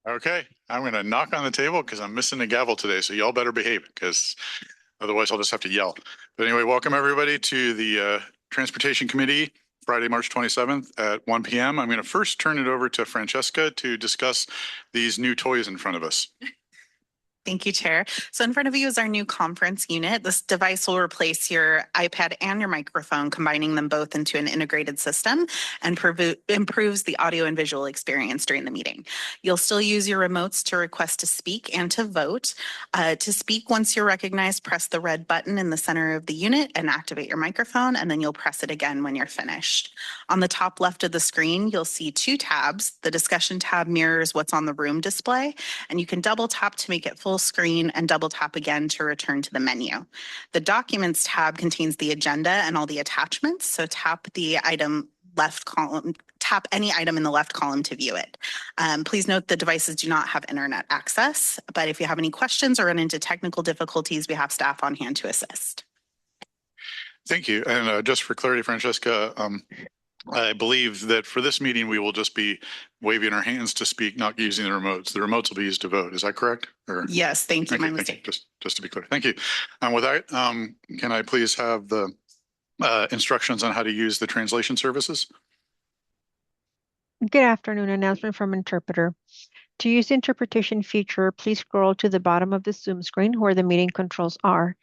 Okay, I'm going to knock on the table because I'm missing a gavel today, so y'all better behave because otherwise I'll just have to yell. But anyway, welcome everybody to the Transportation Committee, Friday, March 27th at 1 p.m. I'm going to first turn it over to Francesca to discuss these new toys in front of us. Thank you, Chair. So in front of you is our new conference unit. This device will replace your iPad and your microphone, combining them both into an integrated system and improves the audio and visual experience during the meeting. You'll still use your remotes to request to speak and to vote. To speak, once you're recognized, press the red button in the center of the unit and activate your microphone, and then you'll press it again when you're finished. On the top left of the screen, you'll see two tabs. The discussion tab mirrors what's on the room display, and you can double tap to make it full screen and double tap again to return to the menu. The Documents tab contains the agenda and all the attachments, so tap the item left column, tap any item in the left column to view it. Please note the devices do not have internet access, but if you have any questions or run into technical difficulties, we have staff on hand to assist. Thank you. And just for clarity, Francesca, I believe that for this meeting, we will just be waving our hands to speak, not using the remotes. The remotes will be used to vote. Is that correct? Or? Yes, thank you. Okay, my mistake. Just to be clear. Thank you. And with that, can I please have the instructions on how to use the translation services? Good afternoon. Announcement from interpreter. To use the interpretation feature, please scroll to the bottom of the Zoom screen where the meeting controls are.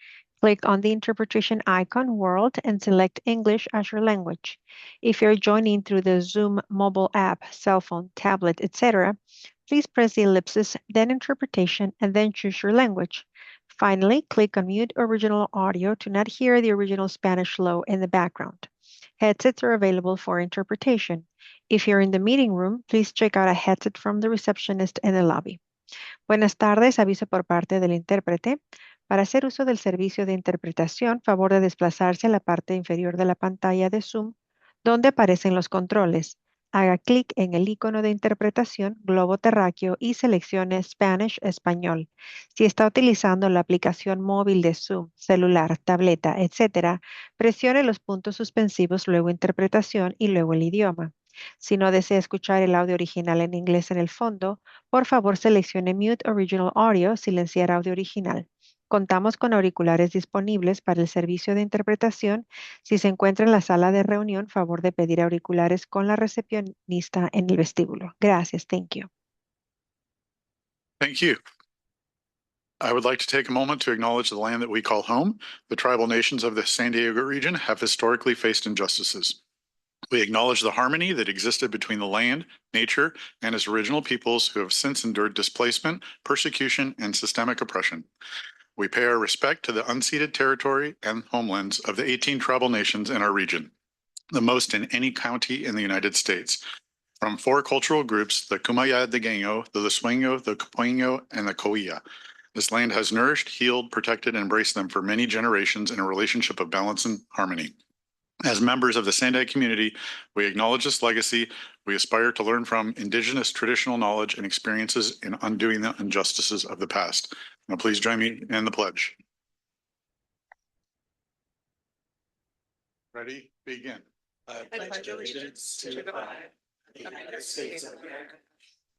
Click on the interpretation icon world and select English as your language. If you're joining through the Zoom mobile app, cell phone, tablet, etc., please press the ellipsis, then interpretation, and then choose your language. Finally, click on mute original audio to not hear the original Spanish flow in the background. Headsets are available for interpretation. If you're in the meeting room, please check out a headset from the receptionist in the lobby. Buenas tardes, aviso por parte del intérprete. Para hacer uso del servicio de interpretación, favor de desplazarse a la parte inferior de la pantalla de Zoom, donde aparecen los controles. Haga clic en el icono de interpretación, globo terráqueo, y seleccione Spanish, español. Si está utilizando la aplicación móvil de Zoom, celular, tableta, etc., presione los puntos suspensivos, luego interpretación y luego el idioma. Si no desea escuchar el audio original en inglés en el fondo, por favor seleccione Mute Original Audio, silenciar audio original. Contamos con auriculares disponibles para el servicio de interpretación. Si se encuentra en la sala de reunión, favor de pedir auriculares con la recepcionista en el vestíbulo. Gracias. Thank you. Thank you. I would like to take a moment to acknowledge the land that we call home. The tribal nations of the San Diego region have historically faced injustices. We acknowledge the harmony that existed between the land, nature, and its original peoples who have since endured displacement, persecution, and systemic oppression. We pay our respect to the unceded territory and homelands of the 18 tribal nations in our region, the most in any county in the United States. From 4 cultural groups, the Kumaya-Degueño, the Lisueño, the Capoeño, and the Coilla. This land has nourished, healed, protected, and embraced them for many generations in a relationship of balance and harmony. As members of the SANDAG community, we acknowledge this legacy. We aspire to learn from indigenous traditional knowledge and experiences in undoing the injustices of the past. Now, please join me in the pledge. Ready? Begin. I pledge allegiance to the flag of the United States of America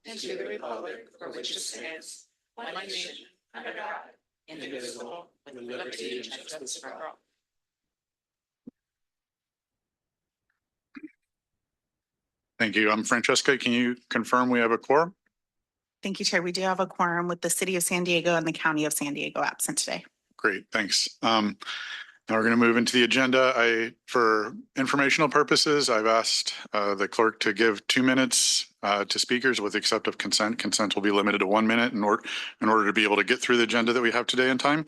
and to the republic for which it stands, one nation, under God, indivisible, with liberty and justice for all. Thank you. Francesca, can you confirm we have a quorum? Thank you, Chair. We do have a quorum with the City of San Diego and the County of San Diego absent today. Great, thanks. Now we're going to move into the agenda. For informational purposes, I've asked the clerk to give 2 minutes to speakers with acceptive consent. Consent will be limited to 1 minute in order to be able to get through the agenda that we have today in time.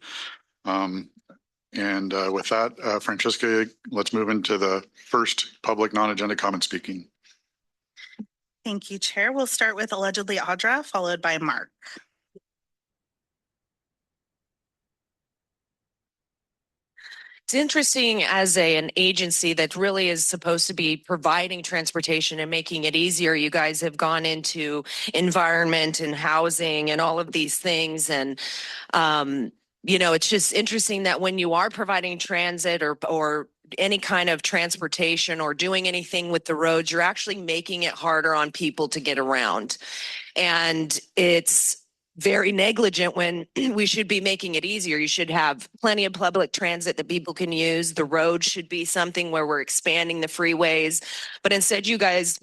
With that, Francesca, let's move into the first public non-agenda comment speaking. Thank you, Chair. We'll start with allegedly Audra, followed by Mark. It's interesting as an agency that really is supposed to be providing transportation and making it easier. You guys have gone into environment and housing and all of these things. And, you know, it's just interesting that when you are providing transit or any kind of transportation or doing anything with the roads, you're actually making it harder on people to get around. And it's very negligent when we should be making it easier. You should have plenty of public transit that people can use. The road should be something where we're expanding the freeways. But instead, you guys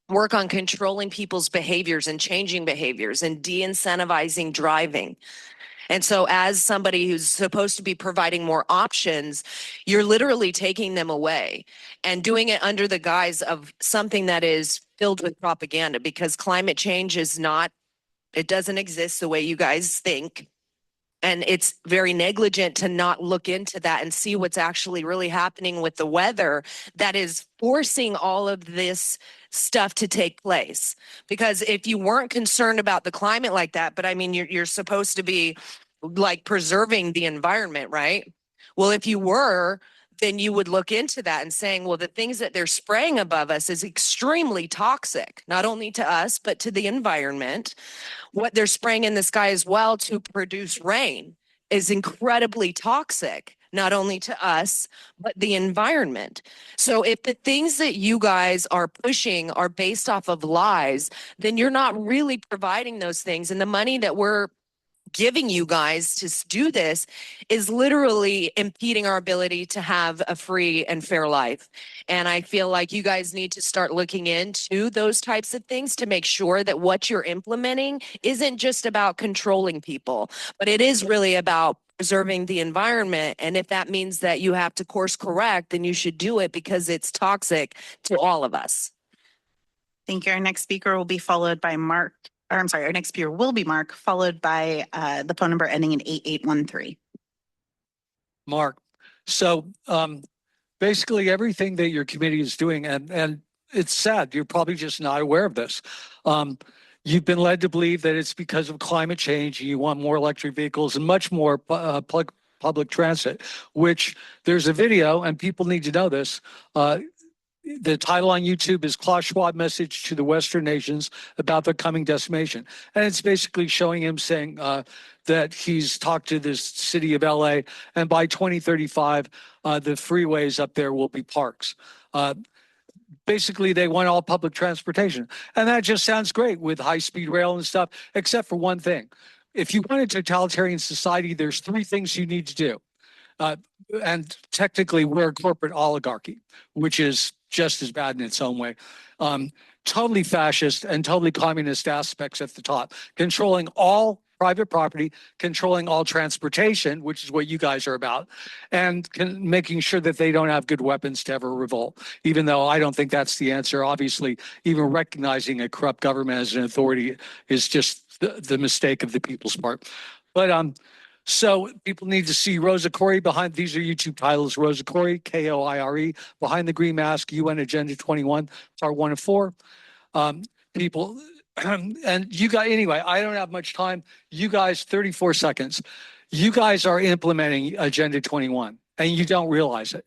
work on controlling people's behaviors and changing behaviors and de-incentivizing driving. And so as somebody who's supposed to be providing more options, you're literally taking them away and doing it under the guise of something that is filled with propaganda, because climate change is not, it doesn't exist the way you guys think. And it's very negligent to not look into that and see what's actually really happening with the weather that is forcing all of this stuff to take place. Because if you weren't concerned about the climate like that, but I mean, you're supposed to be like preserving the environment, right? Well, if you were, then you would look into that and saying, well, the things that they're spraying above us is extremely toxic, not only to us, but to the environment. What they're spraying in the sky as well to produce rain is incredibly toxic, not only to us, but the environment. So if the things that you guys are pushing are based off of lies, then you're not really providing those things. And the money that we're giving you guys to do this is literally impeding our ability to have a free and fair life. And I feel like you guys need to start looking into those types of things to make sure that what you're implementing isn't just about controlling people, but it is really about preserving the environment. And if that means that you have to course correct, then you should do it because it's toxic to all of us. Thank you. Our next speaker will be followed by Mark. Or I'm sorry, our next speaker will be Mark, followed by the phone number ending in 8813. Mark. So basically everything that your committee is doing, and it's sad, you're probably just not aware of this. You've been led to believe that it's because of climate change and you want more electric vehicles and much more public transit, which there's a video and people need to know this. The title on YouTube is Klaus Schwab Message to the Western Nations About the Coming Decimation. And it's basically showing him saying that he's talked to this city of LA, and by 2035, the freeways up there will be parks. Basically, they want all public transportation. And that just sounds great with high-speed rail and stuff, except for one thing. If you want a totalitarian society, there's three things you need to do. And technically, we're a corporate oligarchy, which is just as bad in its own way. Totally fascist and totally communist aspects at the top, controlling all private property, controlling all transportation, which is what you guys are about, and making sure that they don't have good weapons to ever revolt, even though I don't think that's the answer. Obviously, even recognizing a corrupt government as an authority is just the mistake of the people's part. But so people need to see Rosa Koire behind, these are YouTube titles, Rosa Koire, Koire, Behind the Green Mask, UN Agenda 21, part 1 of 4. People, and you guys, anyway, I don't have much time. You guys, 34 seconds. You guys are implementing Agenda 21 and you don't realize it.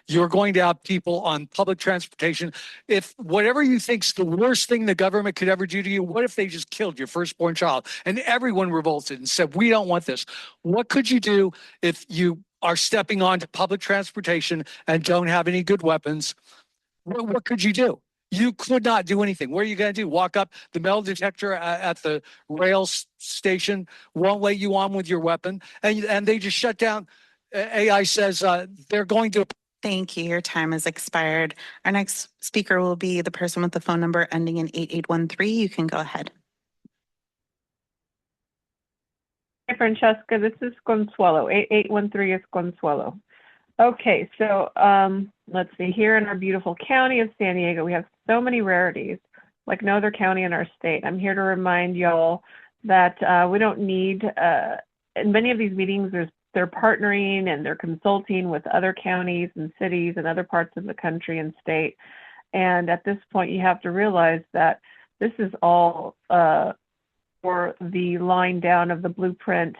You're going to have people on public transportation. If whatever you think's the worst thing the government could ever do to you, what if they just killed your firstborn child and everyone revolted and said, we don't want this? What could you do if you are stepping onto public transportation and don't have any good weapons? What could you do? You could not do anything. What are you going to do? Walk up the metal detector at the rail station, won't let you on with your weapon, and they just shut down. AI says they're going to. Thank you. Your time has expired. Our next speaker will be the person with the phone number ending in 8813. You can go ahead. Hi, Francesca. This is Consuelo. 8813 is Consuelo. Okay, so let's see. Here in our beautiful county of San Diego, we have so many rarities, like no other county in our state. I'm here to remind y'all that we don't need, in many of these meetings, they're partnering and they're consulting with other counties and cities and other parts of the country and state. And at this point, you have to realize that this is all for the line down of the blueprint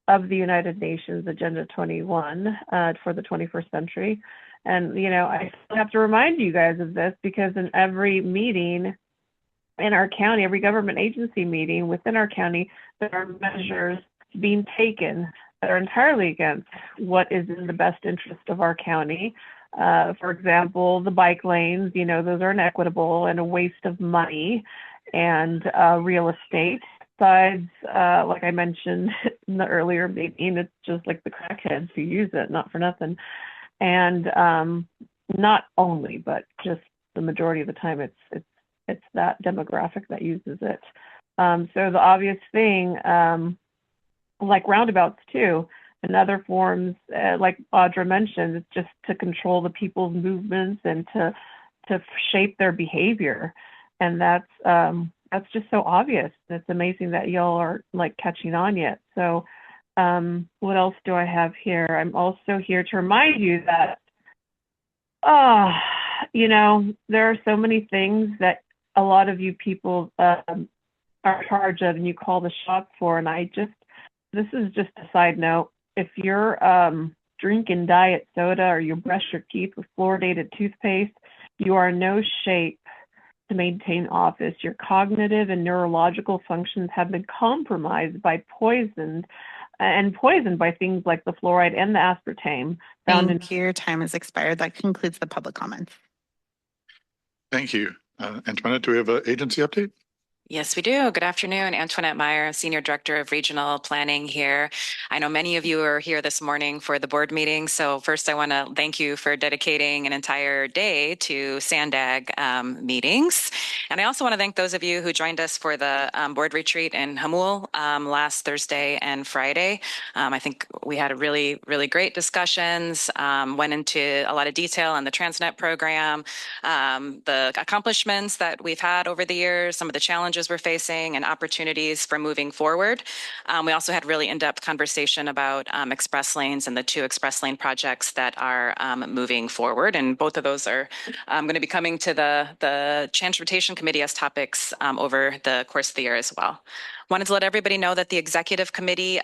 of the United Nations Agenda 21 for the 21st century. And, you know, I have to remind you guys of this because in every meeting in our county, every government agency meeting within our county, there are measures being taken that are entirely against what is in the best interest of our county. For example, the bike lanes, those are inequitable and a waste of money and real estate. Besides, like I mentioned in the earlier meeting, it's just like the crackheads who use it, not for nothing. And not only, but just the majority of the time, it's that demographic that uses it. So the obvious thing, like roundabouts too, and other forms, like Audra mentioned, it's just to control the people's movements and to shape their behavior. And that's just so obvious. It's amazing that y'all are like catching on yet. So what else do I have here? I'm also here to remind you that, there are so many things that a lot of you people are in charge of and you call the shots for. And this is just a side note. If you're drinking diet soda or you brush your teeth with fluoridated toothpaste, you are in no shape to maintain office. Your cognitive and neurological functions have been compromised by poisoned by things like the fluoride and the aspartame found in. Thank you. Your time has expired. That concludes the public comments. Thank you. Antoinette, do we have an agency update? Yes, we do. Good afternoon. Antoinette Meyer, Senior Director of Regional Planning here. I know many of you are here this morning for the board meeting. So first, I want to thank you for dedicating an entire day to SANDAG meetings. And I also want to thank those of you who joined us for the board retreat in Hamul last Thursday and Friday. I think we had a really, really great discussions, went into a lot of detail on the Transnet program, the accomplishments that we've had over the years, some of the challenges we're facing and opportunities for moving forward. We also had really in-depth conversation about express lanes and the 2 express lane projects that are moving forward. And both of those are going to be coming to the Transportation Committee as topics over the course of the year as well. Wanted to let everybody know that the Executive Committee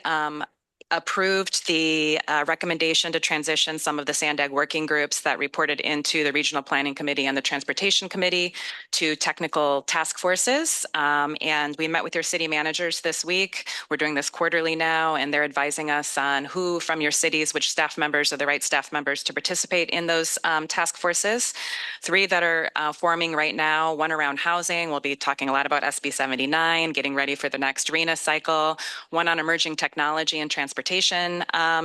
approved the recommendation to transition some of the SANDAG working groups that reported into the Regional Planning Committee and the Transportation Committee to technical task forces. And we met with your city managers this week. We're doing this quarterly now, and they're advising us on who from your cities, which staff members are the right staff members to participate in those task forces. 3 that are forming right now, 1 around housing. We'll be talking a lot about SB 79, getting ready for the next RENA cycle, 1 on emerging technology and transportation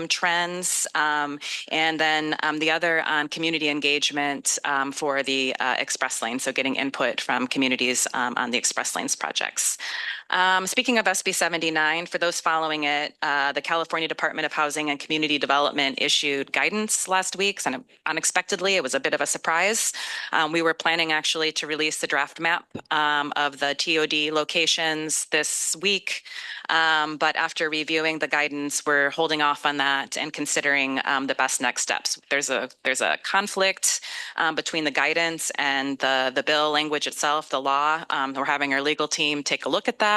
trends, and then the other on community engagement for the express lane, so getting input from communities on the express lanes projects. Speaking of SB 79, for those following it, the California Department of Housing and Community Development issued guidance last week, and unexpectedly, it was a bit of a surprise. We were planning actually to release the draft map of the TOD locations this week, but after reviewing the guidance, we're holding off on that and considering the best next steps. There's a conflict between the guidance and the bill language itself, the law. We're having our legal team take a look at that.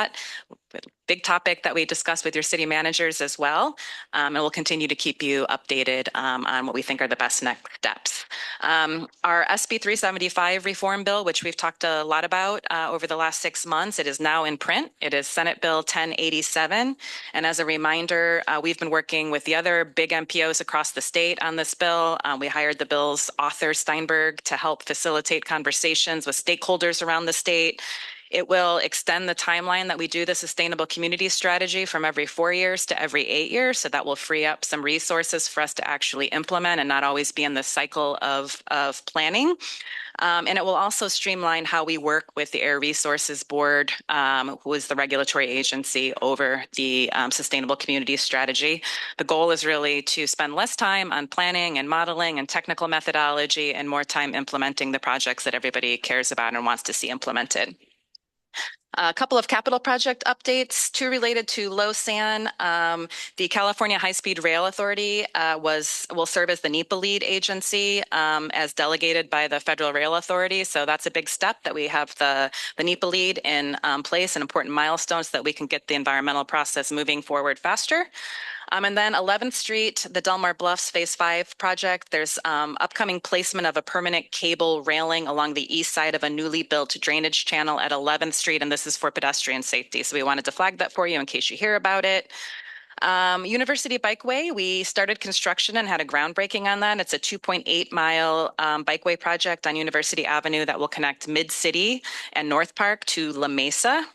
Big topic that we discussed with your city managers as well. And we'll continue to keep you updated on what we think are the best next steps. Our SB 375 reform bill, which we've talked a lot about over the last 6 months, it is now in print. It is Senate Bill 1087. And as a reminder, we've been working with the other big MPOs across the state on this bill. We hired the bill's author, Steinberg, to help facilitate conversations with stakeholders around the state. It will extend the timeline that we do the sustainable community strategy from every 4 years to every 8 years. So that will free up some resources for us to actually implement and not always be in the cycle of planning. And it will also streamline how we work with the Air Resources Board, who is the regulatory agency over the sustainable community strategy. The goal is really to spend less time on planning and modeling and technical methodology and more time implementing the projects that everybody cares about and wants to see implemented. A couple of capital project updates, 2 related to LoSAN. The California High-Speed Rail Authority will serve as the NEPA lead agency as delegated by the Federal Rail Authority. So that's a big step that we have the NEPA lead in place, an important milestone so that we can get the environmental process moving forward faster. And then 11th Street, the Delmar Bluffs Phase 5 project, there's upcoming placement of a permanent cable railing along the east side of a newly built drainage channel at 11th Street, and this is for pedestrian safety. So we wanted to flag that for you in case you hear about it. University Bikeway, we started construction and had a groundbreaking on that. It's a 2.8-mile bikeway project on University Avenue that will connect Mid-City and North Park to La Mesa.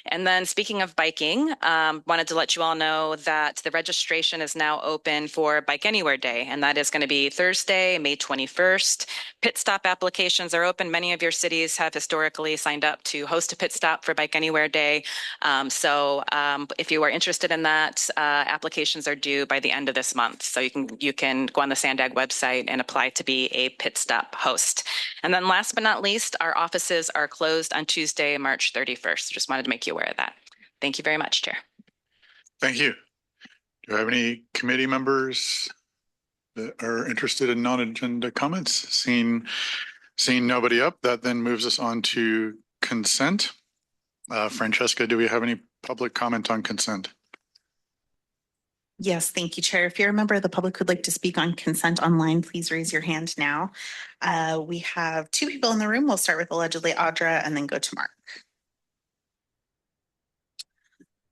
And then speaking of biking, wanted to let you all know that the registration is now open for Bike Anywhere Day, and that is going to be Thursday, May 21st. Pit stop applications are open. Many of your cities have historically signed up to host a pit stop for Bike Anywhere Day. So if you are interested in that, applications are due by the end of this month. So you can go on the SANDAG website and apply to be a pit stop host. And then last but not least, our offices are closed on Tuesday, March 31st. Just wanted to make you aware of that. Thank you very much, Chair. Thank you. Do I have any committee members that are interested in non-agenda comments? Seeing nobody up, that then moves us on to consent. Francesca, do we have any public comment on consent? Yes, thank you, Chair. If you're a member of the public who'd like to speak on consent online, please raise your hand now. We have 2 people in the room. We'll start with allegedly Audra and then go to Mark.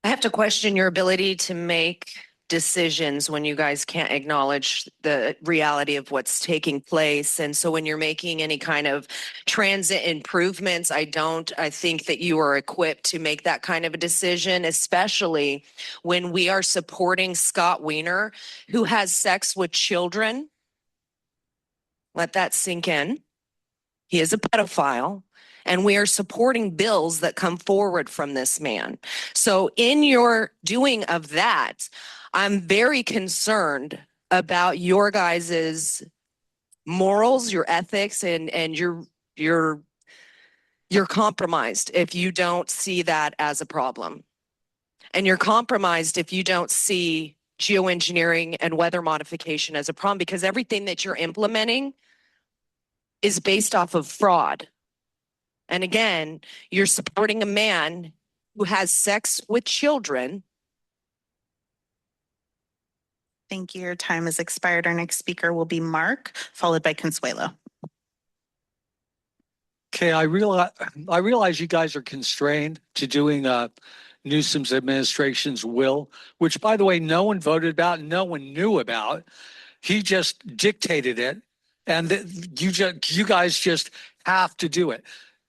I have to question your ability to make decisions when you guys can't acknowledge the reality of what's taking place. And so when you're making any kind of transit improvements, I think that you are equipped to make that kind of a decision, especially when we are supporting Scott Wiener, who has sex with children. Let that sink in. He is a pedophile. And we are supporting bills that come forward from this man. So in your doing of that, I'm very concerned about your guys's morals, your ethics, and you're compromised if you don't see that as a problem. And you're compromised if you don't see geoengineering and weather modification as a problem, because everything that you're implementing is based off of fraud. And again, you're supporting a man who has sex with children. Thank you. Your time has expired. Our next speaker will be Mark, followed by Consuelo. Okay, I realize you guys are constrained to doing Newsom's administration's will, which, by the way, no one voted about, no one knew about. He just dictated it, and you guys just have to do it.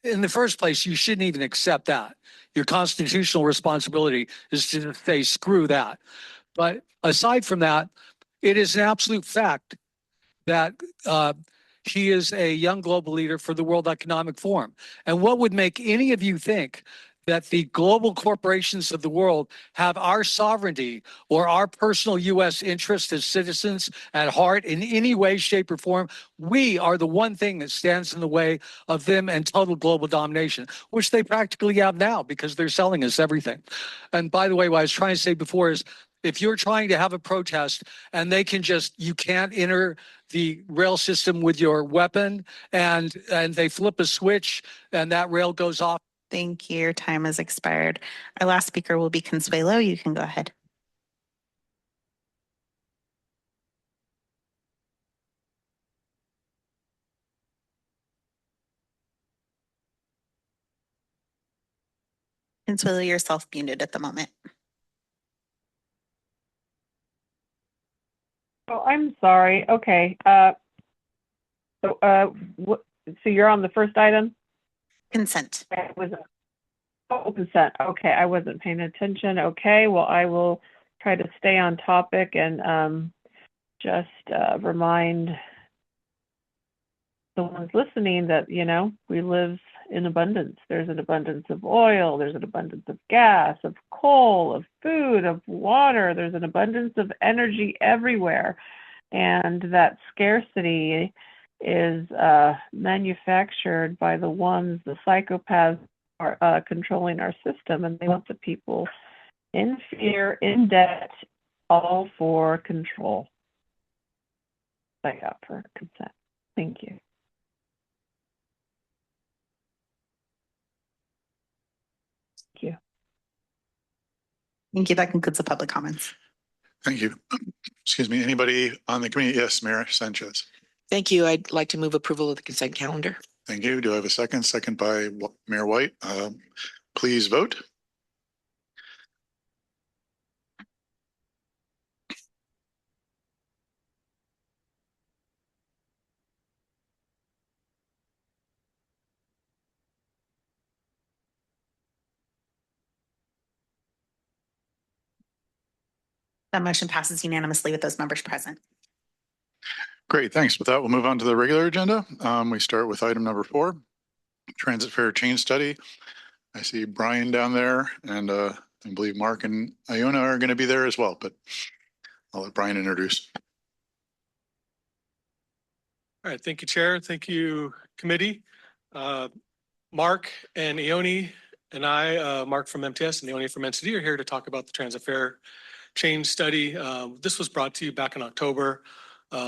In the first place, you shouldn't even accept that. Your constitutional responsibility is to say, screw that. But aside from that, it is an absolute fact that he is a young global leader for the World Economic Forum. And what would make any of you think that the global corporations of the world have our sovereignty or our personal U.S. interest as citizens at heart in any way, shape, or form? We are the one thing that stands in the way of them and total global domination, which they practically have now because they're selling us everything. And by the way, what I was trying to say before is, if you're trying to have a protest and you can't enter the rail system with your weapon and they flip a switch and that rail goes off. Thank you. Your time has expired. Our last speaker will be Consuelo. You can go ahead. Consuelo, you're self-muted at the moment. Oh, I'm sorry. Okay. So you're on the first item? Consent. Consent. Okay, I wasn't paying attention. Okay, well, I will try to stay on topic and just remind the ones listening that, we live in abundance. There's an abundance of oil. There's an abundance of gas, of coal, of food, of water. There's an abundance of energy everywhere. And that scarcity is manufactured by the ones, the psychopaths are controlling our system, and they want the people in fear, in debt, all for control. I got for consent. Thank you. Thank you. Thank you. That concludes the public comments. Thank you. Excuse me. Anybody on the committee? Yes, Mayor Sanchez. Thank you. I'd like to move approval of the consent calendar. Thank you. Do I have a second? Second by Mayor White. Please vote. That motion passes unanimously with those members present. Great, thanks. With that, we'll move on to the regular agenda. We start with item number 4, transit fare change study. I see Brian down there, and I believe Mark and Ayuda are going to be there as well, but I'll let Brian introduce. All right, thank you, Chair. Thank you, committee. Mark and Ione and I, Mark from MTS and Ione from NCD, are here to talk about the transit fare change study. This was brought to you back in October,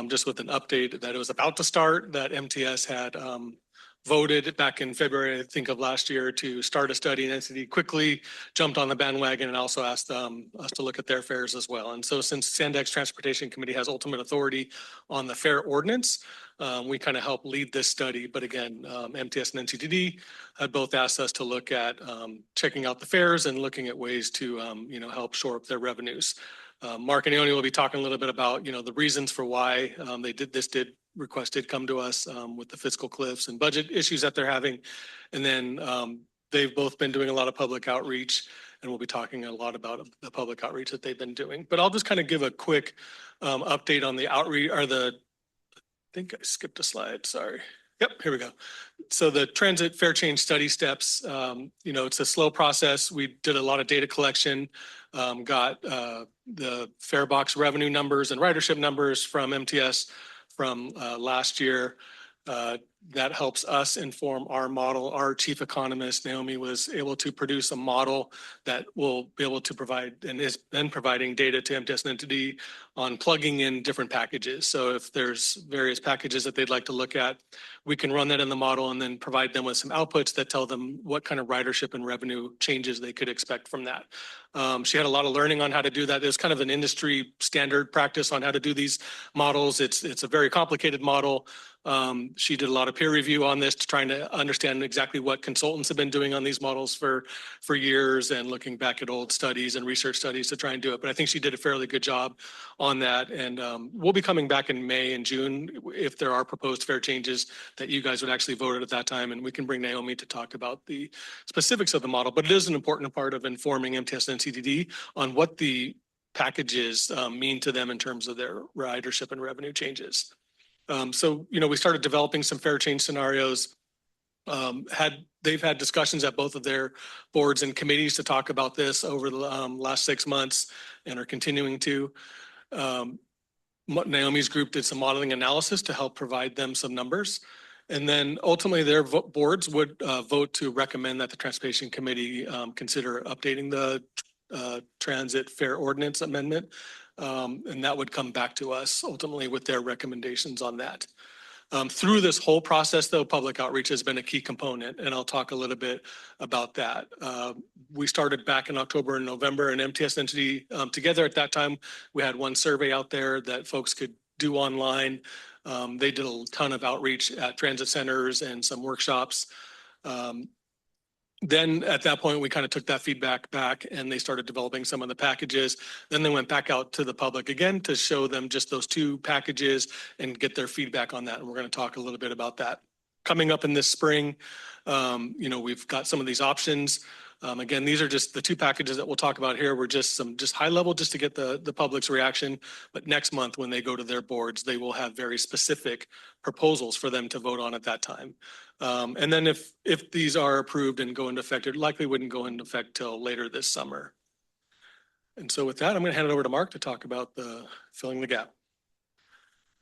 just with an update that it was about to start, that MTS had voted back in February, I think, of last year to start a study, and NCD quickly jumped on the bandwagon and also asked us to look at their fares as well. And so since SANDAG's Transportation Committee has ultimate authority on the fare ordinance, we kind of help lead this study. But again, MTS and NCDD had both asked us to look at checking out the fares and looking at ways to help shore up their revenues. Mark and Ione will be talking a little bit about the reasons for why they did this. Request did come to us with the fiscal cliffs and budget issues that they're having. And then they've both been doing a lot of public outreach, and we'll be talking a lot about the public outreach that they've been doing. But I'll just kind of give a quick update on the outreach, or I think I skipped a slide, sorry. Yep, here we go. So the transit fare change study steps, it's a slow process. We did a lot of data collection, got the fare box revenue numbers and ridership numbers from MTS from last year. That helps us inform our model. Our chief economist, Naomi, was able to produce a model that will be able to provide, and is then providing, data to MTS and NTD on plugging in different packages. So if there's various packages that they'd like to look at, we can run that in the model and then provide them with some outputs that tell them what kind of ridership and revenue changes they could expect from that. She had a lot of learning on how to do that. There's kind of an industry standard practice on how to do these models. It's a very complicated model. She did a lot of peer review on this, to trying to understand exactly what consultants have been doing on these models for years, and looking back at old studies and research studies to try and do it. But I think she did a fairly good job on that. And we'll be coming back in May and June if there are proposed fare changes that you guys would actually vote at that time. And we can bring Naomi to talk about the specifics of the model. But it is an important part of informing MTS and NCDD on what the packages mean to them in terms of their ridership and revenue changes. So, we started developing some fare change scenarios. They've had discussions at both of their boards and committees to talk about this over the last 6 months, and are continuing to. Naomi's group did some modeling analysis to help provide them some numbers. And then ultimately their boards would vote to recommend that the Transportation Committee consider updating the transit fare ordinance amendment. And that would come back to us ultimately with their recommendations on that. Through this whole process, though, public outreach has been a key component, and I'll talk a little bit about that. We started back in October and November, and MTS and NTD together at that time, we had one survey out there that folks could do online. They did a ton of outreach at transit centers and some workshops. Then at that point, we kind of took that feedback back, and they started developing some of the packages. Then they went back out to the public again to show them just those 2 packages and get their feedback on that. And we're going to talk a little bit about that. Coming up in this spring, we've got some of these options. Again, these are just the 2 packages that we'll talk about here. We're just high level just to get the public's reaction. But next month, when they go to their boards, they will have very specific proposals for them to vote on at that time. And then if these are approved and go into effect, it likely wouldn't go into effect till later this summer. And so with that, I'm going to hand it over to Mark to talk about the filling the gap.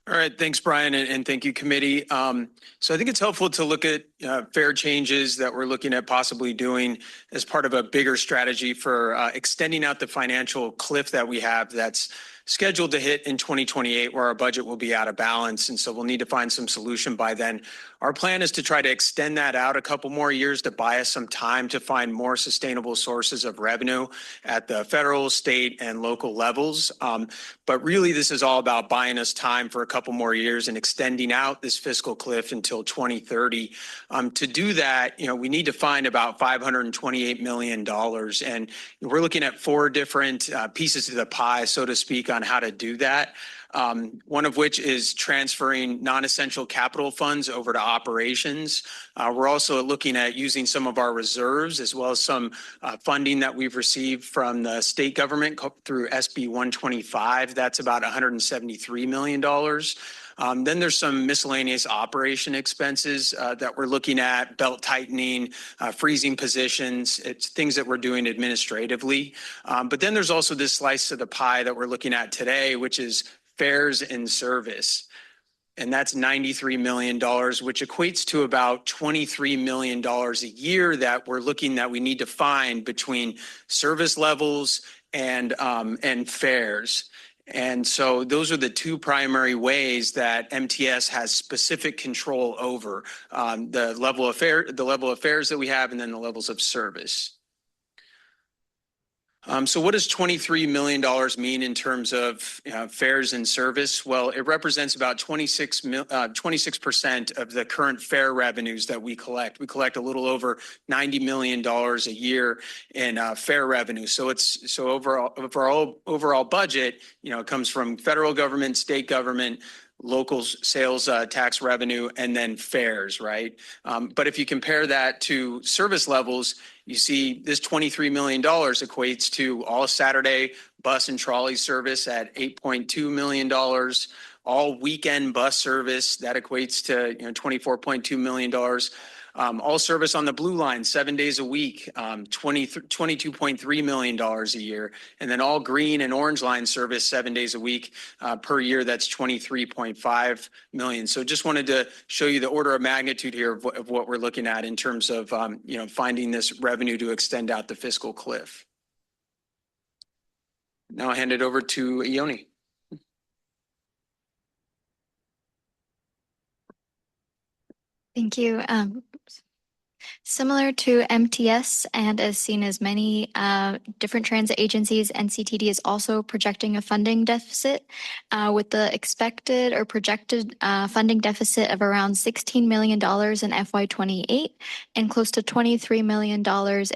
All right, thanks, Brian, and thank you, committee. So I think it's helpful to look at fare changes that we're looking at possibly doing as part of a bigger strategy for extending out the financial cliff that we have that's scheduled to hit in 2028, where our budget will be out of balance. And so we'll need to find some solution by then. Our plan is to try to extend that out a couple more years to buy us some time to find more sustainable sources of revenue at the federal, state, and local levels. But really, this is all about buying us time for a couple more years and extending out this fiscal cliff until 2030. To do that, we need to find about $528 million. And we're looking at 4 different pieces of the pie, so to speak, on how to do that. One of which is transferring non-essential capital funds over to operations. We're also looking at using some of our reserves as well as some funding that we've received from the state government through SB 125. That's about $173 million. Then there's some miscellaneous operation expenses that we're looking at, belt tightening, freezing positions. It's things that we're doing administratively. But then there's also this slice of the pie that we're looking at today, which is fares and service. And that's $93 million, which equates to about $23 million a year that we're looking that we need to find between service levels and fares. And so those are the two primary ways that MTS has specific control over the level of fares that we have, and then the levels of service. So what does $23 million mean in terms of fares and service? Well, it represents about 26% of the current fare revenues that we collect. We collect a little over $90 million a year in fare revenue. So overall budget, it comes from federal government, state government, local sales tax revenue, and then fares, right? But if you compare that to service levels, you see this $23 million equates to all Saturday bus and trolley service at $8.2 million. All weekend bus service, that equates to $24.2 million. All service on the Blue Line, 7 days a week, $22.3 million a year. And then all Green and Orange Line service 7 days a week per year, that's $23.5 million. So just wanted to show you the order of magnitude here of what we're looking at in terms of finding this revenue to extend out the fiscal cliff. Now I'll hand it over to Ioni. Thank you. Similar to MTS and as seen as many different transit agencies, NCTD is also projecting a funding deficit with the expected or projected funding deficit of around $16 million in FY28 and close to $23 million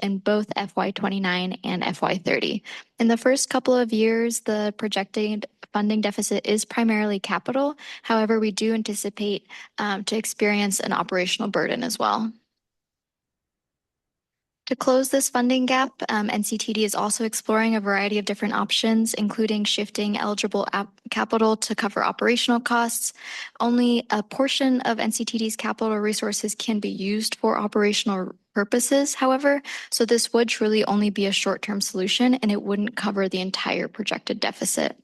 in both FY29 and FY30. In the first couple of years, the projected funding deficit is primarily capital. However, we do anticipate to experience an operational burden as well. To close this funding gap, NCTD is also exploring a variety of different options, including shifting eligible capital to cover operational costs. Only a portion of NCTD's capital resources can be used for operational purposes, however, so this would truly only be a short-term solution and it wouldn't cover the entire projected deficit.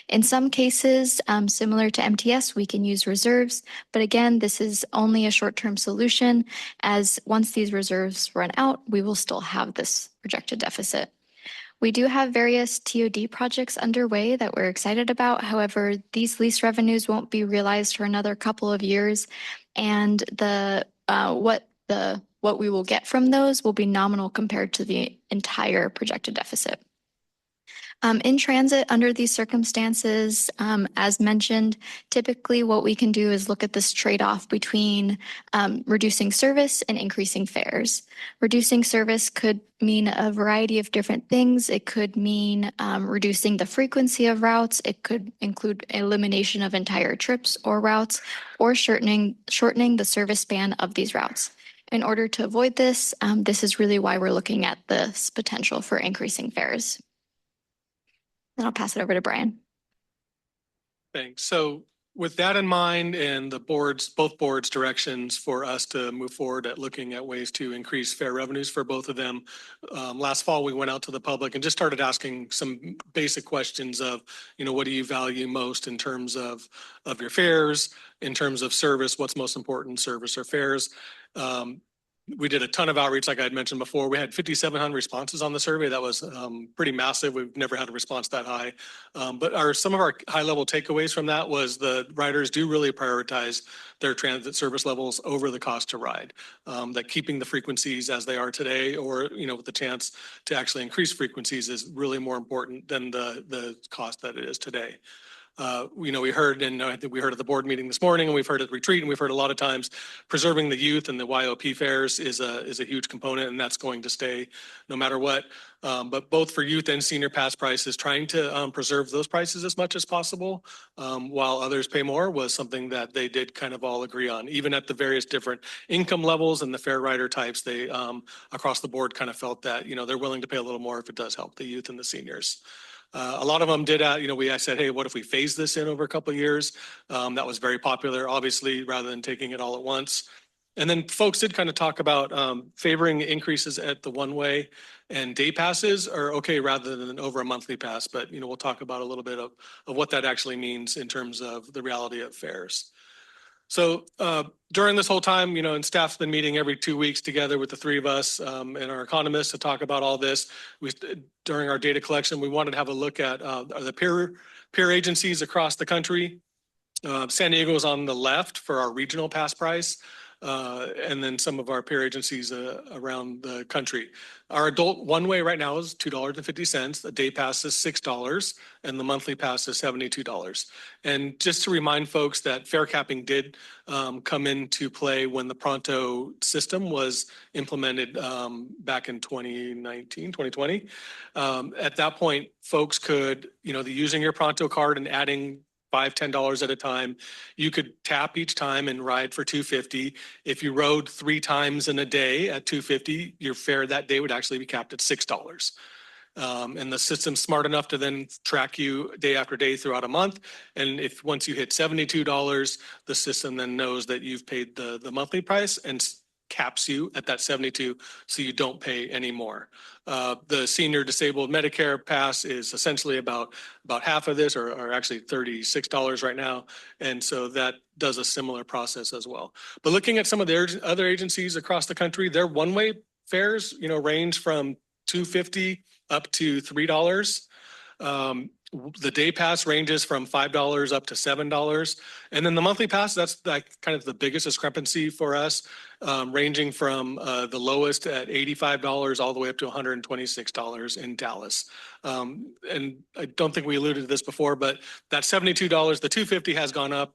In some cases, similar to MTS, we can use reserves, but again, this is only a short-term solution as once these reserves run out, we will still have this projected deficit. We do have various TOD projects underway that we're excited about. However, these lease revenues won't be realized for another couple of years, and what we will get from those will be nominal compared to the entire projected deficit. In transit, under these circumstances, as mentioned, typically what we can do is look at this trade-off between reducing service and increasing fares. Reducing service could mean a variety of different things. It could mean reducing the frequency of routes. It could include elimination of entire trips or routes, or shortening the service span of these routes. In order to avoid this, this is really why we're looking at this potential for increasing fares. Then I'll pass it over to Brian. Thanks. So with that in mind and both boards' directions for us to move forward at looking at ways to increase fare revenues for both of them, last fall we went out to the public and just started asking some basic questions of, what do you value most in terms of your fares, in terms of service, what's most important, service or fares? We did a ton of outreach, like I had mentioned before. We had 5,700 responses on the survey. That was pretty massive. We've never had a response that high. But some of our high-level takeaways from that was the riders do really prioritize their transit service levels over the cost to ride. That keeping the frequencies as they are today, or with the chance to actually increase frequencies, is really more important than the cost that it is today. We heard, and I think we heard at the board meeting this morning, and we've heard at the retreat, and we've heard a lot of times, preserving the youth and the YOP fares is a huge component, and that's going to stay no matter what. But both for youth and senior pass prices, trying to preserve those prices as much as possible while others pay more was something that they did kind of all agree on. Even at the various different income levels and the fare rider types, they across the board kind of felt that, they're willing to pay a little more if it does help the youth and the seniors. A lot of them did, I said, hey, what if we phase this in over a couple of years? That was very popular, obviously, rather than taking it all at once. And then folks did kind of talk about favoring increases at the one-way and day passes are okay rather than over a monthly pass. But, we'll talk about a little bit of what that actually means in terms of the reality of fares. So during this whole time, and staff's been meeting every 2 weeks together with the three of us and our economists to talk about all this. During our data collection, we wanted to have a look at the peer agencies across the country. San Diego is on the left for our regional pass price. And then some of our peer agencies around the country. Our adult one-way right now is $2.50. The day pass is $6, and the monthly pass is $72. And just to remind folks that fare capping did come into play when the Pronto system was implemented back in 2020. At that point, folks could, using your Pronto card and adding $5, $10 at a time. You could tap each time and ride for $2.50. If you rode 3 times in a day at $2.50, your fare that day would actually be capped at $6. And the system's smart enough to then track you day after day throughout a month. And if once you hit $72, the system then knows that you've paid the monthly price and caps you at that 72, so you don't pay any more. The senior disabled Medicare pass is essentially about half of this, or actually $36 right now. And so that does a similar process as well. But looking at some of the other agencies across the country, their one-way fares, range from $2.50 up to $3. The day pass ranges from $5 up to $7. And then the monthly pass, that's like kind of the biggest discrepancy for us, ranging from the lowest at $85 all the way up to $126 in Dallas. And I don't think we alluded to this before, but that $72, the $2.50 has gone up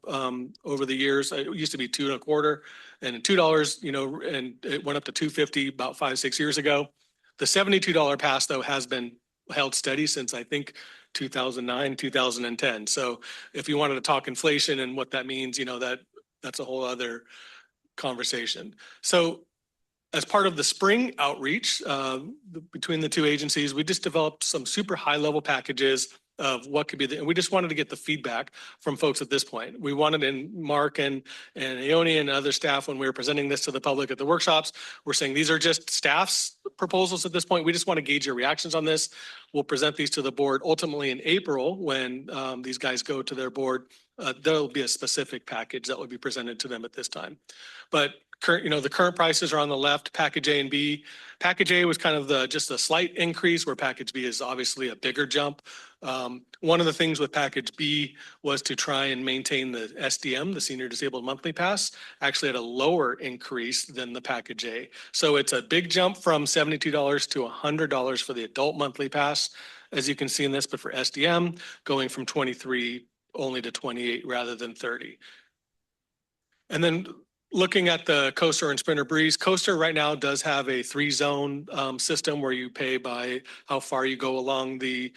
over the years. It used to be $2.25 and $2, and it went up to $2.50 about 5-6 years ago. The $72 pass, though, has been held steady since, I think, 2009, 2010. So if you wanted to talk inflation and what that means, that's a whole other conversation. So as part of the spring outreach between the two agencies, we just developed some super high level packages of what could be and we just wanted to get the feedback from folks at this point. We wanted, and Mark and Ione and other staff, when we were presenting this to the public at the workshops, we're saying these are just staff's proposals at this point. We just want to gauge your reactions on this. We'll present these to the board ultimately in April when these guys go to their board. There'll be a specific package that will be presented to them at this time. But the current prices are on the left, package A and B. Package A was kind of just a slight increase, where package B is obviously a bigger jump. One of the things with package B was to try and maintain the SDM, the Senior Disabled Monthly Pass, actually at a lower increase than the package A. So it's a big jump from $72 to $100 for the adult monthly pass, as you can see in this, but for SDM, going from 23 only to 28 rather than 30. And then looking at the Coaster and Sprinter Breeze, Coaster right now does have a 3-zone system where you pay by how far you go along the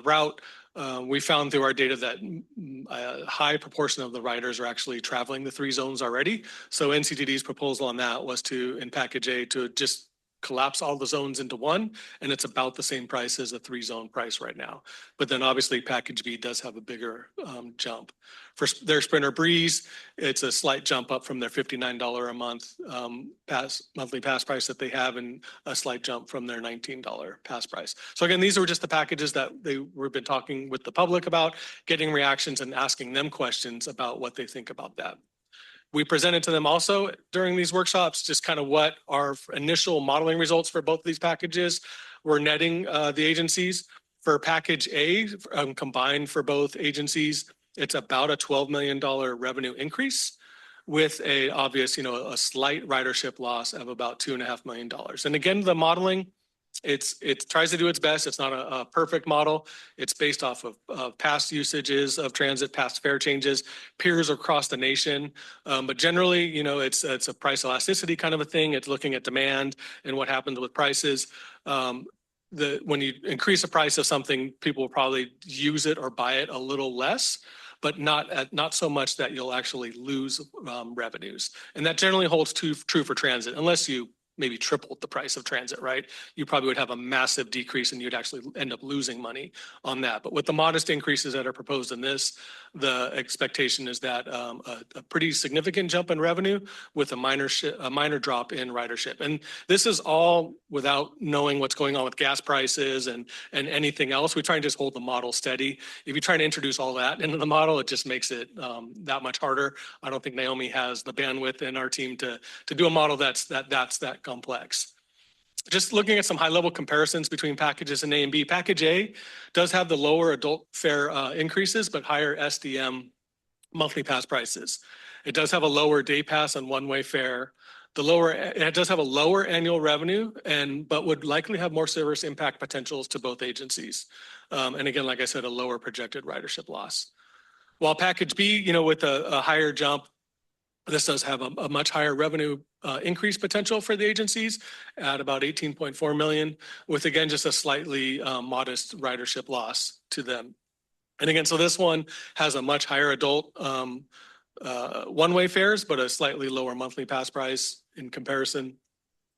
route. We found through our data that a high proportion of the riders are actually traveling the 3 zones already. So NCTD's proposal on that was to, in package A, to just collapse all the zones into one, and it's about the same price as a 3-zone price right now. But then obviously package B does have a bigger jump. For their Sprinter Breeze, it's a slight jump up from their $59 a month monthly pass price that they have, and a slight jump from their $19 pass price. So again, these were just the packages that we've been talking with the public about, getting reactions and asking them questions about what they think about that. We presented to them also during these workshops just kind of what our initial modeling results for both of these packages were netting the agencies. For package A, combined for both agencies, it's about a $12 million revenue increase with a obvious, a slight ridership loss of about $2.5 million. And again, the modeling, it tries to do its best. It's not a perfect model. It's based off of past usages of transit, past fare changes, peers across the nation. But generally, it's a price elasticity kind of a thing. It's looking at demand and what happens with prices. when you increase the price of something, people will probably use it or buy it a little less, but not so much that you'll actually lose revenues. And that generally holds true for transit, unless you maybe tripled the price of transit, right? You probably would have a massive decrease and you'd actually end up losing money on that. But with the modest increases that are proposed in this, the expectation is that a pretty significant jump in revenue with a minor drop in ridership. And this is all without knowing what's going on with gas prices and anything else. We try and just hold the model steady. If you try to introduce all that into the model, it just makes it that much harder. I don't think Naomi has the bandwidth in our team to do a model that's that complex. Just looking at some high-level comparisons between packages in A and B. Package A does have the lower adult fare increases, but higher SDM monthly pass prices. It does have a lower day pass and one-way fare. It does have a lower annual revenue, but would likely have more service impact potentials to both agencies. And again, like I said, a lower projected ridership loss. While package B, with a higher jump, this does have a much higher revenue increase potential for the agencies at about 18.4 million, with again just a slightly modest ridership loss to them. And again, so this one has a much higher adult one-way fares, but a slightly lower monthly pass price in comparison,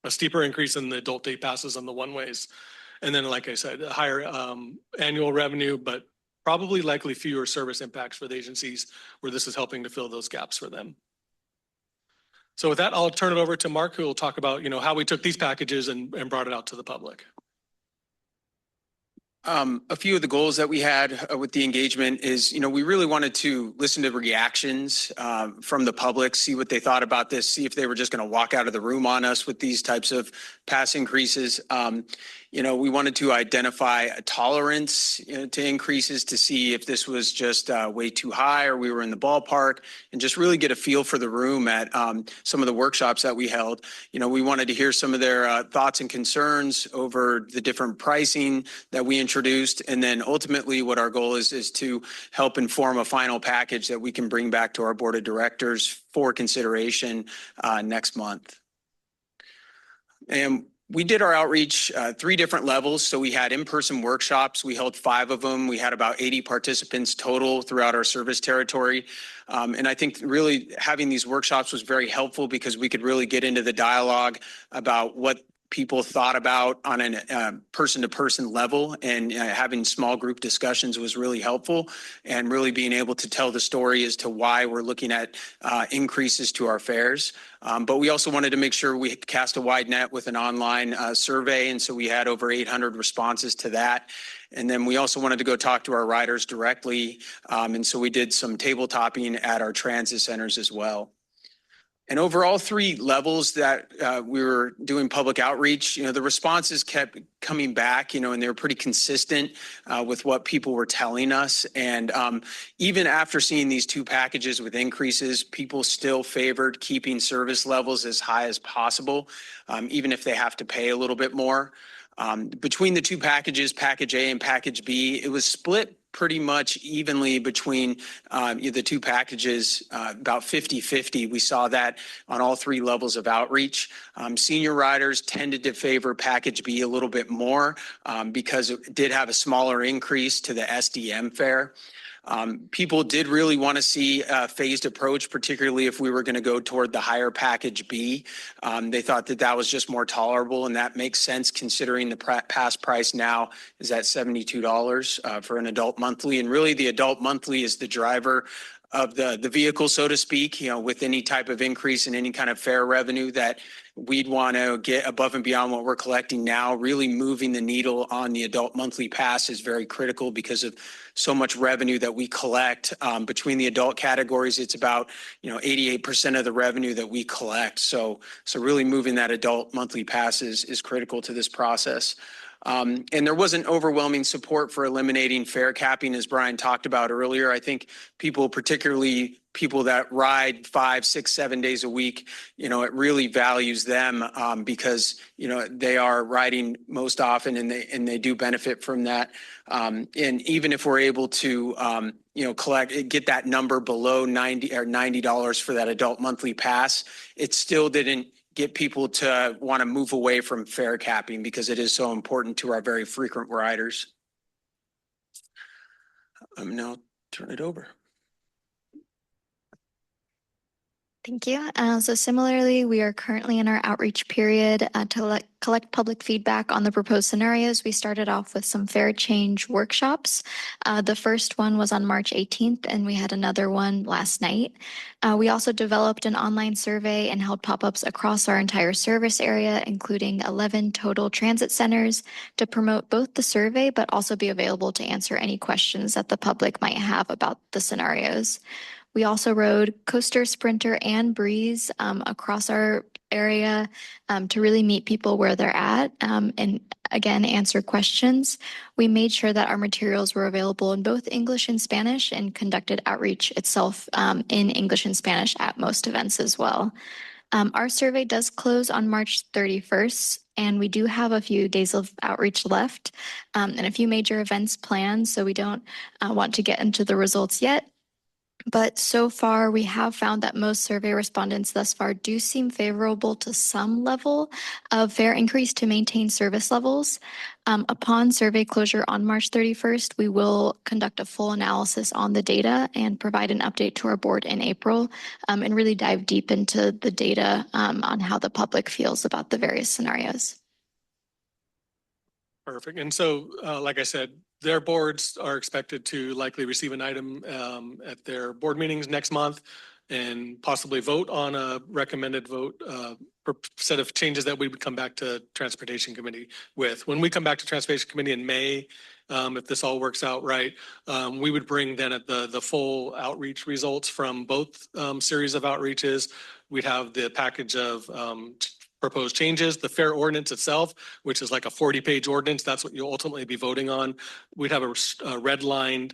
a steeper increase in the adult day passes on the one-ways. And then, like I said, a higher annual revenue, but probably likely fewer service impacts for the agencies where this is helping to fill those gaps for them. So with that, I'll turn it over to Mark, who will talk about, how we took these packages and brought it out to the public. A few of the goals that we had with the engagement is, we really wanted to listen to reactions from the public, see what they thought about this, see if they were just going to walk out of the room on us with these types of pass increases. We wanted to identify a tolerance to increases to see if this was just way too high or we were in the ballpark, and just really get a feel for the room at some of the workshops that we held. We wanted to hear some of their thoughts and concerns over the different pricing that we introduced. And then ultimately what our goal is to help inform a final package that we can bring back to our board of directors for consideration next month. And we did our outreach 3 different levels. So we had in-person workshops. We held 5 of them. We had about 80 participants total throughout our service territory. And I think really having these workshops was very helpful because we could really get into the dialogue about what people thought about on a person-to-person level, and having small group discussions was really helpful, and really being able to tell the story as to why we're looking at increases to our fares. But we also wanted to make sure we cast a wide net with an online survey, and so we had over 800 responses to that. And then we also wanted to go talk to our riders directly, and so we did some table topping at our transit centers as well. And over all 3 levels that we were doing public outreach, the responses kept coming back, and they were pretty consistent with what people were telling us. And even after seeing these 2 packages with increases, people still favored keeping service levels as high as possible, even if they have to pay a little bit more. Between the 2 packages, package A and package B, it was split pretty much evenly between the 2 packages, about 50-50. We saw that on all 3 levels of outreach. Senior riders tended to favor package B a little bit more because it did have a smaller increase to the SDM fare. People did really want to see a phased approach, particularly if we were going to go toward the higher package B. They thought that was just more tolerable, and that makes sense considering the pass price now is at $72 for an adult monthly. And really the adult monthly is the driver of the vehicle, so to speak, with any type of increase in any kind of fare revenue that we'd want to get above and beyond what we're collecting now. Really moving the needle on the adult monthly pass is very critical because of so much revenue that we collect. Between the adult categories, it's about 88% of the revenue that we collect. So really moving that adult monthly pass is critical to this process. And there wasn't overwhelming support for eliminating fare capping, as Brian talked about earlier. I think people, particularly people that ride 5, 6, 7 days a week, it really values them because, they are riding most often and they do benefit from that. And even if we're able to, get that number below $90 for that adult monthly pass, it still didn't get people to want to move away from fare capping because it is so important to our very frequent riders. I'm now turn it over. Thank you. So similarly, we are currently in our outreach period to collect public feedback on the proposed scenarios. We started off with some fare change workshops. The first one was on March 18th, and we had another one last night. We also developed an online survey and held pop-ups across our entire service area, including 11 total transit centers, to promote both the survey, but also be available to answer any questions that the public might have about the scenarios. We also rode Coaster, Sprinter, and Breeze across our area to really meet people where they're at and again, answer questions. We made sure that our materials were available in both English and Spanish and conducted outreach itself in English and Spanish at most events as well. Our survey does close on March 31st, and we do have a few days of outreach left and a few major events planned, so we don't want to get into the results yet. But so far, we have found that most survey respondents thus far do seem favorable to some level of fare increase to maintain service levels. Upon survey closure on March 31st, we will conduct a full analysis on the data and provide an update to our board in April and really dive deep into the data on how the public feels about the various scenarios. Perfect. And so, like I said, their boards are expected to likely receive an item at their board meetings next month and possibly vote on a recommended vote set of changes that we would come back to Transportation Committee with. When we come back to Transportation Committee in May, if this all works out right, we would bring then at the full outreach results from both series of outreaches. We'd have the package of proposed changes, the fare ordinance itself, which is like a 40-page ordinance. That's what you'll ultimately be voting on. We'd have a redlined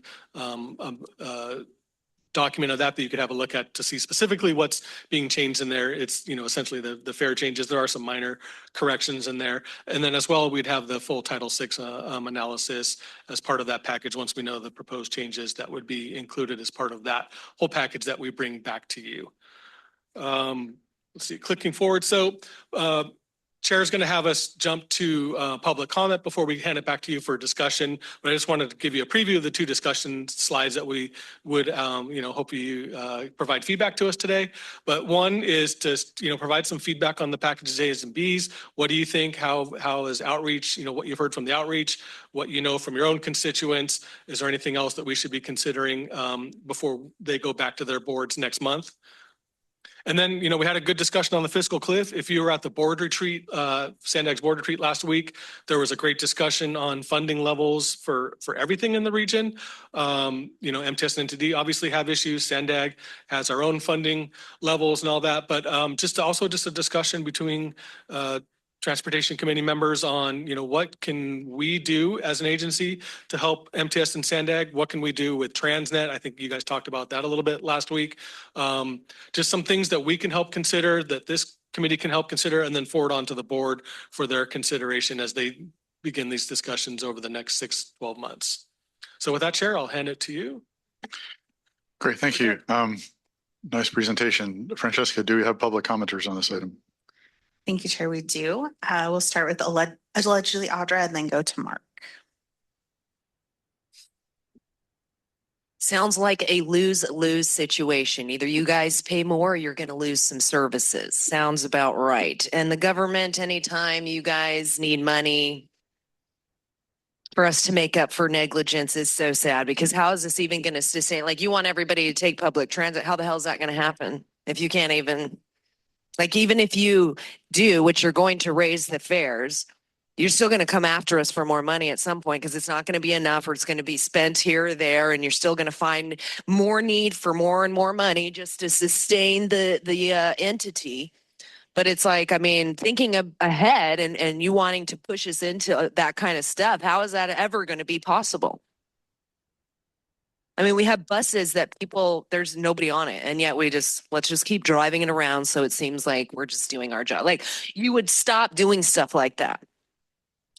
document of that you could have a look at to see specifically what's being changed in there. It's, essentially the fare changes. There are some minor corrections in there. And then as well, we'd have the full Title VI analysis as part of that package once we know the proposed changes that would be included as part of that whole package that we bring back to you. Let's see, clicking forward. So Chair is going to have us jump to public comment before we hand it back to you for discussion. But I just wanted to give you a preview of the two discussion slides that we would, hope you provide feedback to us today. But one is to, provide some feedback on the packages A's and B's. What do you think? How is outreach? What you've heard from the outreach, what you know from your own constituents. Is there anything else that we should be considering before they go back to their boards next month? And then, we had a good discussion on the fiscal cliff. If you were at the board retreat, SANDAG's board retreat last week, there was a great discussion on funding levels for everything in the region. MTS and NTD obviously have issues. SANDAG has our own funding levels and all that. But just a discussion between Transportation Committee members on, what can we do as an agency to help MTS and SANDAG? What can we do with Transnet? I think you guys talked about that a little bit last week. Just some things that we can help consider, that this committee can help consider, and then forward on to the board for their consideration as they begin these discussions over the next 6-12 months. So with that, Chair, I'll hand it to you. Great, thank you. Nice presentation. Francesca, do we have public commenters on this item? Thank you, Chair. We do. We'll start with allegedly Audra and then go to Mark. Sounds like a lose-lose situation. Either you guys pay more or you're going to lose some services. Sounds about right. And the government, anytime you guys need money for us to make up for negligence is so sad, because how is this even going to sustain? Like, you want everybody to take public transit. How the hell is that going to happen if you can't even... Like, even if you do, which you're going to raise the fares, you're still going to come after us for more money at some point, because it's not going to be enough, or it's going to be spent here or there, and you're still going to find more need for more and more money just to sustain the entity. But it's like, thinking ahead and you wanting to push us into that kind of stuff, how is that ever going to be possible? We have buses that there's nobody on it, and yet let's just keep driving it around. So it seems like we're just doing our job. Like, you would stop doing stuff like that.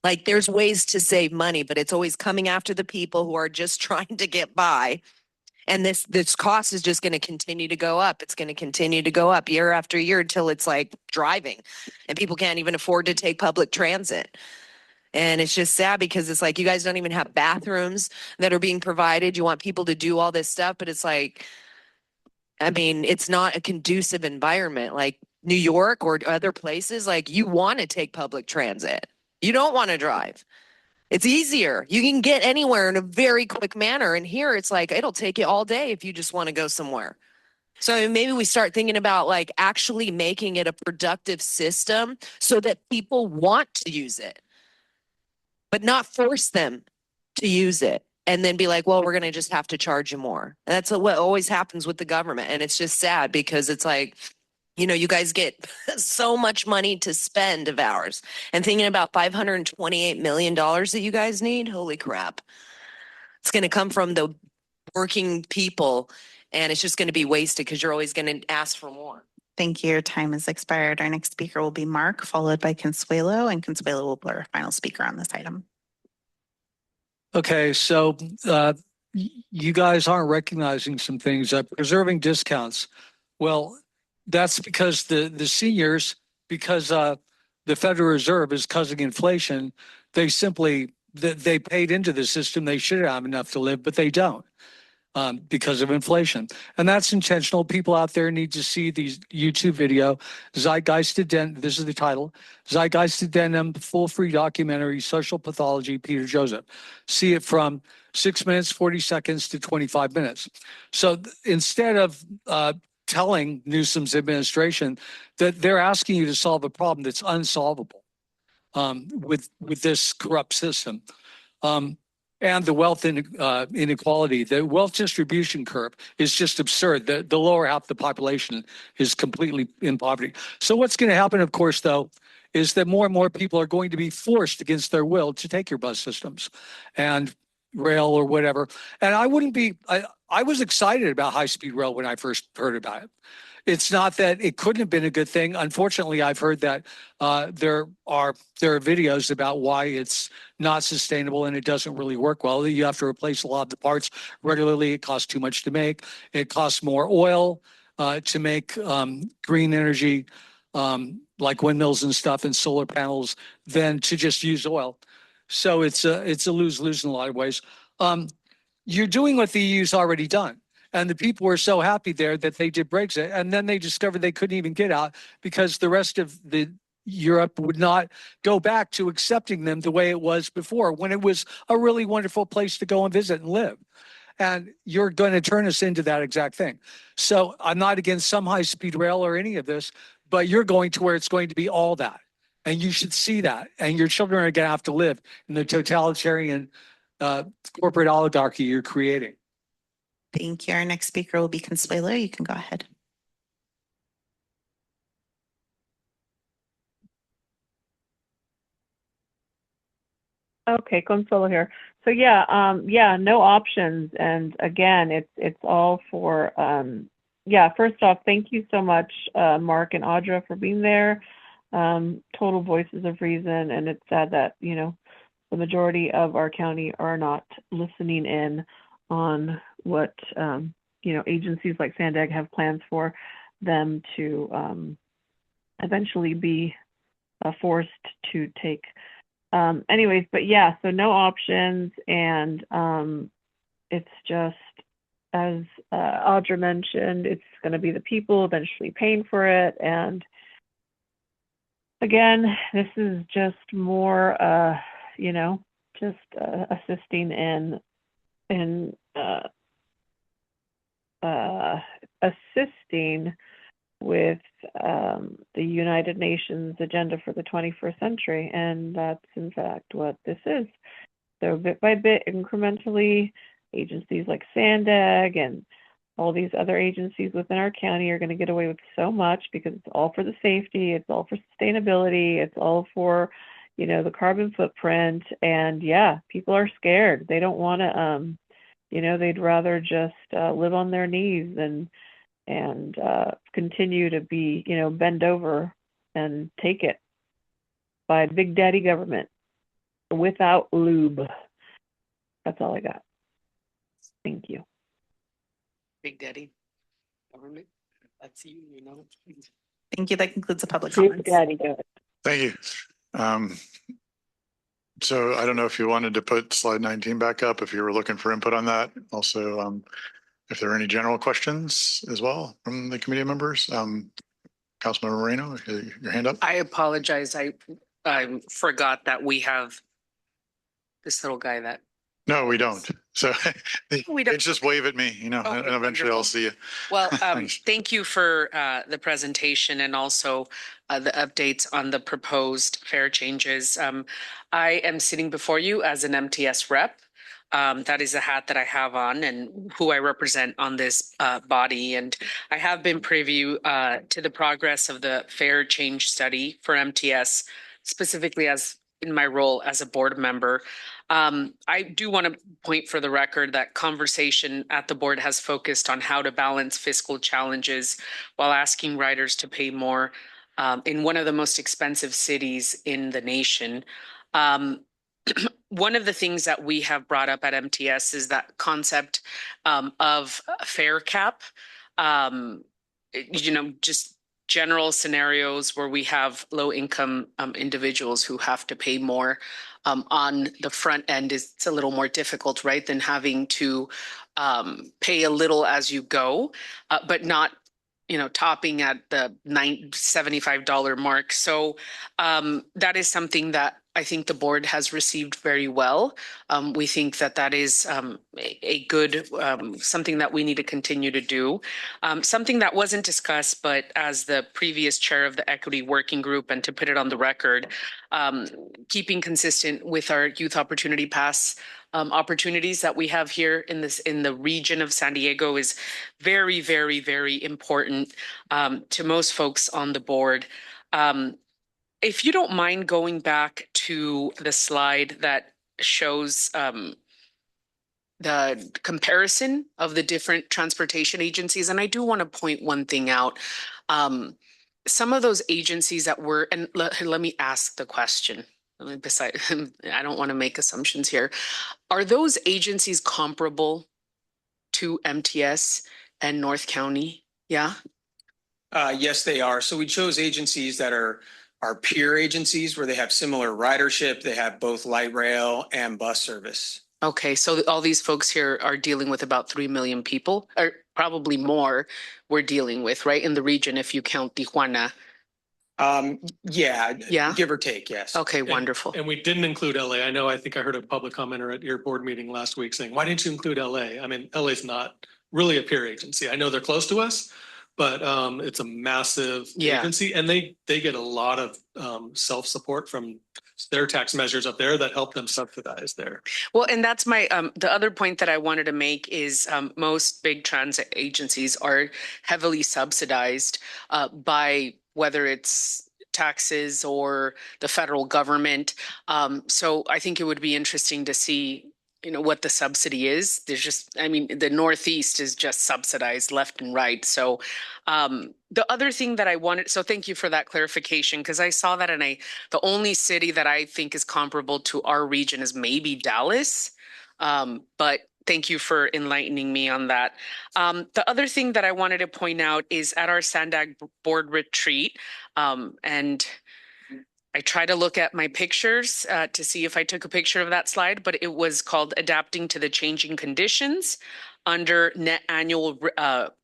Like, there's ways to save money, but it's always coming after the people who are just trying to get by And this cost is just going to continue to go up. It's going to continue to go up year after year until it's like driving and people can't even afford to take public transit. And it's just sad because it's like you guys don't even have bathrooms that are being provided. You want people to do all this stuff, but it's like, I mean, it's not a conducive environment like New York or other places. Like you want to take public transit. You don't want to drive. It's easier. You can get anywhere in a very quick manner. And here it's like, it'll take you all day if you just want to go somewhere. So maybe we start thinking about like actually making it a productive system so that people want to use it, but not force them to use it and then be like, well, we're going to just have to charge you more. And that's what always happens with the government. And it's just sad because it's like, you know, you guys get so much money to spend of ours and thinking about $528 million that you guys need. Holy crap. It's going to come from the working people and it's just going to be wasted because you're always going to ask for more. Thank you. Your time has expired. Our next speaker will be Mark, followed by Consuelo, and Consuelo will be our final speaker on this item. Okay, so you guys aren't recognizing some things. Preserving discounts. Well, that's because the seniors, because the Federal Reserve is causing inflation, they simply, they paid into the system. They should have enough to live, but they don't because of inflation. And that's intentional. People out there need to see these YouTube video, Zeitgeist Addendum, this is the title, Zeitgeist Addendum, full free documentary, Social Pathology, Peter Joseph. See it from 6 minutes, 40 seconds to 25 minutes. So instead of telling Newsom's administration that they're asking you to solve a problem that's unsolvable with this corrupt system. And the wealth inequality, the wealth distribution curve is just absurd. The lower half of the population is completely in poverty. So what's going to happen, of course, though, is that more and more people are going to be forced against their will to take your bus systems and rail or whatever. And I wouldn't be, I was excited about high-speed rail when I first heard about it. It's not that it couldn't have been a good thing. Unfortunately, I've heard that there are videos about why it's not sustainable and it doesn't really work well. You have to replace a lot of the parts regularly. It costs too much to make. It costs more oil to make green energy, like windmills and stuff and solar panels, than to just use oil. So it's a lose-lose in a lot of ways. You're doing what the EU's already done. And the people were so happy there that they did Brexit. And then they discovered they couldn't even get out because the rest of Europe would not go back to accepting them the way it was before, when it was a really wonderful place to go and visit and live. And you're going to turn us into that exact thing. So I'm not against some high-speed rail or any of this, but you're going to where it's going to be all that. And you should see that. And your children are going to have to live in the totalitarian corporate oligarchy you're creating. Thank you. Our next speaker will be Consuelo. You can go ahead. Okay, Consuelo here. So yeah, no options. And again, it's all for, first off, thank you so much, Mark and Audra, for being there. Total voices of reason. And it's sad that, you know, the majority of our county are not listening in on what, agencies like SANDAG have plans for them to eventually be forced to take. Anyways, but yeah, so no options. And it's just, as Audra mentioned, it's going to be the people eventually paying for it. And again, this is just more, assisting in assisting with the United Nations agenda for the 21st century. And that's in fact what this is. So bit by bit, incrementally, agencies like SANDAG and all these other agencies within our county are going to get away with so much because it's all for the safety, it's all for sustainability, it's all for, the carbon footprint. And yeah, people are scared. They don't want to, they'd rather just live on their knees and continue to be, bend over and take it by Big Daddy government without lube. That's all I got. Thank you. Big Daddy. Government. That's you, you know. Thank you. That concludes the public Big comments. Daddy, do it. Thank you. So I don't know if you wanted to put slide 19 back up, if you were looking for input on that. Also, if there are any general questions as well from the committee members. Councilmember Moreno, your hand up. I apologize. I forgot that we have this little guy that. No, we don't. So We don't. it's just wave at me, you know, Okay, and eventually I'll wonderful. see you. Well, Thanks. thank you for the presentation and also the updates on the proposed fare changes. I am sitting before you as an MTS rep. That is a hat that I have on and who I represent on this body. And I have been privy to the progress of the fare change study for MTS, specifically as in my role as a board member. I do want to point for the record that conversation at the board has focused on how to balance fiscal challenges while asking riders to pay more in one of the most expensive cities in the nation. One of the things that we have brought up at MTS is that concept of a fare cap. You know, just general scenarios where we have low income individuals who have to pay more on the front end is it's a little more difficult, right, than having to pay a little as you go, but not, you know, topping at the $75 mark. So that is something that I think the board has received very well. We think that that is a good, something that we need to continue to do. Something that wasn't discussed, but as the previous chair of the equity working group, and to put it on the record, keeping consistent with our youth opportunity pass opportunities that we have here in the region of San Diego is very, very, very important to most folks on the board. If you don't mind going back to the slide that shows the comparison of the different transportation agencies, and I do want to point one thing out. Some of those agencies that were, and let me ask the question. Besides, I don't want to make assumptions here. Are those agencies comparable to MTS and North County? Yeah. Yes, they are. So we chose agencies that are peer agencies where they have similar ridership. They have both light rail and bus service. Okay, so all these folks here are dealing with about 3 million people, or probably more we're dealing with, right, in the region if you count Tijuana. Yeah, give or take, yes. Okay, wonderful. And we didn't include LA. I think I heard a public commenter at your board meeting last week saying, why didn't you include LA? I mean, LA's not really a peer agency. I know they're close to us, but it's a massive agency, and they get a lot of self-support from their tax measures up there that help them subsidize there. Well, and that's my the other point that I wanted to make is most big transit agencies are heavily subsidized by whether it's taxes or the federal government. So I think it would be interesting to see, you know, what the subsidy is. There's just, I mean, the Northeast is just subsidized left and right. So the other thing that I wanted, so thank you for that clarification, because I saw that, and the only city that I think is comparable to our region is maybe Dallas. But thank you for enlightening me on that. The other thing that I wanted to point out is at our SANDAG board retreat, and I try to look at my pictures to see if I took a picture of that slide, but it was called Adapting to the Changing Conditions under net annual.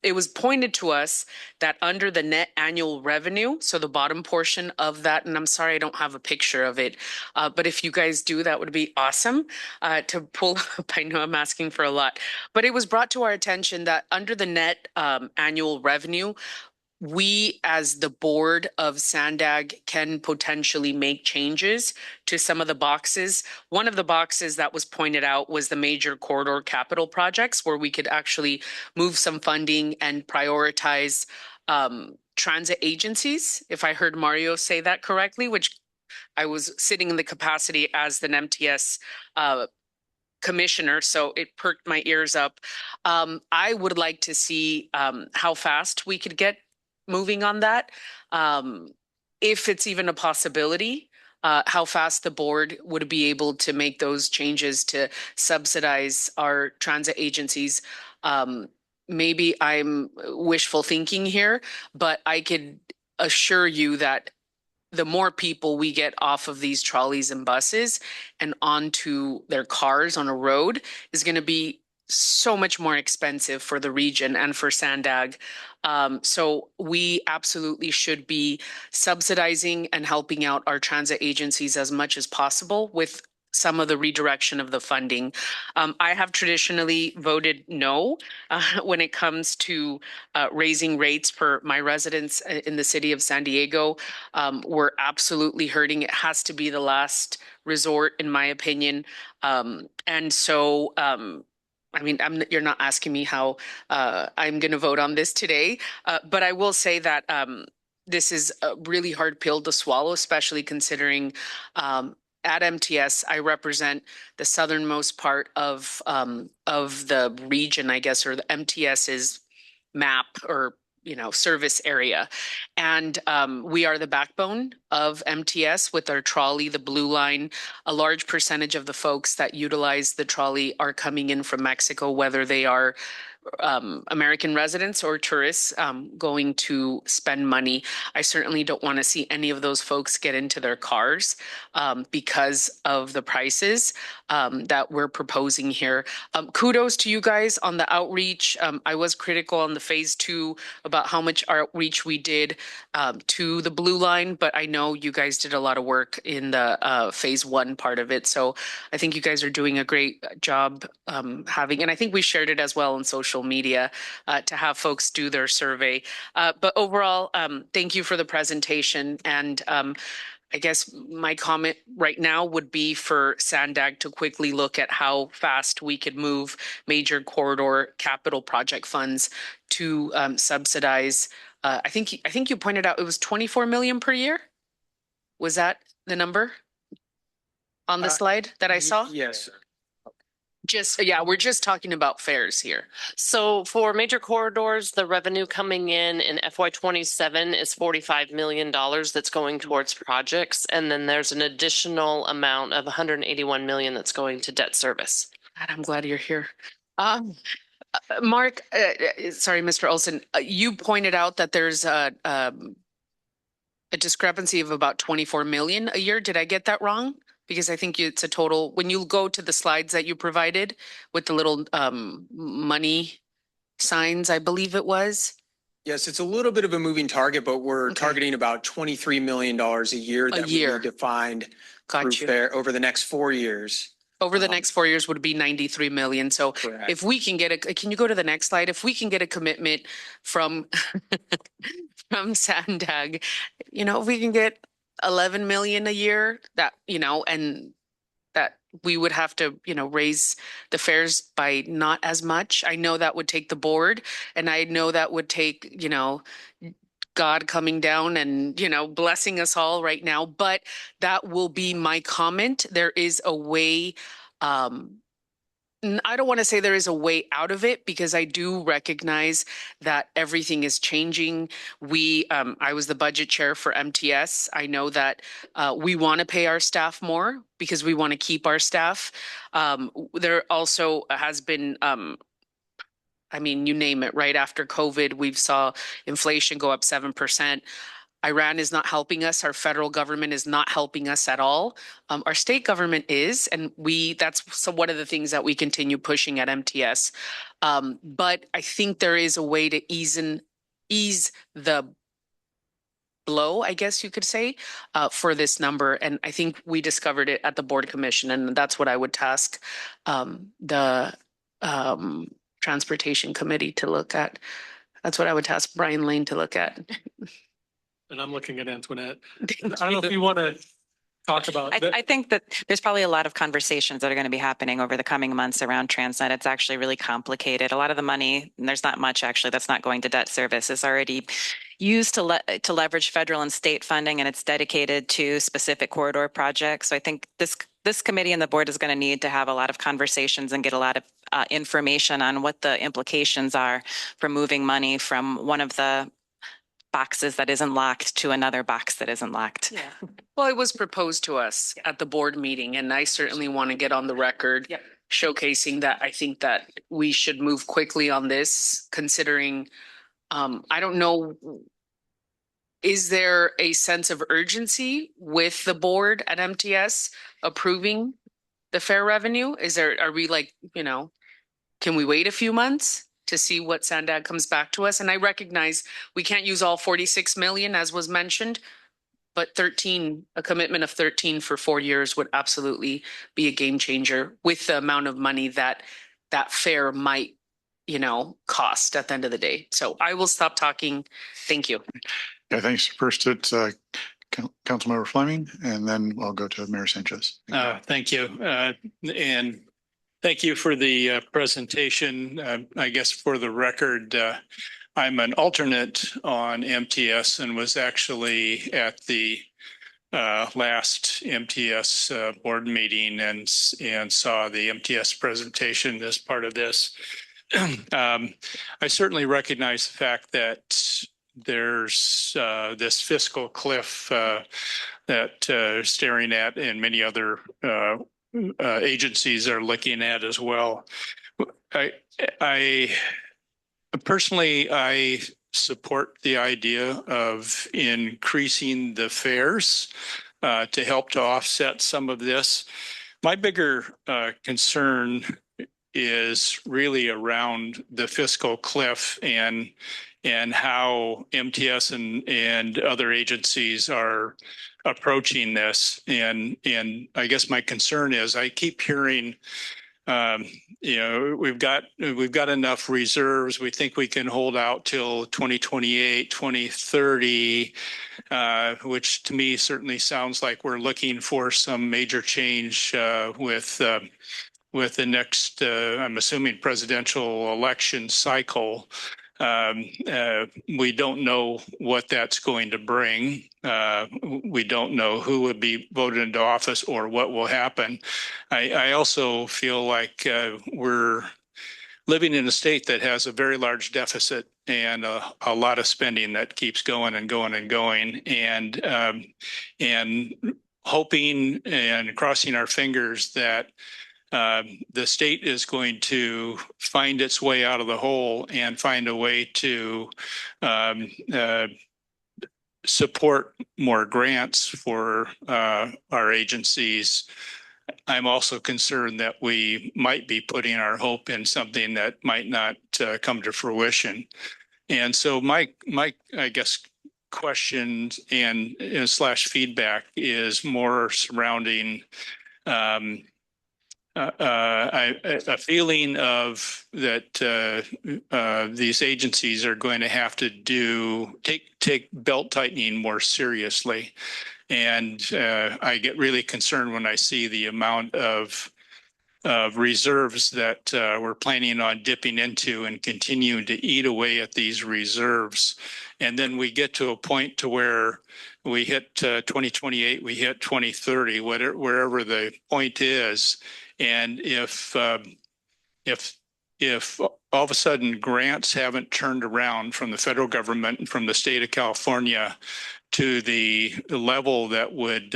It was pointed to us that under the net annual revenue, so the bottom portion of that, and I'm sorry I don't have a picture of it, but if you guys do, that would be awesome to pull up. I know I'm asking for a lot, but it was brought to our attention that under the net annual revenue, we as the board of SANDAG can potentially make changes to some of the boxes. One of the boxes that was pointed out was the major corridor capital projects, where we could actually move some funding and prioritize transit agencies, if I heard Mario say that correctly, which I was sitting in the capacity as an MTS commissioner, so it perked my ears up. I would like to see how fast we could get moving on that, if it's even a possibility, how fast the board would be able to make those changes to subsidize our transit agencies. maybe I'm wishful thinking here, but I could assure you that the more people we get off of these trolleys and buses and onto their cars on a road is going to be so much more expensive for the region and for SANDAG. So we absolutely should be subsidizing and helping out our transit agencies as much as possible with some of the redirection of the funding. I have traditionally voted no when it comes to raising rates for my residents in the city of San Diego. We're absolutely hurting. It has to be the last resort, in my opinion. And so, I mean, you're not asking me how I'm going to vote on this today, but I will say that this is a really hard pill to swallow, especially considering at MTS, I represent the southernmost part of the region, I guess, or the MTS's map or service area. And we are the backbone of MTS with our trolley, the Blue Line. A large percentage of the folks that utilize the trolley are coming in from Mexico, whether they are American residents or tourists going to spend money. I certainly don't want to see any of those folks get into their cars because of the prices that we're proposing here. Kudos to you guys on the outreach. I was critical on the phase 2 about how much outreach we did to the Blue Line, but I know you guys did a lot of work in the phase 1 part of it. So I think you guys are doing a great job having, and I think we shared it as well on social media to have folks do their survey. But overall, thank you for the presentation. And I guess my comment right now would be for SANDAG to quickly look at how fast we could move major corridor capital project funds to subsidize. I think you pointed out it was 24 million per year. Was that the number on the slide that I saw? Yes. We're just talking about fares here. So for major corridors, the revenue coming in FY27 is $45 million that's going towards projects. And then there's an additional amount of 181 million that's going to debt service. God, I'm glad you're here. Mark, sorry, Mr. Olson, you pointed out that there's a discrepancy of about 24 million a year. Did I get that wrong? Because I think it's a total, when you go to the slides that you provided with the little money signs, I believe it was. Yes, it's a little bit of a moving target, but we're Okay. targeting about $23 million a year that we need to find Got you. there over the next 4 years. Over the next 4 years would be 93 million. So Correct. if we can get can you go to the next slide? If we can get a commitment from, from SANDAG, if we can get 11 million a year, that, and that we would have to, raise the fares by not as much. I know that would take the board, and I know that would take, God coming down and, blessing us all right now, but that will be my comment. There is a way, I don't want to say there is a way out of it, because I do recognize that everything is changing. I was the budget chair for MTS. I know that we want to pay our staff more because we want to keep our staff. There also has been, you name it, right after COVID, we've saw inflation go up 7%. Iran is not helping us. Our federal government is not helping us at all. Our state government is, and that's one of the things that we continue pushing at MTS. But I think there is a way to ease the blow, I guess you could say, for this number. And I think we discovered it at the board commission, and that's what I would task the transportation committee to look at. That's what I would task Brian Lane to look at. And I'm looking at Antoinette. I don't know if you want to talk about that. I think that there's probably a lot of conversations that are going to be happening over the coming months around Transnet. It's actually really complicated. A lot of the money, and there's not much actually that's not going to debt service, is already used to leverage federal and state funding, and it's dedicated to specific corridor projects. So I think this committee and the board is going to need to have a lot of conversations and get a lot of information on what the implications are for moving money from one of the boxes that isn't locked to another box that isn't locked. Yeah. Well, it was proposed to us at the board meeting, and I certainly want to get on the record showcasing that I think that we should move quickly on this, considering, I don't know, is there a sense of urgency with the board at MTS approving the fair revenue? Are we like, can we wait a few months to see what SANDAG comes back to us? And I recognize we can't use all 46 million as was mentioned, but a commitment of 13 for 4 years would absolutely be a game changer with the amount of money that fair might, cost at the end of the day. So I will stop talking. Thank you. Yeah, thanks. First, it's Councilmember Fleming, and then I'll go to Mayor Sanchez. Thank you. And thank you for the presentation. I guess for the record, I'm an alternate on MTS and was actually at the last MTS board meeting and saw the MTS presentation as part of this. I certainly recognize the fact that there's this fiscal cliff that staring at and many other agencies are looking at as well. I personally, I support the idea of increasing the fares to help to offset some of this. My bigger concern is really around the fiscal cliff and how MTS and other agencies are approaching this. And I guess my concern is I keep hearing, we've got enough reserves. We think we can hold out till 2028, 2030, which to me certainly sounds like we're looking for some major change with the next, I'm assuming, presidential election cycle. We don't know what that's going to bring. We don't know who would be voted into office or what will happen. I also feel like we're living in a state that has a very large deficit and a lot of spending that keeps going and going and going, and hoping and crossing our fingers that the state is going to find its way out of the hole and find a way to support more grants for our agencies. I'm also concerned that we might be putting our hope in something that might not come to fruition. And so my I guess, questions and slash feedback is more surrounding a feeling of that these agencies are going to have to take belt tightening more seriously. And I get really concerned when I see the amount of reserves that we're planning on dipping into and continuing to eat away at these reserves. And then we get to a point to where we hit 2028, we hit 2030, wherever the point is. And if all of a sudden grants haven't turned around from the federal government and from the state of California to the level that would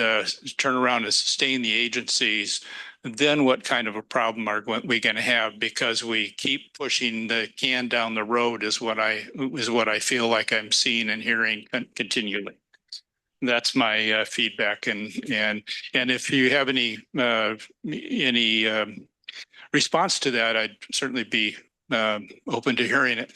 turn around and sustain the agencies, then what kind of a problem are we going to have? Because we keep pushing the can down the road is what I feel like I'm seeing and hearing continually. That's my feedback, and if you have any response to that, I'd certainly be open to hearing it.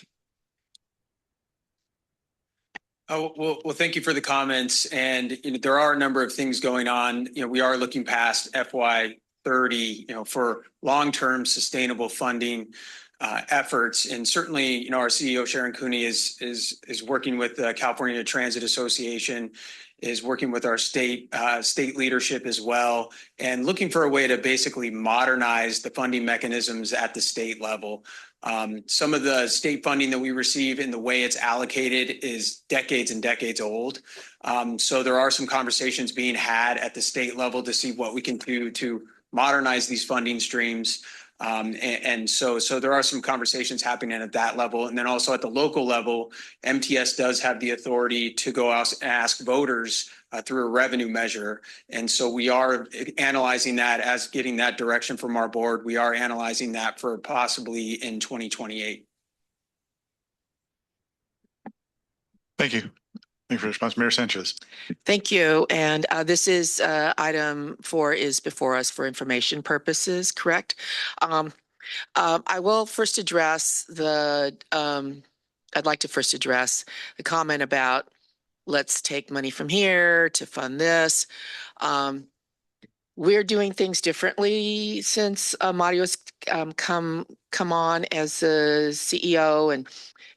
Oh, well, thank you for the comments. And there are a number of things going on. We are looking past FY30, for long-term sustainable funding efforts. And certainly, our CEO Sharon Cooney is working with the California Transit Association, is working with our state leadership as well, and looking for a way to basically modernize the funding mechanisms at the state level. Some of the state funding that we receive and the way it's allocated is decades and decades old. So there are some conversations being had at the state level to see what we can do to modernize these funding streams. And so there are some conversations happening at that level. And then also at the local level, MTS does have the authority to go out and ask voters through a revenue measure. And so we are analyzing that as getting that direction from our board. We are analyzing that for possibly in 2028. Thank you. Thank you for your response. Mayor Sanchez. Thank you. And this is item 4 is before us for information purposes, correct? I will first address I'd like to first address the comment about let's take money from here to fund this. We're doing things differently since Mario's come on as the CEO, and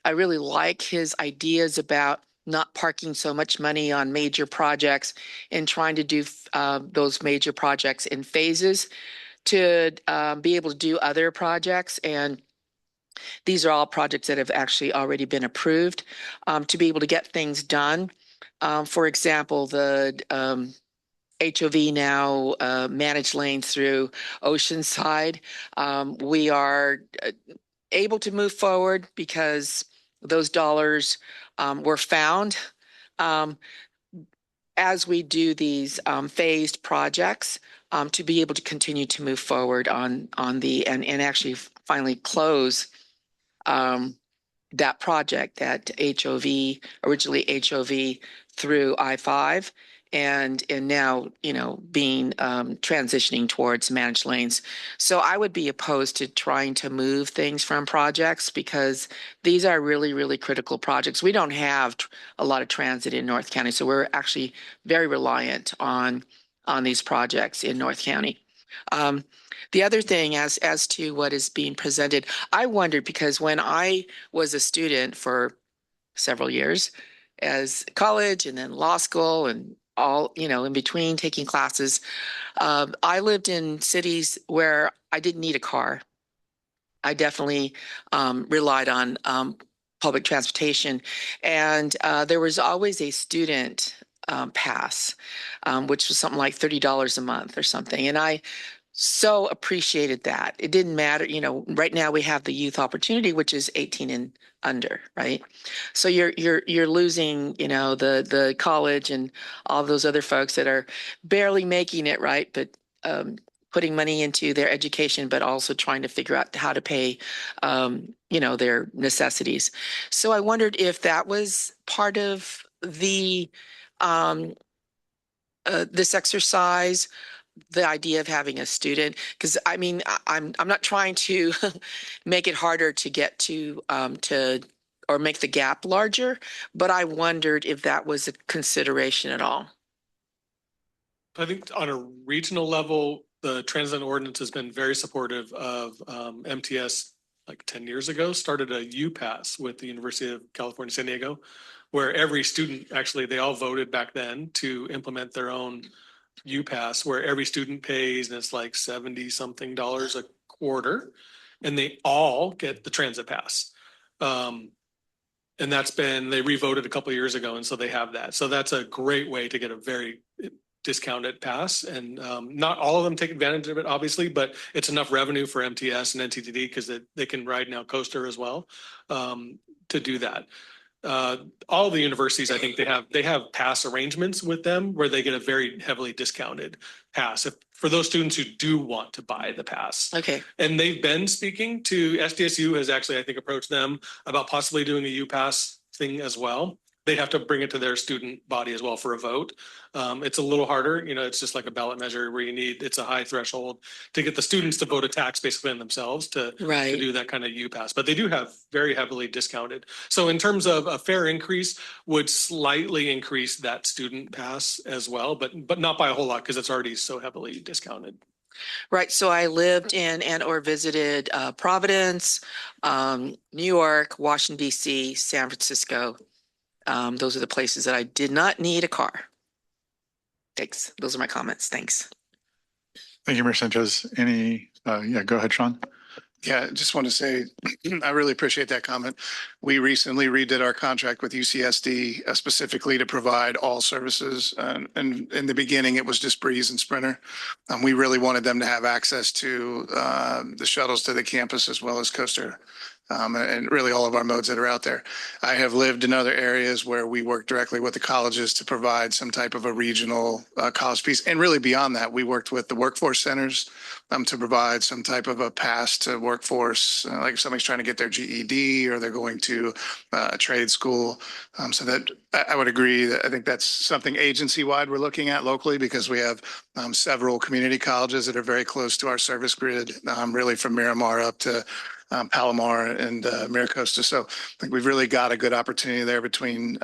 I really like his ideas about not parking so much money on major projects and trying to do those major projects in phases to be able to do other projects. And these are all projects that have actually already been approved to be able to get things done. For example, the HOV now managed lanes through Oceanside. We are able to move forward because those dollars were found. As we do these phased projects, to be able to continue to move forward on the and actually finally close that project, that HOV, originally HOV through I-5, and now, being transitioning towards managed lanes. So I would be opposed to trying to move things from projects because these are really, really critical projects. We don't have a lot of transit in North County, so we're actually very reliant on these projects in North County. The other thing as to what is being presented, I wondered because when I was a student for several years as college and then law school and all, in between taking classes, I lived in cities where I didn't need a car. I definitely relied on public transportation. And there was always a student pass, which was something like $30 a month or something. And I so appreciated that. It didn't matter, right now we have the youth opportunity, which is 18 and under, right? So you're losing, the college and all those other folks that are barely making it, right? But putting money into their education, but also trying to figure out how to pay, their necessities. So I wondered if that was part of the this exercise, the idea of having a student, because I'm not trying to make it harder to get to or make the gap larger, but I wondered if that was a consideration at all. I think on a regional level, the transit ordinance has been very supportive of MTS. Like 10 years ago, started a UPass with the University of California, San Diego, where every student, actually, they all voted back then to implement their own UPass, where every student pays, and it's like $70-something a quarter, and they all get the transit pass. And they revoted a couple of years ago, and so they have that. So that's a great way to get a very discounted pass, and not all of them take advantage of it, obviously, but it's enough revenue for MTS and NTTD because they can ride now Coaster as well to do that. All the universities, I think they have pass arrangements with them where they get a very heavily discounted pass for those students who do want to buy the pass. Okay. And they've been speaking to SDSU has actually, I think, approached them about possibly doing a UPass thing as well. They have to bring it to their student body as well for a vote. It's a little harder, it's just like a ballot measure where it's a high threshold to get the students to vote a tax basically on themselves to do that kind of UPass. But they do have very heavily discounted. So in terms of a fair increase, would slightly increase that student pass as well, but not by a whole lot because it's already so heavily discounted. Right. So I lived in or visited Providence, New York, Washington, D.C., San Francisco. Those are the places that I did not need a car. Thanks. Those are my comments. Thanks. Thank you, Mayor Sanchez. Go ahead, Sean. Yeah, just want to say, I really appreciate that comment. We recently redid our contract with UCSD specifically to provide all services. And in the beginning, it was just Breeze and Sprinter. We really wanted them to have access to the shuttles to the campus as well as Coaster and really all of our modes that are out there. I have lived in other areas where we work directly with the colleges to provide some type of a regional college piece. And really beyond that, we worked with the workforce centers to provide some type of a pass to workforce, like if somebody's trying to get their GED or they're going to a trade school. So that I would agree that I think that's something agency-wide we're looking at locally because we have several community colleges that are very close to our service grid, really from Miramar up to Palomar and Miracosta. So I think we've really got a good opportunity there between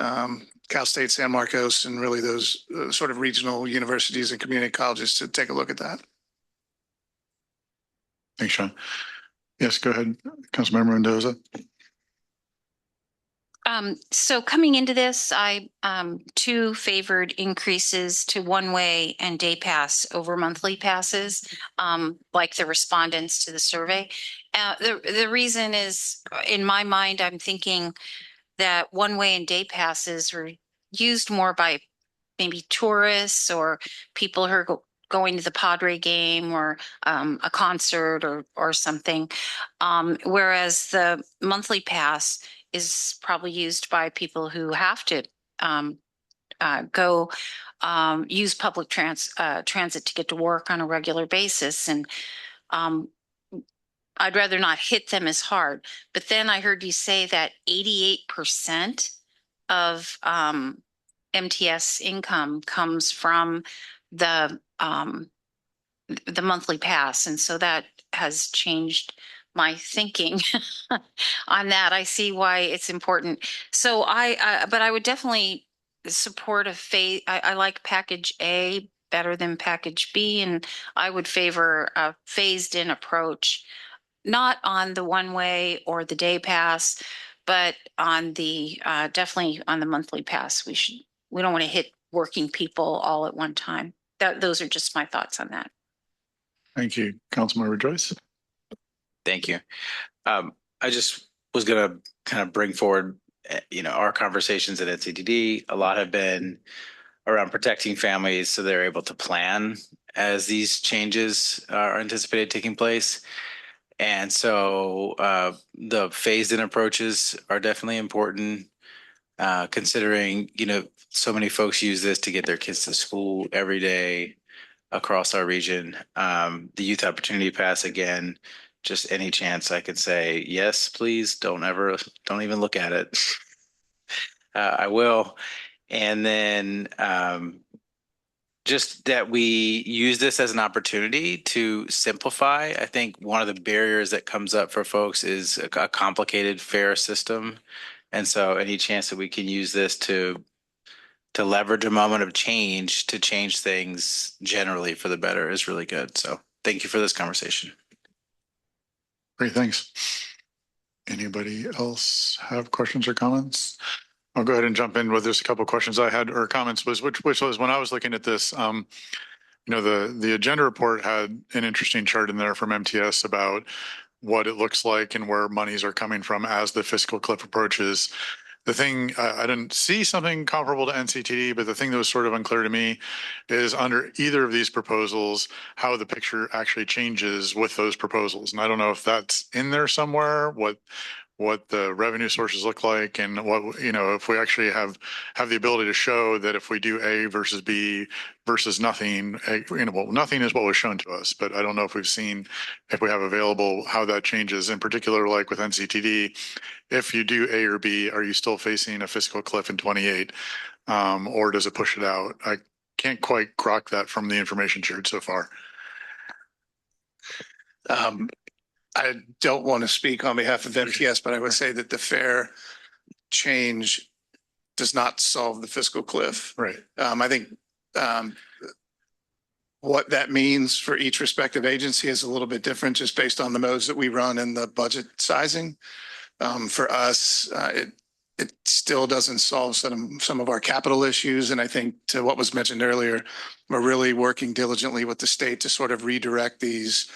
Cal State San Marcos and really those sort of regional universities and community colleges to take a look at that. Thanks, Sean. Yes, go ahead, Councilmember Mendoza. So coming into this, I too favored increases to one-way and day pass over monthly passes, like the respondents to the survey. The reason is, in my mind, I'm thinking that one-way and day passes are used more by maybe tourists or people who are going to the Padre game or a concert or something, whereas the monthly pass is probably used by people who have to go use public transit to get to work on a regular basis. And I'd rather not hit them as hard. But then I heard you say that 88% of MTS income comes from the monthly pass. And so that has changed my thinking on that. I see why it's important. So but I would definitely support a phase. I like package A better than package B, and I would favor a phased in approach, not on the one way or the day pass, but on the definitely on the monthly pass. We don't want to hit working people all at one time. Those are just my thoughts on that. Thank you, Councilmember Joyce. Thank you. I just was going to kind of bring forward, our conversations at NCTD. A lot have been around protecting families so they're able to plan as these changes are anticipated taking place. And so the phased-in approaches are definitely important, considering, so many folks use this to get their kids to school every day across our region. The Youth Opportunity Pass, again, just any chance I could say, yes, please, don't even look at it. I will. And then just that we use this as an opportunity to simplify. I think one of the barriers that comes up for folks is a complicated fare system. And so any chance that we can use this to leverage a moment of change to change things generally for the better is really good. So thank you for this conversation. Great, thanks. Anybody else have questions or comments? I'll go ahead and jump in with just a couple of questions I had or comments which was when I was looking at this, the agenda report had an interesting chart in there from MTS about what it looks like and where monies are coming from as the fiscal cliff approaches. The thing, I didn't see something comparable to NCTD, but the thing that was sort of unclear to me is under either of these proposals, how the picture actually changes with those proposals. And I don't know if that's in there somewhere, what the revenue sources look like and what, if we actually have the ability to show that if we do A versus B versus nothing, nothing is what was shown to us, but I don't know if if we have available how that changes in particular, like with NCTD, if you do A or B, are you still facing a fiscal cliff in 28 or does it push it out? I can't quite grok that from the information shared so far. I don't want to speak on behalf of MTS, but I would say that the fare change does not solve the fiscal cliff. Right. I think what that means for each respective agency is a little bit different just based on the modes that we run and the budget sizing. For us, it still doesn't solve some of our capital issues. And I think to what was mentioned earlier, we're really working diligently with the state to sort of redirect these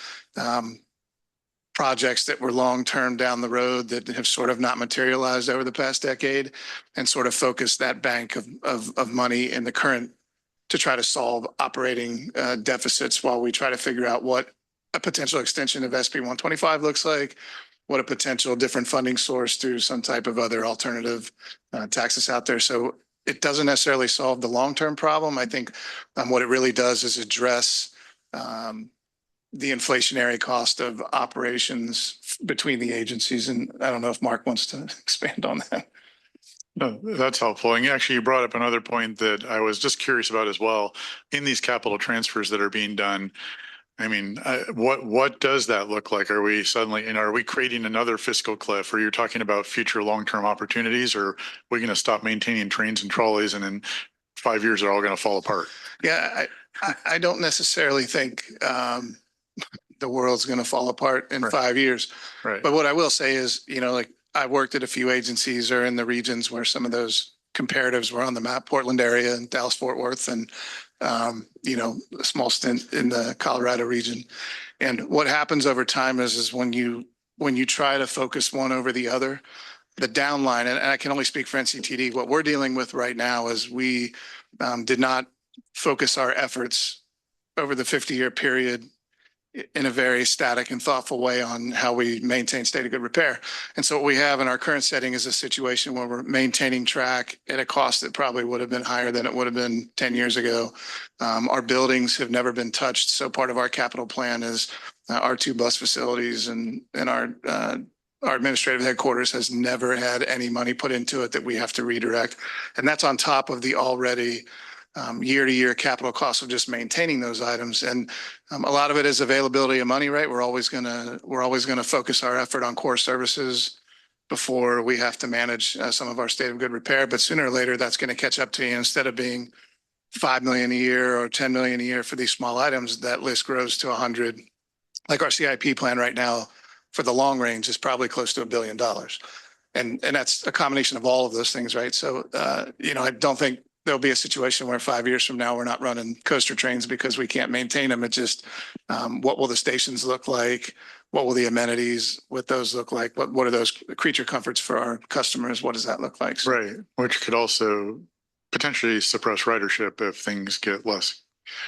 projects that were long-term down the road that have sort of not materialized over the past decade and sort of focus that bank of money in the current to try to solve operating deficits while we try to figure out what a potential extension of SB 125 looks like, what a potential different funding source through some type of other alternative taxes out there. So it doesn't necessarily solve the long-term problem. I think what it really does is address the inflationary cost of operations between the agencies. And I don't know if Mark wants to expand on that. No, that's helpful. And actually, you brought up another point that I was just curious about as well. In these capital transfers that are being done, I mean, what does that look like? Are we suddenly, and are we creating another fiscal cliff? Or you're talking about future long-term opportunities, or are we going to stop maintaining trains and trolleys and in 5 years they're all going to fall apart? Yeah, I don't necessarily think the world's going to fall apart in 5 years. Right. But what I will say is, like I worked at a few agencies or in the regions where some of those comparatives were on the map, Portland area and Dallas, Fort Worth, and, a small stint in the Colorado region. And what happens over time is when you try to focus one over the other, the downline, and I can only speak for NCTD, what we're dealing with right now is we did not focus our efforts over the 50-year period in a very static and thoughtful way on how we maintain state of good repair. And so what we have in our current setting is a situation where we're maintaining track at a cost that probably would have been higher than it would have been 10 years ago. Our buildings have never been touched. So part of our capital plan is our 2 bus facilities and our administrative headquarters has never had any money put into it that we have to redirect. And that's on top of the already year-to-year capital costs of just maintaining those items. And a lot of it is availability of money, right? We're always gonna focus our effort on core services before we have to manage some of our state of good repair. But sooner or later, that's going to catch up to you. Instead of being $5 million a year or $10 million a year for these small items, that list grows to 100. Like our CIP plan right now for the long range is probably close to $1 billion. And that's a combination of all of those things, right? So, I don't think there'll be a situation where 5 years from now, we're not running coaster trains because we can't maintain them. It's just, what will the stations look like? What will the amenities with those look like? What are those creature comforts for our customers? What does that look like? So, Right. Which could also potentially suppress ridership if things get less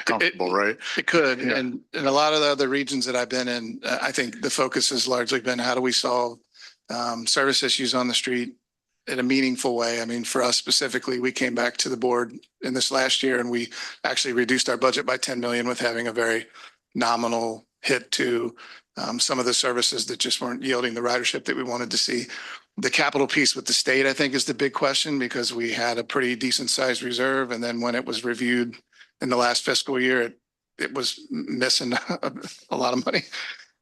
comfortable, right? It could. Yeah. And in a lot of the other regions that I've been in, I think the focus has largely been how do we solve service issues on the street in a meaningful way. I mean, for us specifically, we came back to the board in this last year and we actually reduced our budget by 10 million with having a very nominal hit to some of the services that just weren't yielding the ridership that we wanted to see. The capital piece with the state, I think, is the big question because we had a pretty decent sized reserve. And then when it was reviewed in the last fiscal year, it was missing a lot of money.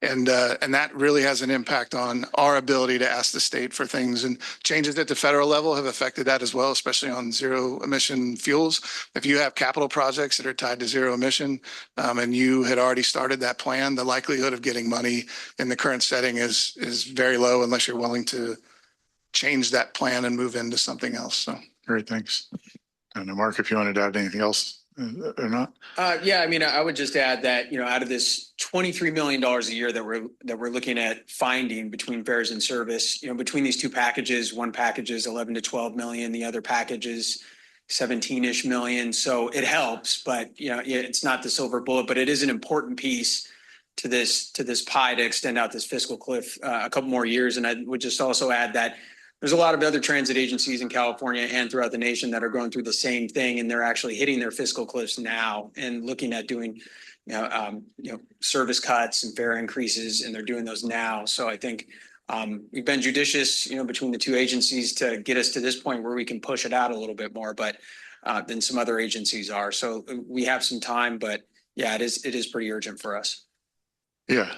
And that really has an impact on our ability to ask the state for things, and changes at the federal level have affected that as well, especially on zero emission fuels. If you have capital projects that are tied to zero emission and you had already started that plan, the likelihood of getting money in the current setting is very low unless you're willing to change that plan and move into something else. So Great, thanks. I don't know, Mark, if you wanted to add anything else or not? Yeah, I mean, I would just add that, out of this $23 million a year that we're looking at finding between fares and service, between these 2 packages, one package is 11 to 12 million, the other package is 17-ish million. So it helps, but it's not the silver bullet, but it is an important piece to this pie to extend out this fiscal cliff a couple more years. And I would just also add that there's a lot of other transit agencies in California and throughout the nation that are going through the same thing, and they're actually hitting their fiscal cliffs now and looking at doing, service cuts and fare increases, and they're doing those now. So I think we've been judicious, between the 2 agencies to get us to this point where we can push it out a little bit more, but than some other agencies are. So we have some time, but yeah, it is pretty urgent for us. Yeah,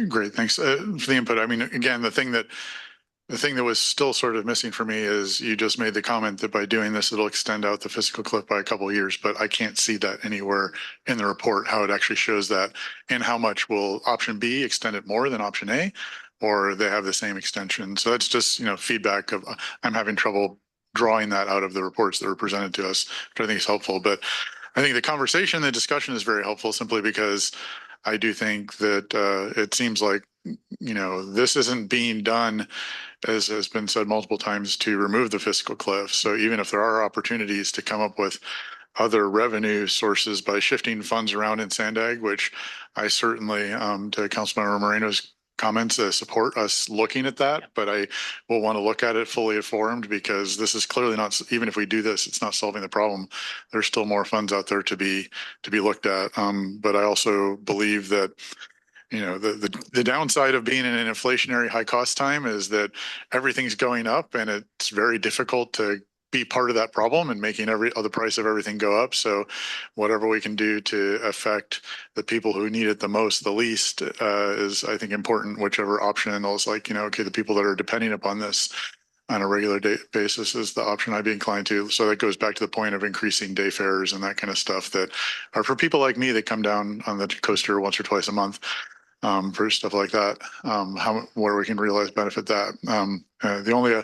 great. Thanks for the input. I mean, again, the thing that was still sort of missing for me is you just made the comment that by doing this, it'll extend out the fiscal cliff by a couple of years, but I can't see that anywhere in the report, how it actually shows that, and how much will option B extend it more than option A, or they have the same extension. So that's just, feedback of, I'm having trouble drawing that out of the reports that were presented to us, which I think is helpful. But I think the conversation, the discussion is very helpful simply because I do think that it seems like, this isn't being done, as has been said multiple times, to remove the fiscal cliff. So even if there are opportunities to come up with other revenue sources by shifting funds around in SANDAG, which I certainly, to Councilmember Moreno's comments that support us looking at that, but I will want to look at it fully informed because this is clearly not, even if we do this, it's not solving the problem. There's still more funds out there to be looked at. But I also believe that, you know, the downside of being in an inflationary high cost time is that everything's going up and it's very difficult to be part of that problem and making the price of everything go up. So whatever we can do to affect the people who need it the most, the least, is I think important, whichever option is like, you know, okay, the people that are depending upon this on a regular basis is the option I'd be inclined to. So that goes back to the point of increasing day fares and that kind of stuff that are for people like me that come down on the coaster once or twice a month. For stuff like that, where we can realize benefit that. The only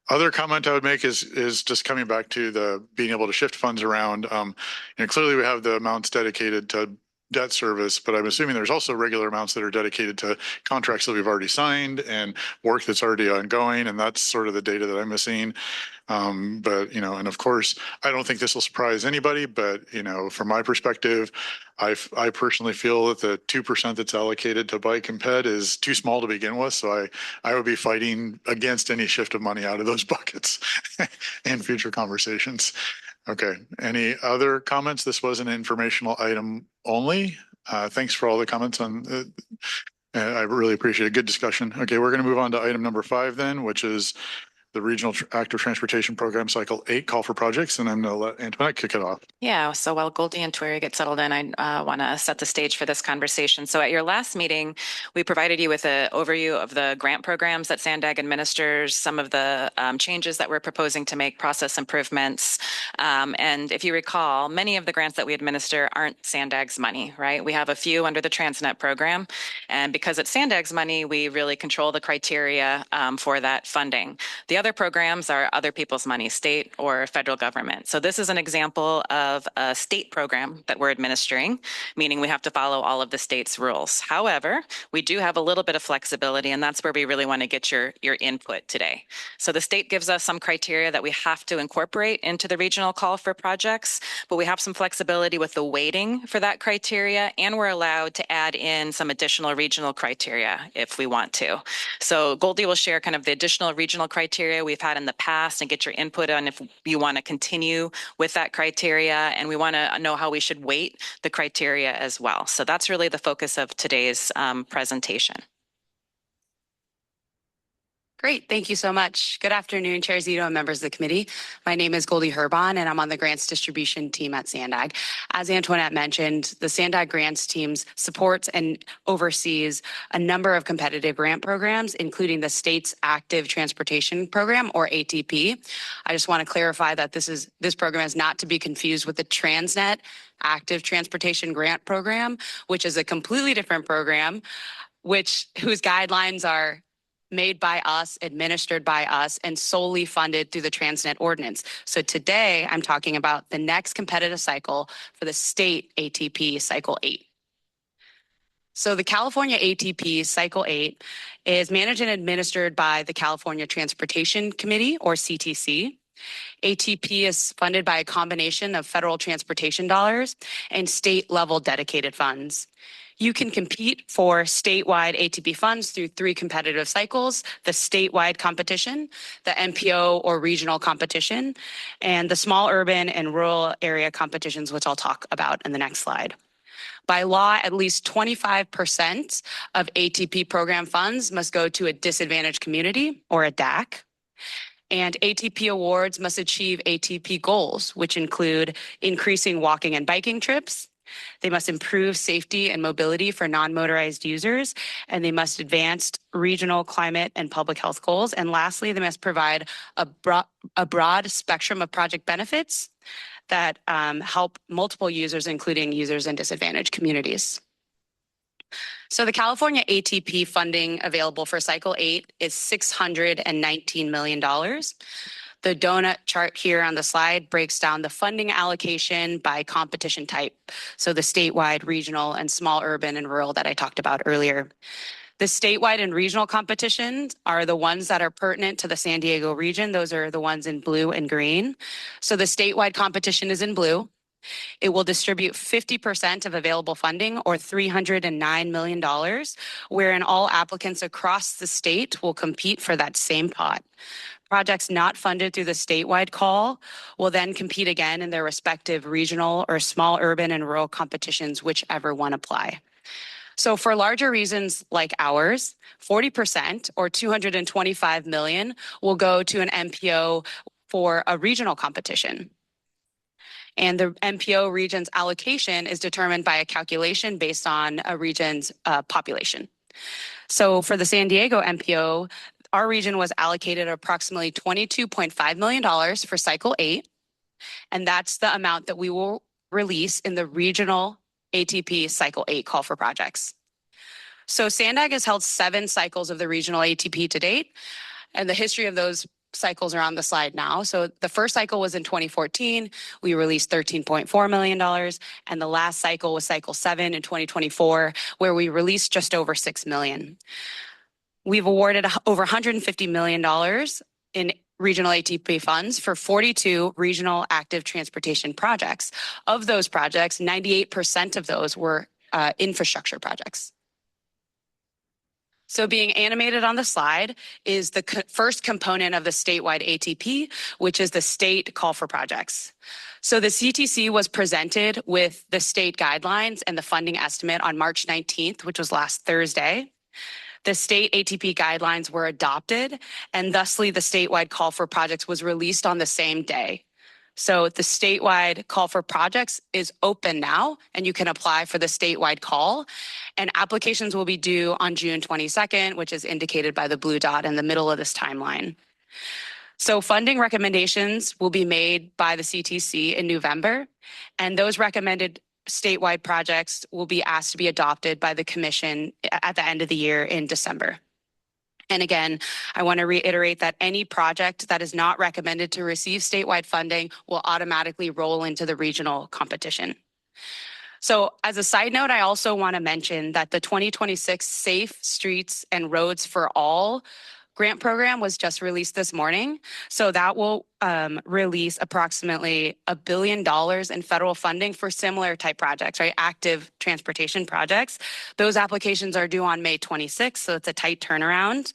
other comment I would make is just coming back to the being able to shift funds around. You know, clearly we have the amounts dedicated to debt service, but I'm assuming there's also regular amounts that are dedicated to contracts that we've already signed and work that's already ongoing, and that's sort of the data that I'm missing. But, you know, and of course, I don't think this will surprise anybody, but, you know, from my perspective, I personally feel that the 2% that's allocated to bike and ped is too small to begin with. So I would be fighting against any shift of money out of those buckets in future conversations. Okay. Any other comments? This was an informational item only. Thanks for all the comments on I really appreciate a good discussion. Okay, we're going to move on to item number 5 then, which is the Regional Active Transportation Program Cycle 8 call for projects. And I'm going to let Antoinette kick it off. Yeah, so while Goldie and Tori get settled in, I want to set the stage for this conversation. So at your last meeting, we provided you with an overview of the grant programs that SANDAG administers, some of the changes that we're proposing to make, process improvements. And if you recall, many of the grants that we administer aren't SANDAG's money, right? We have a few under the Transnet program. And because it's SANDAG's money, we really control the criteria for that funding. The other programs are other people's money, state or federal government. So this is an example of a state program that we're administering, meaning we have to follow all of the state's rules. However, we do have a little bit of flexibility, and that's where we really want to get your input today. So the state gives us some criteria that we have to incorporate into the regional call for projects, but we have some flexibility with the weighting for that criteria, and we're allowed to add in some additional regional criteria if we want to. So Goldie will share kind of the additional regional criteria we've had in the past and get your input on if you want to continue with that criteria, and we want to know how we should weight the criteria as well. So that's really the focus of today's presentation. Great. Thank you so much. Good afternoon, Chair Zito and members of the committee. My name is Goldie Herbon, and I'm on the grants distribution team at SANDAG. As Antoinette mentioned, the SANDAG grants teams supports and oversees a number of competitive grant programs, including the state's Active Transportation Program, or ATP. I just want to clarify that this program is not to be confused with the Transnet Active Transportation Grant Program, which is a completely different program, whose guidelines are made by us, administered by us, and solely funded through the Transnet ordinance. So today I'm talking about the next competitive cycle for the state ATP Cycle 8. So the California ATP Cycle 8 is managed and administered by the California Transportation Committee, or CTC. ATP is funded by a combination of federal transportation dollars and state-level dedicated funds. You can compete for statewide ATP funds through 3 competitive cycles: the statewide competition, the MPO or regional competition, and the small urban and rural area competitions, which I'll talk about in the next slide. By law, at least 25% of ATP program funds must go to a disadvantaged community, or a DAC. And ATP awards must achieve ATP goals, which include increasing walking and biking trips. They must improve safety and mobility for non-motorized users, and they must advance regional climate and public health goals. And lastly, they must provide a broad spectrum of project benefits that help multiple users, including users in disadvantaged communities. So the California ATP funding available for Cycle 8 is $619 million. The donut chart here on the slide breaks down the funding allocation by competition type. So the statewide, regional, and small urban and rural that I talked about earlier. The statewide and regional competitions are the ones that are pertinent to the San Diego region. Those are the ones in blue and green. So the statewide competition is in blue. It will distribute 50% of available funding, or $309 million, wherein all applicants across the state will compete for that same pot. Projects not funded through the statewide call will then compete again in their respective regional or small urban and rural competitions, whichever one apply. So for larger regions like ours, 40% or 225 million will go to an MPO for a regional competition. And the MPO region's allocation is determined by a calculation based on a region's population. So for the San Diego MPO, our region was allocated approximately $22.5 million for cycle 8. And that's the amount that we will release in the regional ATP cycle 8 call for projects. So SANDAG has held 7 cycles of the regional ATP to date, and the history of those cycles are on the slide now. So the first cycle was in 2014. We released $13.4 million, and the last cycle was cycle 7 in 2024, where we released just over $6 million. We've awarded over $150 million in regional ATP funds for 42 regional active transportation projects. Of those projects, 98% of those were infrastructure projects. So being animated on the slide is the first component of the statewide ATP, which is the state call for projects. So the CTC was presented with the state guidelines and the funding estimate on March 19th, which was last Thursday. The state ATP guidelines were adopted, and thusly the statewide call for projects was released on the same day. So the statewide call for projects is open now, and you can apply for the statewide call. And applications will be due on June 22nd, which is indicated by the blue dot in the middle of this timeline. So funding recommendations will be made by the CTC in November, and those recommended statewide projects will be asked to be adopted by the Commission at the end of the year in December. And again, I want to reiterate that any project that is not recommended to receive statewide funding will automatically roll into the regional competition. So as a side note, I also want to mention that the 2026 Safe Streets and Roads for All grant program was just released this morning. So that will release approximately $1 billion in federal funding for similar type projects, right? Active transportation projects. Those applications are due on May 26th, so it's a tight turnaround.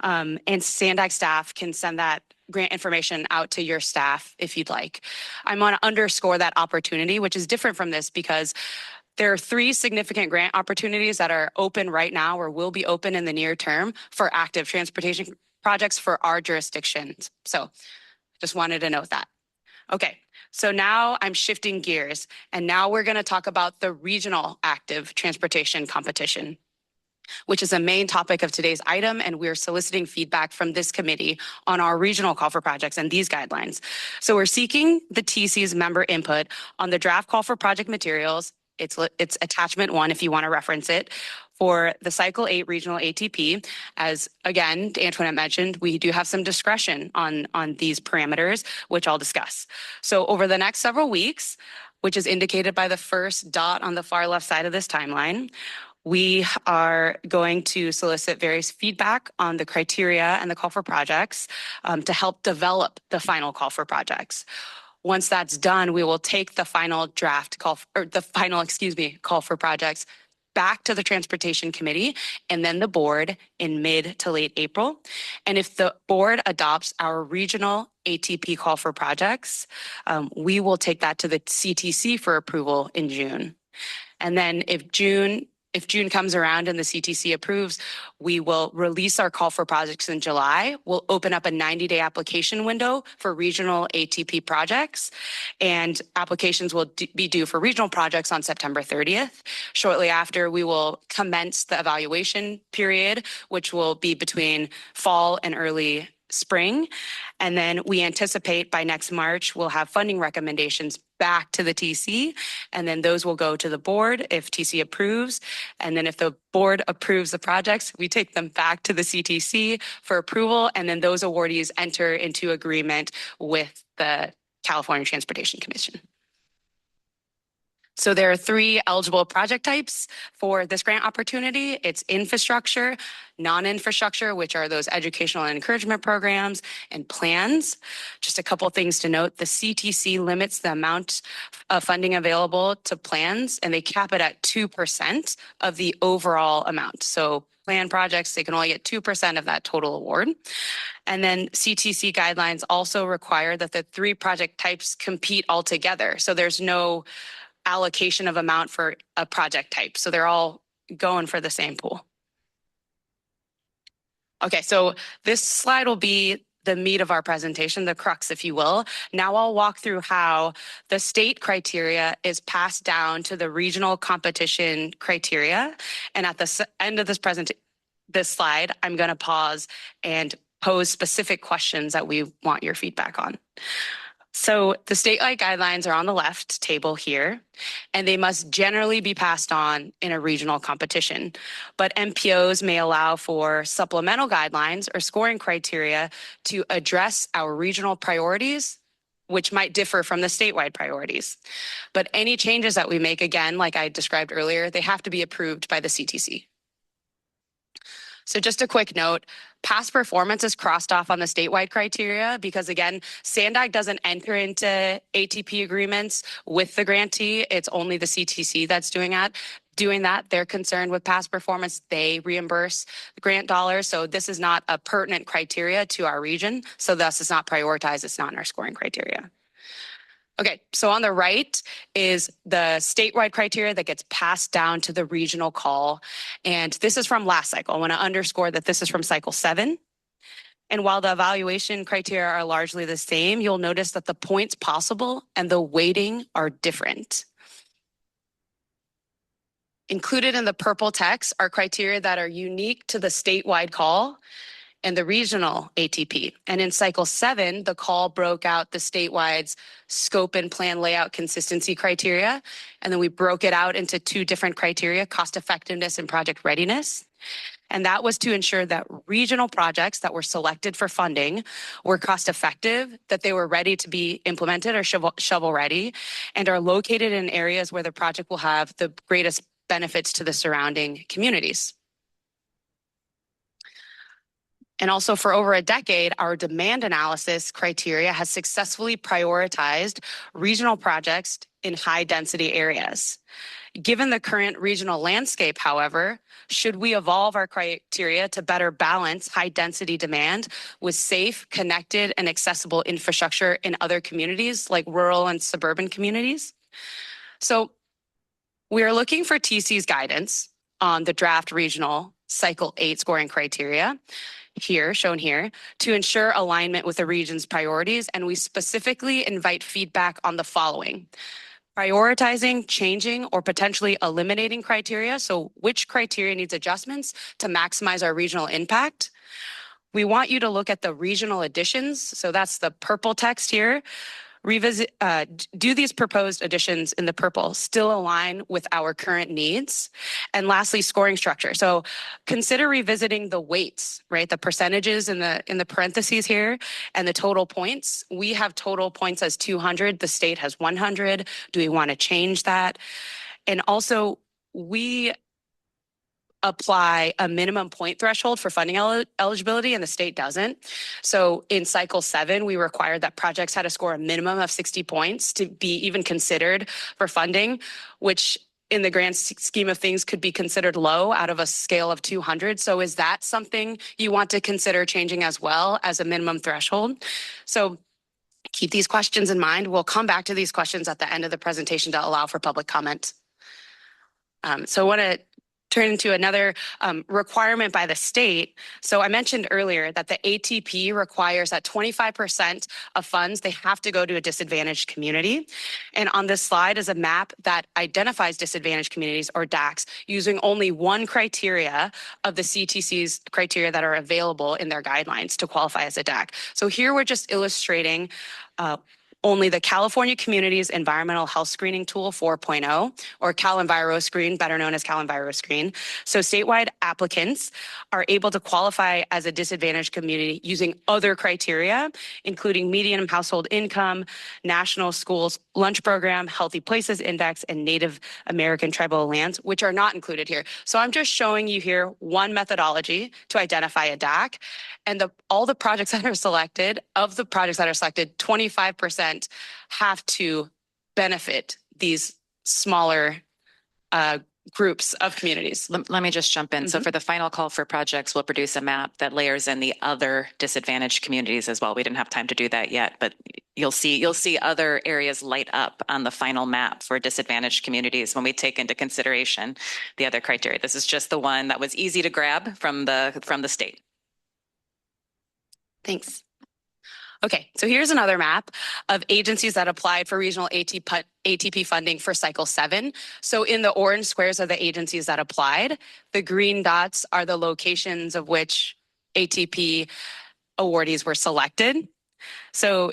And SANDAG staff can send that grant information out to your staff if you'd like. I want to underscore that opportunity, which is different from this because there are 3 significant grant opportunities that are open right now or will be open in the near term for active transportation projects for our jurisdictions. So just wanted to note that. Okay, so now I'm shifting gears, and now we're going to talk about the regional active transportation competition, which is a main topic of today's item, and we're soliciting feedback from this committee on our regional call for projects and these guidelines. So we're seeking the TC's member input on the draft call for project materials. It's attachment 1 if you want to reference it for the cycle 8 regional ATP. As again, Antoinette mentioned, we do have some discretion on these parameters, which I'll discuss. So over the next several weeks, which is indicated by the first dot on the far left side of this timeline, we are going to solicit various feedback on the criteria and the call for projects to help develop the final call for projects. Once that's done, we will take the final draft call, or the final, call for projects back to the Transportation Committee and then the board in mid to late April. And if the board adopts our regional ATP call for projects, we will take that to the CTC for approval in June. And then if June comes around and the CTC approves, we will release our call for projects in July. We'll open up a 90-day application window for regional ATP projects, and applications will be due for regional projects on September 30th. Shortly after, we will commence the evaluation period, which will be between fall and early spring. And then we anticipate by next March, we'll have funding recommendations back to the TC, and then those will go to the board if TC approves. And then if the board approves the projects, we take them back to the CTC for approval, and then those awardees enter into agreement with the California Transportation Commission. So there are 3 eligible project types for this grant opportunity. It's infrastructure, non-infrastructure, which are those educational and encouragement programs, and plans. Just a couple things to note. The CTC limits the amount of funding available to plans, and they cap it at 2% of the overall amount. So plan projects, they can only get 2% of that total award. And then CTC guidelines also require that the 3 project types compete all together. So there's no allocation of amount for a project type. So they're all going for the same pool. Okay, so this slide will be the meat of our presentation, the crux, if you will. Now I'll walk through how the state criteria is passed down to the regional competition criteria. And at the end of this slide, I'm going to pause and pose specific questions that we want your feedback on. So the statewide guidelines are on the left table here, and they must generally be passed on in a regional competition. But MPOs may allow for supplemental guidelines or scoring criteria to address our regional priorities, which might differ from the statewide priorities. But any changes that we make, again, like I described earlier, they have to be approved by the CTC. So just a quick note, past performance is crossed off on the statewide criteria because, again, SANDAG doesn't enter into ATP agreements with the grantee. It's only the CTC that's doing that. They're concerned with past performance. They reimburse the grant dollars. So this is not a pertinent criteria to our region. So thus it's not prioritized. It's not in our scoring criteria. Okay, so on the right is the statewide criteria that gets passed down to the regional call. And this is from last cycle. I want to underscore that this is from cycle 7. And while the evaluation criteria are largely the same, you'll notice that the points possible and the weighting are different. Included in the purple text are criteria that are unique to the statewide call and the regional ATP. And in cycle 7, the call broke out the statewide's scope and plan layout consistency criteria. And then we broke it out into 2 different criteria, cost effectiveness and project readiness. And that was to ensure that regional projects that were selected for funding were cost effective, that they were ready to be implemented or shovel ready, and are located in areas where the project will have the greatest benefits to the surrounding communities. And also for over a decade, our demand analysis criteria has successfully prioritized regional projects in high density areas. Given the current regional landscape, however, should we evolve our criteria to better balance high density demand with safe, connected, and accessible infrastructure in other communities like rural and suburban communities? So we are looking for TC's guidance on the draft regional cycle 8 scoring criteria. Shown here, to ensure alignment with the region's priorities, and we specifically invite feedback on the following. Prioritizing, changing, or potentially eliminating criteria, so which criteria needs adjustments to maximize our regional impact. We want you to look at the regional additions, so that's the purple text here. Do these proposed additions in the purple still align with our current needs? And lastly, scoring structure. So consider revisiting the weights, right? The percentages in the parentheses here and the total points. We have total points as 200. The state has 100. Do we want to change that? And also, we apply a minimum point threshold for funding eligibility, and the state doesn't. So in cycle 7, we required that projects had to score a minimum of 60 points to be even considered for funding, which in the grand scheme of things could be considered low out of a scale of 200. So is that something you want to consider changing as well as a minimum threshold? So keep these questions in mind. We'll come back to these questions at the end of the presentation to allow for public comment. So I want to turn into another requirement by the state. So I mentioned earlier that the ATP requires that 25% of funds, they have to go to a disadvantaged community. And on this slide is a map that identifies disadvantaged communities, or DACs, using only one criteria of the CTC's criteria that are available in their guidelines to qualify as a DAC. So here we're just illustrating only the California Communities Environmental Health Screening Tool 4.0, or CalEnviroScreen, better known as CalEnviroScreen. So statewide applicants are able to qualify as a disadvantaged community using other criteria, including median household income, national schools lunch program, healthy places index, and Native American tribal lands, which are not included here. So I'm just showing you here one methodology to identify a DAC, and all the projects that are selected, of the projects that are selected, 25% have to benefit these smaller groups of communities. Let me just jump in. So for the final call for projects, we'll produce a map that layers in the other disadvantaged communities as well. We didn't have time to do that yet, but you'll see other areas light up on the final map for disadvantaged communities when we take into consideration the other criteria. This is just the one that was easy to grab from the state. Thanks. Okay, so here's another map of agencies that applied for regional ATP funding for cycle 7. So in the orange squares are the agencies that applied. The green dots are the locations of which ATP awardees were selected. So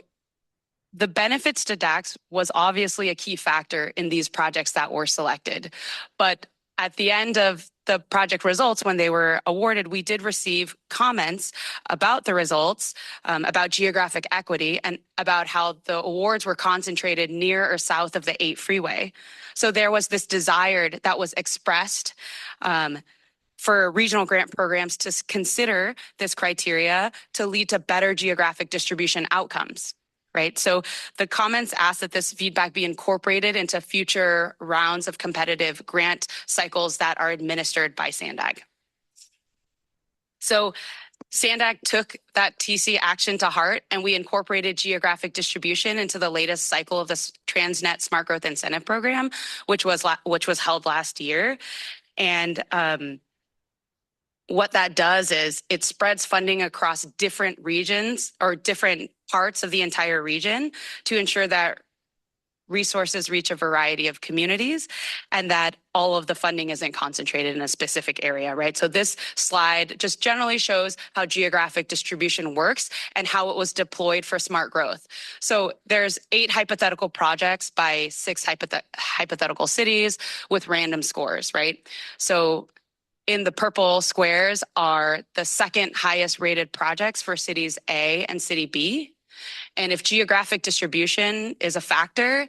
the benefits to DACs was obviously a key factor in these projects that were selected. But at the end of the project results, when they were awarded, we did receive comments about the results, about geographic equity, and about how the awards were concentrated near or south of the 8 freeway. So there was this desire that was expressed for regional grant programs to consider this criteria to lead to better geographic distribution outcomes. Right. So the comments asked that this feedback be incorporated into future rounds of competitive grant cycles that are administered by SANDAG. So SANDAG took that TC action to heart, and we incorporated geographic distribution into the latest cycle of this Transnet Smart Growth Incentive Program, which was held last year. And what that does is it spreads funding across different regions or different parts of the entire region to ensure that resources reach a variety of communities and that all of the funding isn't concentrated in a specific area, right? So this slide just generally shows how geographic distribution works and how it was deployed for smart growth. So there's 8 hypothetical projects by 6 hypothetical cities with random scores, right? So in the purple squares are the second highest rated projects for cities A and city B. And if geographic distribution is a factor,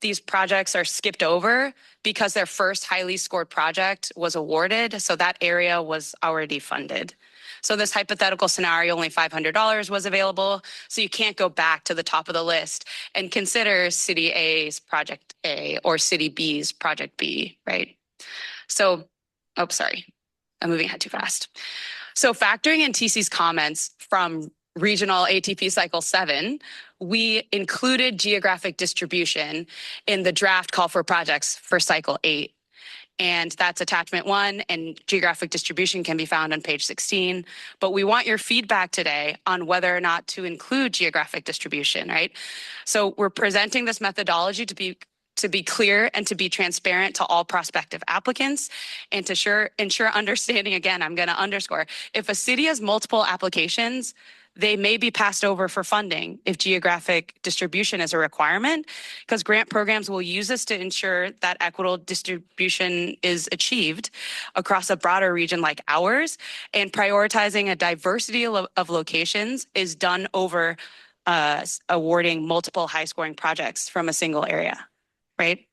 these projects are skipped over because their first highly scored project was awarded. So that area was already funded. So this hypothetical scenario, only $500 was available. So you can't go back to the top of the list and consider city A's project A or city B's project B, right? So, oh, sorry. I'm moving ahead too fast. So factoring in TC's comments from regional ATP cycle 7, we included geographic distribution in the draft call for projects for cycle 8. And that's attachment 1, and geographic distribution can be found on page 16. But we want your feedback today on whether or not to include geographic distribution, right? So we're presenting this methodology to be clear and to be transparent to all prospective applicants and to ensure understanding. Again, I'm going to underscore, if a city has multiple applications, they may be passed over for funding if geographic distribution is a requirement, because grant programs will use this to ensure that equitable distribution is achieved across a broader region like ours, and prioritizing a diversity of locations is done over awarding multiple high-scoring projects from a single area. Right?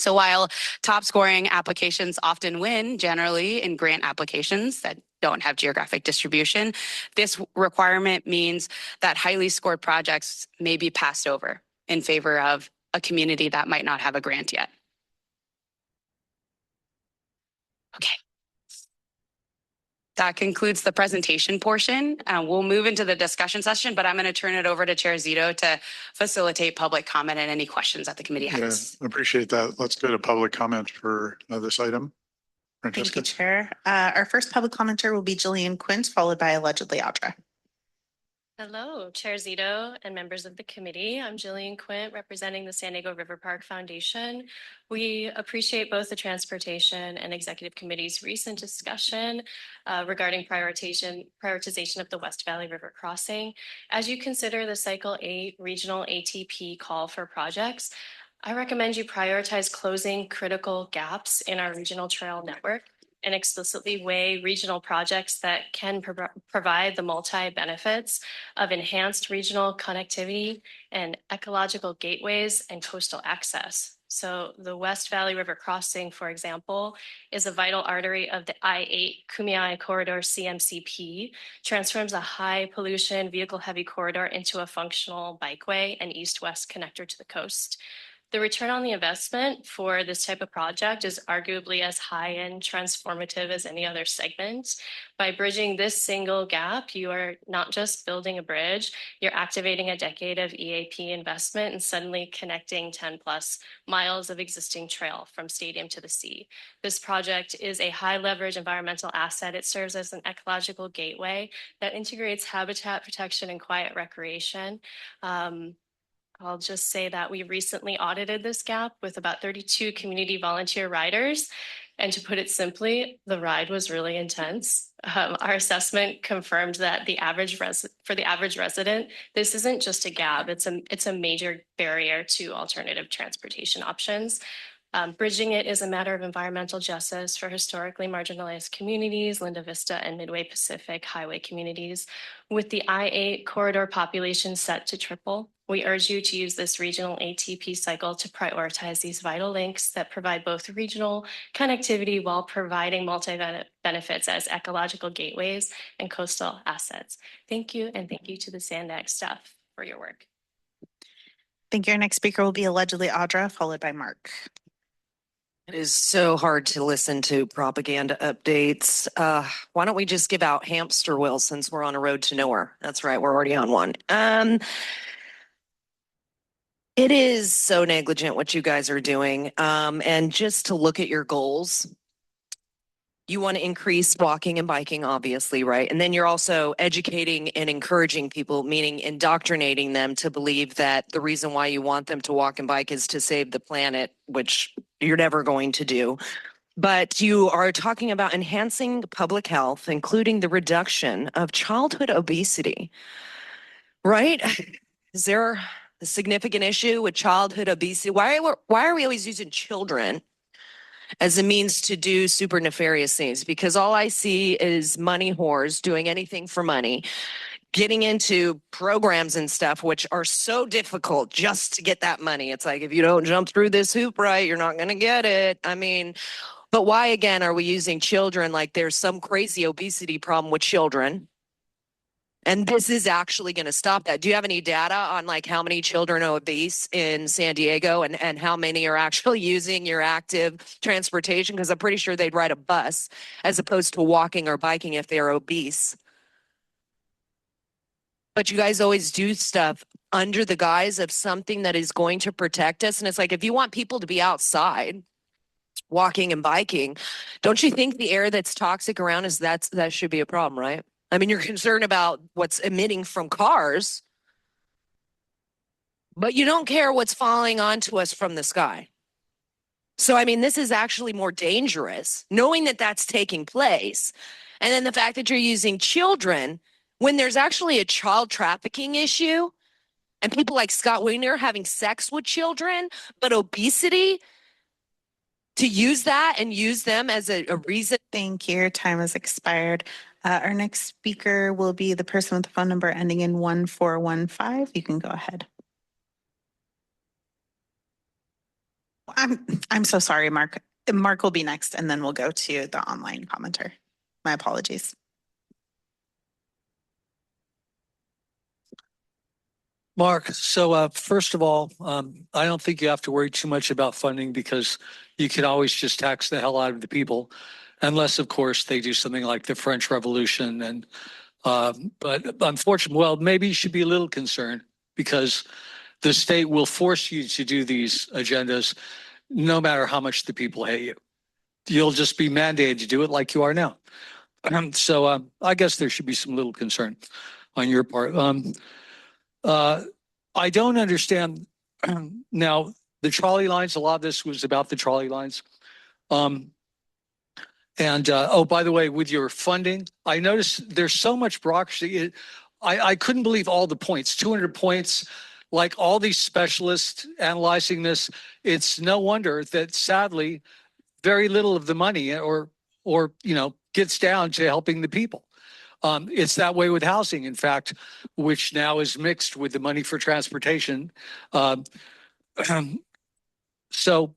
So while top scoring applications often win generally in grant applications that don't have geographic distribution, this requirement means that highly scored projects may be passed over in favor of a community that might not have a grant yet. Okay. That concludes the presentation portion. We'll move into the discussion session, but I'm going to turn it over to Chair Zito to facilitate public comment and any questions that the committee has. Yeah, appreciate that. Let's go to public comment for this item. Thank you, Francesca. Chair. Our first public commenter will be Jillian Quint, followed by allegedly Audra. Hello, Chair Zito and members of the committee. I'm Jillian Quint, representing the San Diego River Park Foundation. We appreciate both the Transportation and Executive Committee's recent discussion regarding prioritization of the West Valley River crossing. As you consider the Cycle 8 regional ATP call for projects, I recommend you prioritize closing critical gaps in our regional trail network and explicitly weigh regional projects that can provide the multi-benefits of enhanced regional connectivity and ecological gateways and coastal access. So the West Valley River crossing, for example, is a vital artery of the I-8 Kumeyaay Corridor CMCP, transforms a high pollution vehicle heavy corridor into a functional bikeway and east-west connector to the coast. The return on the investment for this type of project is arguably as high and transformative as any other segment. By bridging this single gap, you are not just building a bridge, you're activating a decade of EAP investment and suddenly connecting 10 plus miles of existing trail from stadium to the sea. This project is a high leverage environmental asset. It serves as an ecological gateway that integrates habitat protection and quiet recreation. I'll just say that we recently audited this gap with about 32 community volunteer riders. And to put it simply, the ride was really intense. Our assessment confirmed that for the average resident, this isn't just a gap, it's a major barrier to alternative transportation options. Bridging it is a matter of environmental justice for historically marginalized communities, Linda Vista and Midway Pacific highway communities. With the I-8 corridor population set to triple, we urge you to use this regional ATP cycle to prioritize these vital links that provide both regional connectivity while providing multi-benefits as ecological gateways and coastal assets. Thank you, and thank you to the SANDAG staff for your work. Thank you. Our next speaker will be allegedly Audra, followed by Mark. It is so hard to listen to propaganda updates. Why don't we just give out hamster wheels since we're on a road to nowhere? That's right, we're already on one. It is so negligent what you guys are doing. And just to look at your goals, you want to increase walking and biking, obviously, right? And then you're also educating and encouraging people, meaning indoctrinating them to believe that the reason why you want them to walk and bike is to save the planet, which you're never going to do. But you are talking about enhancing public health, including the reduction of childhood obesity, right? Is there a significant issue with childhood obesity? Why are we always using children as a means to do super nefarious things? Because all I see is money whores doing anything for money, getting into programs and stuff, which are so difficult just to get that money. It's like, if you don't jump through this hoop right, you're not going to get it. I mean, but why again are we using children like there's some crazy obesity problem with children? And this is actually going to stop that. Do you have any data on like how many children are obese in San Diego and how many are actually using your active transportation? Because I'm pretty sure they'd ride a bus as opposed to walking or biking if they're obese. But you guys always do stuff under the guise of something that is going to protect us. And it's like, if you want people to be outside walking and biking, don't you think the air that's toxic around us, that should be a problem, right? I mean, you're concerned about what's emitting from cars, but you don't care what's falling onto us from the sky. So, I mean, this is actually more dangerous, knowing that that's taking place. And then the fact that you're using children when there's actually a child trafficking issue and people like Scott Wiener having sex with children, but obesity, to use that and use them as a reason. Thank you. Your time has expired. Our next speaker will be the person with the phone number ending in 1415. You can go ahead. I'm so sorry, Mark. Mark will be next, and then we'll go to the online commenter. My apologies. Mark, so first of all, I don't think you have to worry too much about funding because you can always just tax the hell out of the people, unless, of course, they do something like the French Revolution. And but unfortunately, well, maybe you should be a little concerned because the state will force you to do these agendas no matter how much the people hate you. You'll just be mandated to do it like you are now. So I guess there should be some little concern. on your part. I don't understand now the trolley lines. A lot of this was about the trolley lines. Oh, by the way, with your funding, I noticed there's so much bureaucracy. I couldn't believe all the points, 200 points, like all these specialists analyzing this. It's no wonder that sadly, very little of the money or gets down to helping the people. It's that way with housing, in fact, which now is mixed with the money for transportation. So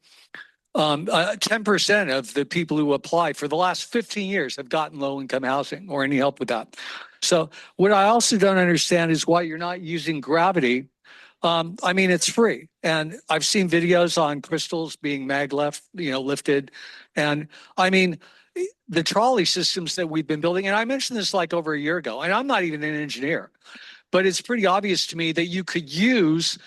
10% of the people who apply for the last 15 years have gotten low-income housing or any help with that. So what I also don't understand is why you're not using gravity. I mean, it's free. And I've seen videos on crystals being lifted. And I mean, the trolley systems that we've been building, and I mentioned this like over a year ago, and I'm not even an engineer, but it's pretty obvious to me that you could use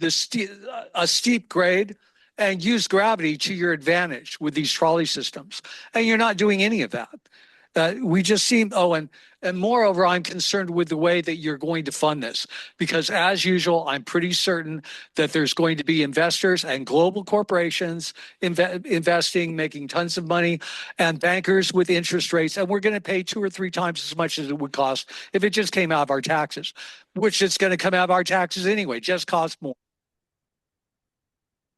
a steep grade and use gravity to your advantage with these trolley systems. And you're not doing any of that. We just seem, and moreover, I'm concerned with the way that you're going to fund this, because as usual, I'm pretty certain that there's going to be investors and global corporations investing, making tons of money, and bankers with interest rates. And we're going to pay 2 or 3 times as much as it would cost if it just came out of our taxes, which it's going to come out of our taxes anyway, just cost more.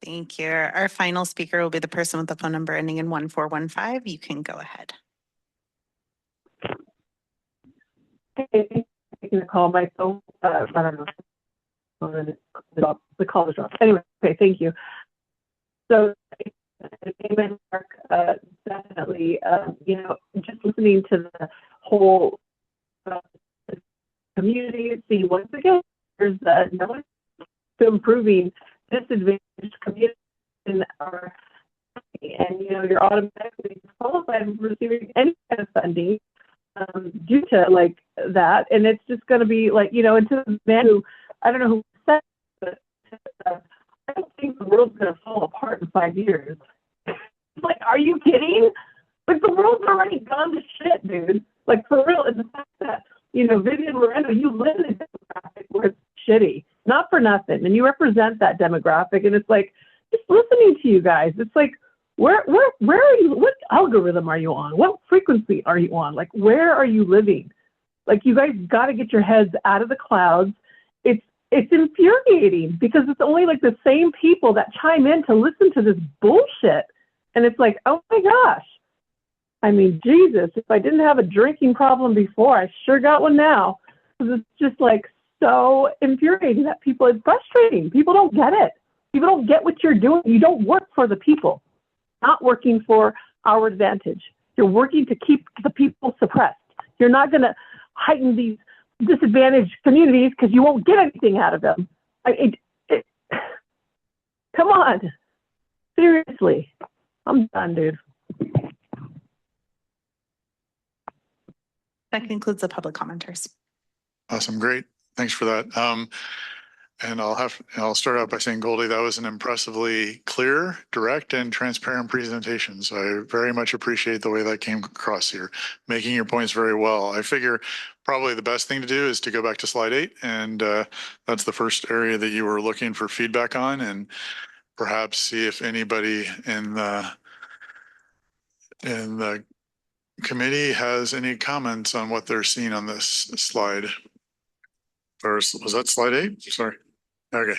Thank you. Our final speaker will be the person with the phone number ending in 1415. You can go ahead. Taking the call. My phone, I don't know. The call was dropped. Anyway, okay, thank you. So, amen, Mark. Definitely, just listening to the whole community. See, once again, there's no one to improving disadvantaged communities in our country, and you're automatically qualified for receiving any kind of funding due to like that, and it's just going to be like and to the man who I don't know who said, but I don't think the world's going to fall apart in 5 years. Like, are you kidding? Like, the world's already gone to shit, dude. Like, for real. And the fact that Vivian Moreno, you live in a demographic where it's shitty, not for nothing, and you represent that demographic, and it's like just listening to you guys, it's like where are you? What algorithm are you on? What frequency are you on? Like, where are you living? Like, you guys got to get your heads out of the clouds. It's infuriating because it's only like the same people that chime in to listen to this bullshit. And it's like, oh my gosh. I mean, Jesus, if I didn't have a drinking problem before, I sure got one now. Because it's just like so infuriating that people, it's frustrating. People don't get it. People don't get what you're doing. You don't work for the people, not working for our advantage. You're working to keep the people suppressed. You're not going to heighten these disadvantaged communities because you won't get anything out of them. Come on. Seriously. I'm done, dude. That concludes the public commenters. Awesome. Great. Thanks for that. And I'll start out by saying, Goldie, that was an impressively clear, direct, and transparent presentation. So I very much appreciate the way that came across here, making your points very well. I figure probably the best thing to do is to go back to slide 8, and that's the first area that you were looking for feedback on, and perhaps see if anybody in the committee has any comments on what they're seeing on this slide. Or was that slide 8? Sorry. Okay.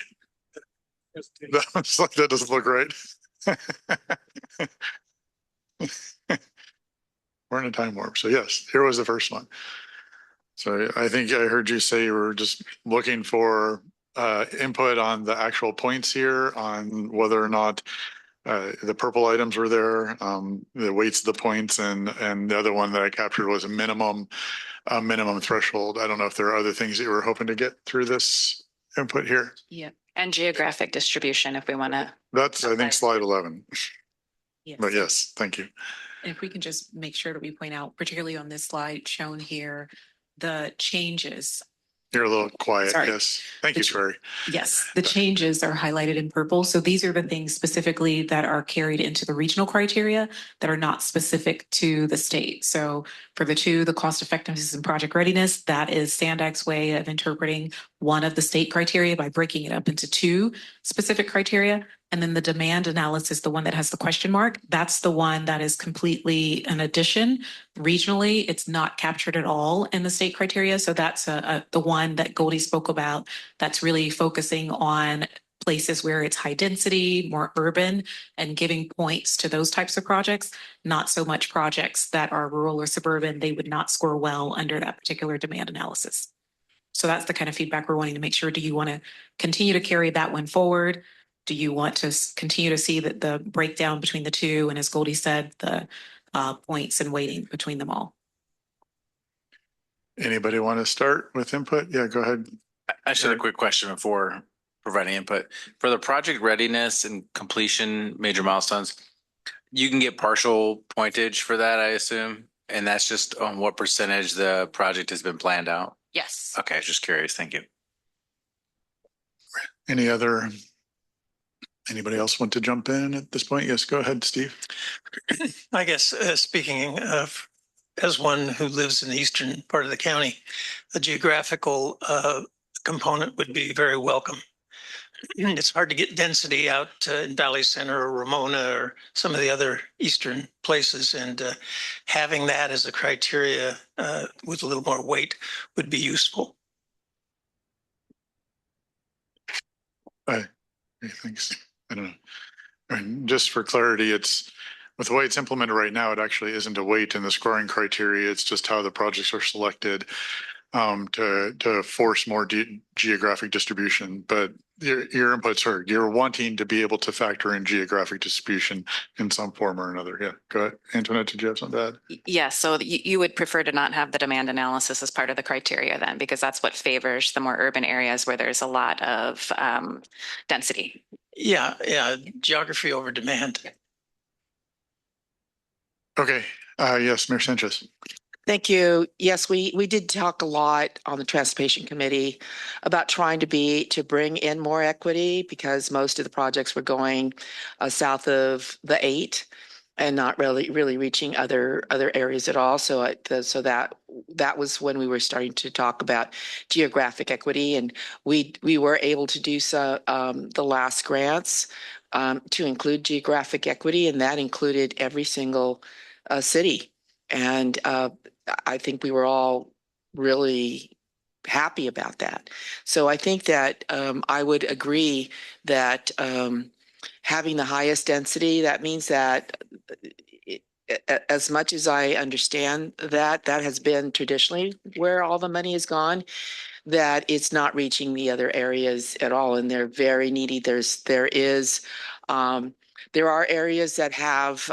That doesn't look right. We're in a time warp. So yes, here was the first one. So I think I heard you say you were just looking for input on the actual points here, on whether or not the purple items were there, the weights of the points, and the other one that I captured was a minimum threshold. I don't know if there are other things that you were hoping to get through this input here. Yeah, and geographic distribution if we want to. That's, I think, slide 11. Yes. But yes, thank you. And if we can just make sure that we point out, particularly on this slide shown here, the changes You're a little quiet. Sorry. Yes. Thank you, Sherry. Yes, the changes are highlighted in purple. So these are the things specifically that are carried into the regional criteria that are not specific to the state. So for the cost effectiveness and project readiness, that is SANDAG's way of interpreting one of the state criteria by breaking it up into 2 specific criteria. And then the demand analysis, the one that has the question mark, that's the one that is completely an addition. Regionally, it's not captured at all in the state criteria. So that's the one that Goldie spoke about that's really focusing on places where it's high density, more urban, and giving points to those types of projects, not so much projects that are rural or suburban. They would not score well under that particular demand analysis. So that's the kind of feedback we're wanting to make sure. Do you want to continue to carry that one forward? Do you want to continue to see that the breakdown between the 2, and as Goldie said, the points and weighting between them all? Anybody want to start with input? Yeah, go ahead. I just had a quick question before providing input. For the project readiness and completion major milestones, you can get partial pointage for that, I assume? And that's just on what percentage the project has been planned out? Yes. Okay, just curious. Thank you. Anybody else want to jump in at this point? Yes, go ahead, Steve. I guess speaking of as one who lives in the eastern part of the county, the geographical component would be very welcome. It's hard to get density out in Valley Center or Ramona or some of the other eastern places, and having that as a criteria with a little more weight would be useful. Thanks. I don't know. And just for clarity, it's with the way it's implemented right now, it actually isn't a weight in the scoring criteria. It's just how the projects are selected to force more geographic distribution. But your inputs are you're wanting to be able to factor in geographic distribution in some form or another. Yeah, go ahead. Antoinette, did you have something to add? Yes, so you would prefer to not have the demand analysis as part of the criteria then, because that's what favors the more urban areas where there's a lot of density. Yeah, geography over demand. Okay. Yes, Mayor Sanchez. Thank you. Yes, we did talk a lot on the Transportation Committee about trying to bring in more equity, because most of the projects were going south of the 8 and not really reaching other areas at all. So that was when we were starting to talk about geographic equity, and we were able to do so the last grants to include geographic equity, and that included every single city. And I think we were all really happy about that. So I think that I would agree that having the highest density, that means that as much as I understand that has been traditionally where all the money has gone, that it's not reaching the other areas at all, and they're very needy. There are areas that have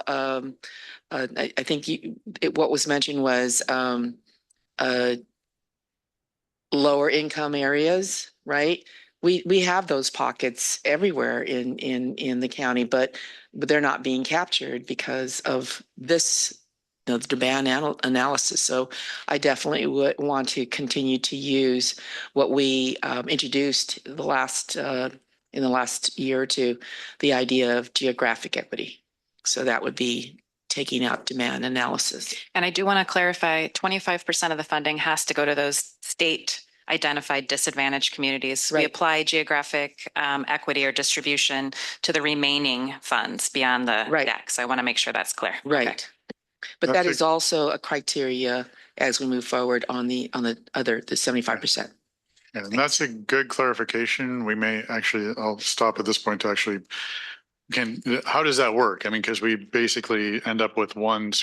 I think what was mentioned was lower income areas, right? We have those pockets everywhere in the county, but they're not being captured because of this the demand analysis. So I definitely would want to continue to use what we introduced in the last year or two, the idea of geographic equity. So that would be taking out demand analysis. And I do want to clarify, 25% of the funding has to go to those state identified disadvantaged communities. Right. We apply geographic equity or distribution to the remaining funds beyond the DEC. So I want to make sure that's clear. Right. Okay. But that is also a criteria as we move forward on the 75%. Yeah, and that's a good clarification. We may actually, I'll stop at this point to actually, how does that work? I mean, because we basically end up with one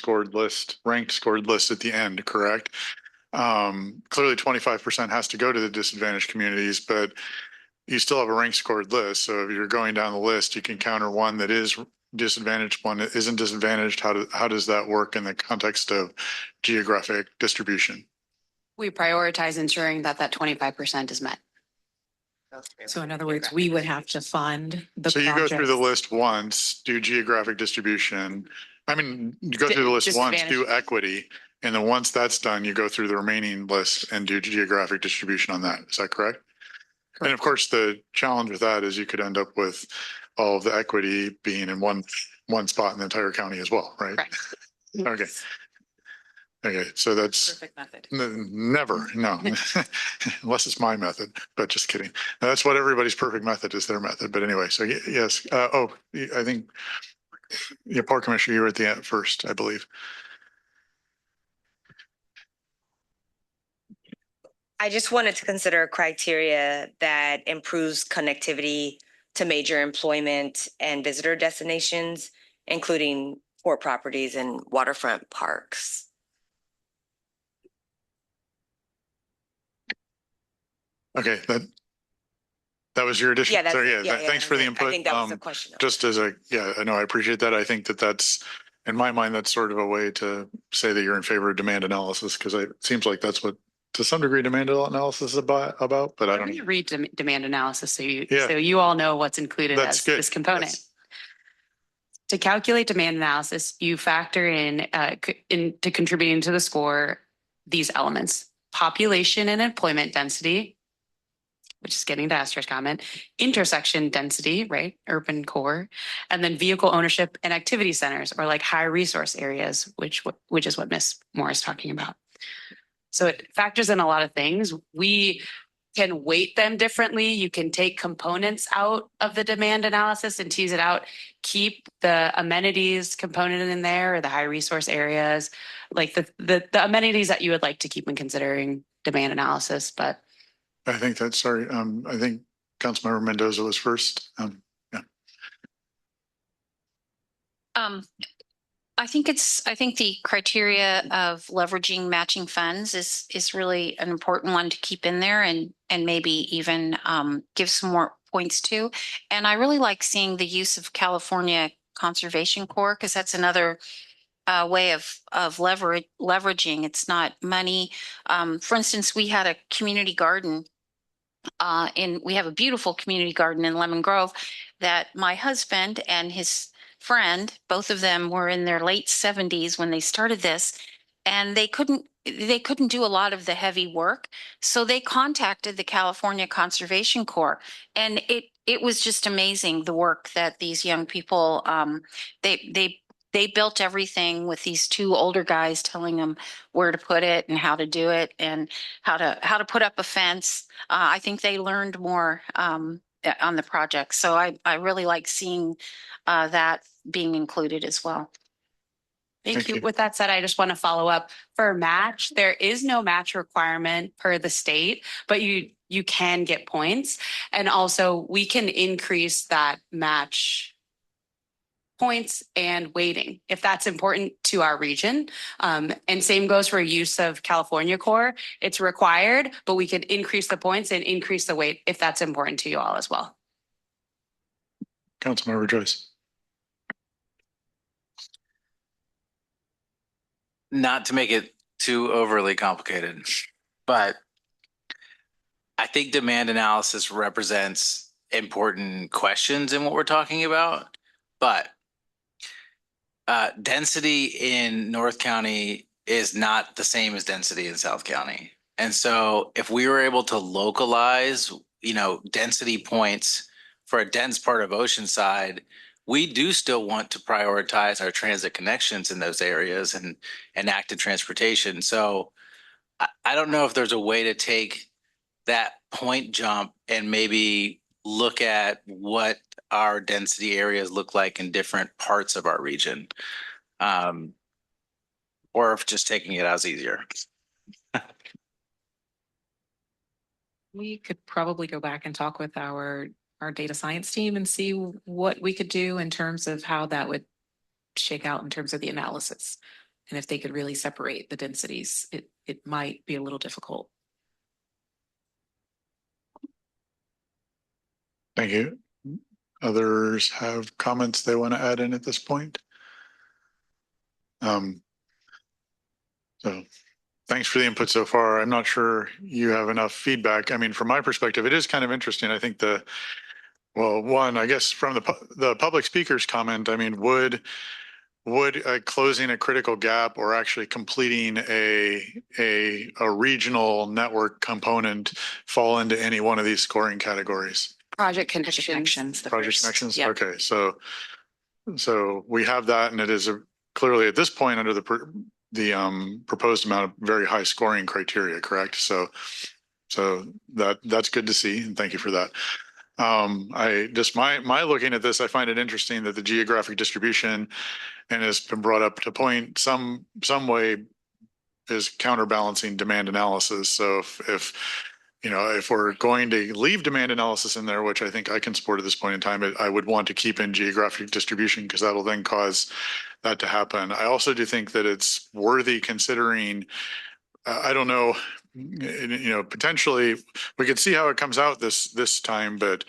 ranked scored list at the end, correct? Clearly 25% has to go to the disadvantaged communities, but you still have a ranked scored list. So if you're going down the list, you can counter one that is disadvantaged, one that isn't disadvantaged. How does that work in the context of geographic distribution? We prioritize ensuring that 25% is met. So in other words, we would have to fund the So you go through the list once, do geographic distribution. I mean, you go through the list once, do equity, And then once that's done, you go through the remaining list and do geographic distribution on that. Is that correct? And of course, the challenge with that is you could end up with all of the equity being in one spot in the entire county as well, right? Correct. Okay. Okay, so that's Perfect method. never, no, unless it's my method, but just kidding. No, that's what everybody's perfect method is, their method. But anyway, so yes, I think, yeah, Park Commissioner, you were at the end first, I believe. I just wanted to consider a criteria that improves connectivity to major employment and visitor destinations, including port properties and waterfront parks. Okay, that was your addition. Yeah, that's, Sorry, yeah, thanks for the I input. think that was the question. Just as I know, I appreciate that. I think that's, in my mind, that's sort of a way to say that you're in favor of demand analysis, because it seems like that's what, to some degree, demand analysis is about, but I I'm don't going to know. read demand analysis so Yeah. you all know what's included That's as good. this component. That's- To calculate demand analysis, you factor into contributing to the score these elements: population and employment density, which is getting to Esther's comment, intersection density, right, urban core, and then vehicle ownership and activity centers, or like high resource areas, which is what Ms. Moore is talking about. So it factors in a lot of things. We can weight them differently. You can take components out of the demand analysis and tease it out, keep the amenities component in there, or the high resource areas, like the amenities that you would like to keep when considering demand analysis. But I think that's, sorry, I think Councilmember Mendoza was first. Yeah. I think the criteria of leveraging matching funds is really an important one to keep in there and maybe even give some more points to. And I really like seeing the use of California Conservation Corps, because that's another way of leveraging. It's not money. For instance, we had a community garden we have a beautiful community garden in Lemon Grove that my husband and his friend, both of them were in their late 70s when they started this, and they couldn't do a lot of the heavy work. So they contacted the California Conservation Corps, and it was just amazing, the work that these young people, they built everything with these two older guys telling them where to put it and how to do it and how to put up a fence. I think they learned more on the project. So I really like seeing that being included as well. Thank you. With that said, I just want to follow up for match. There is no match requirement per the state, but you can get points. And also we can increase that match points and weighting if that's important to our region. And same goes for use of California Core. It's required, but we could increase the points and increase the weight if that's important to you all as well. Councilmember Joyce. Not to make it too overly complicated, but I think demand analysis represents important questions in what we're talking about, but density in North County is not the same as density in South County. And so if we were able to localize, density points for a dense part of Oceanside, we do still want to prioritize our transit connections in those areas and active transportation. So I don't know if there's a way to take that point jump and maybe look at what our density areas look like in different parts of our region. Or if just taking it out is easier. We could probably go back and talk with our data science team and see what we could do in terms of how that would shake out in terms of the analysis. And if they could really separate the densities, it might be a little difficult. Thank you. Others have comments they want to add in at this point? So thanks for the input so far. I'm not sure you have enough feedback. I mean, from my perspective, it is kind of interesting. I think one, I guess from the public speaker's comment, I mean, would would closing a critical gap or actually completing a regional network component fall into any one of these scoring categories? Project connections. Project connections? Yep. Okay, so we have that, and it is clearly at this point under the proposed amount of very high scoring criteria, correct? So that's good to see, and thank you for that. I just my looking at this, I find it interesting that the geographic distribution, and has been brought up to point some way, is counterbalancing demand analysis. So if we're going to leave demand analysis in there, which I think I can support at this point in time, I would want to keep in geographic distribution because that'll then cause that to happen. I also do think that it's worthy considering, I don't know, potentially we could see how it comes out this time, but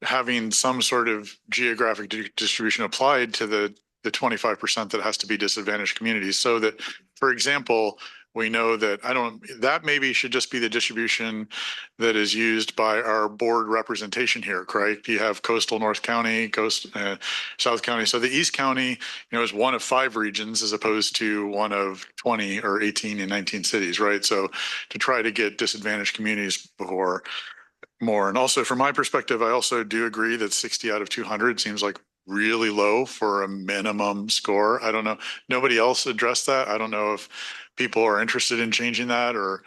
having some sort of geographic distribution applied to the 25% that has to be disadvantaged communities, so that, for example, we know that that maybe should just be the distribution that is used by our board representation here, correct? You have coastal North County, South County. So the East County, is one of 5 regions as opposed to one of 20 or 18 and 19 cities, right? So to try to get disadvantaged communities before more. And also from my perspective, I also do agree that 60 out of 200 seems like really low for a minimum score. I don't know. Nobody else addressed that. I don't know if people are interested in changing that or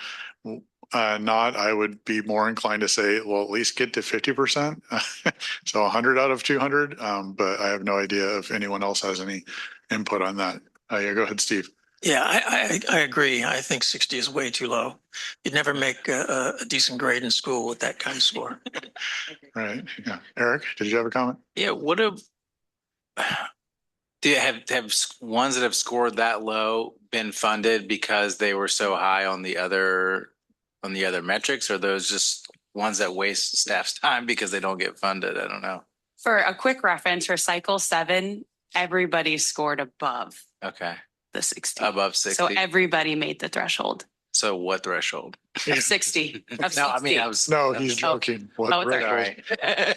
not. I would be more inclined to say, well, at least get to 50%. So 100 out of 200. But I have no idea if anyone else has any input on that. Yeah, go ahead, Steve. Yeah, I agree. I think 60 is way too low. You'd never make a decent grade in school with that kind of score. Right. Yeah. Eric, did you have a comment? Yeah. Do you have ones that have scored that low been funded because they were so high on the other metrics, or those just ones that waste staff's time because they don't get funded? I don't know. For a quick reference, for cycle 7, everybody scored above the 60. Above 60. So everybody made the threshold. So what threshold? Of 60. Of 60. No, I mean, no, he's joking. What sorry. I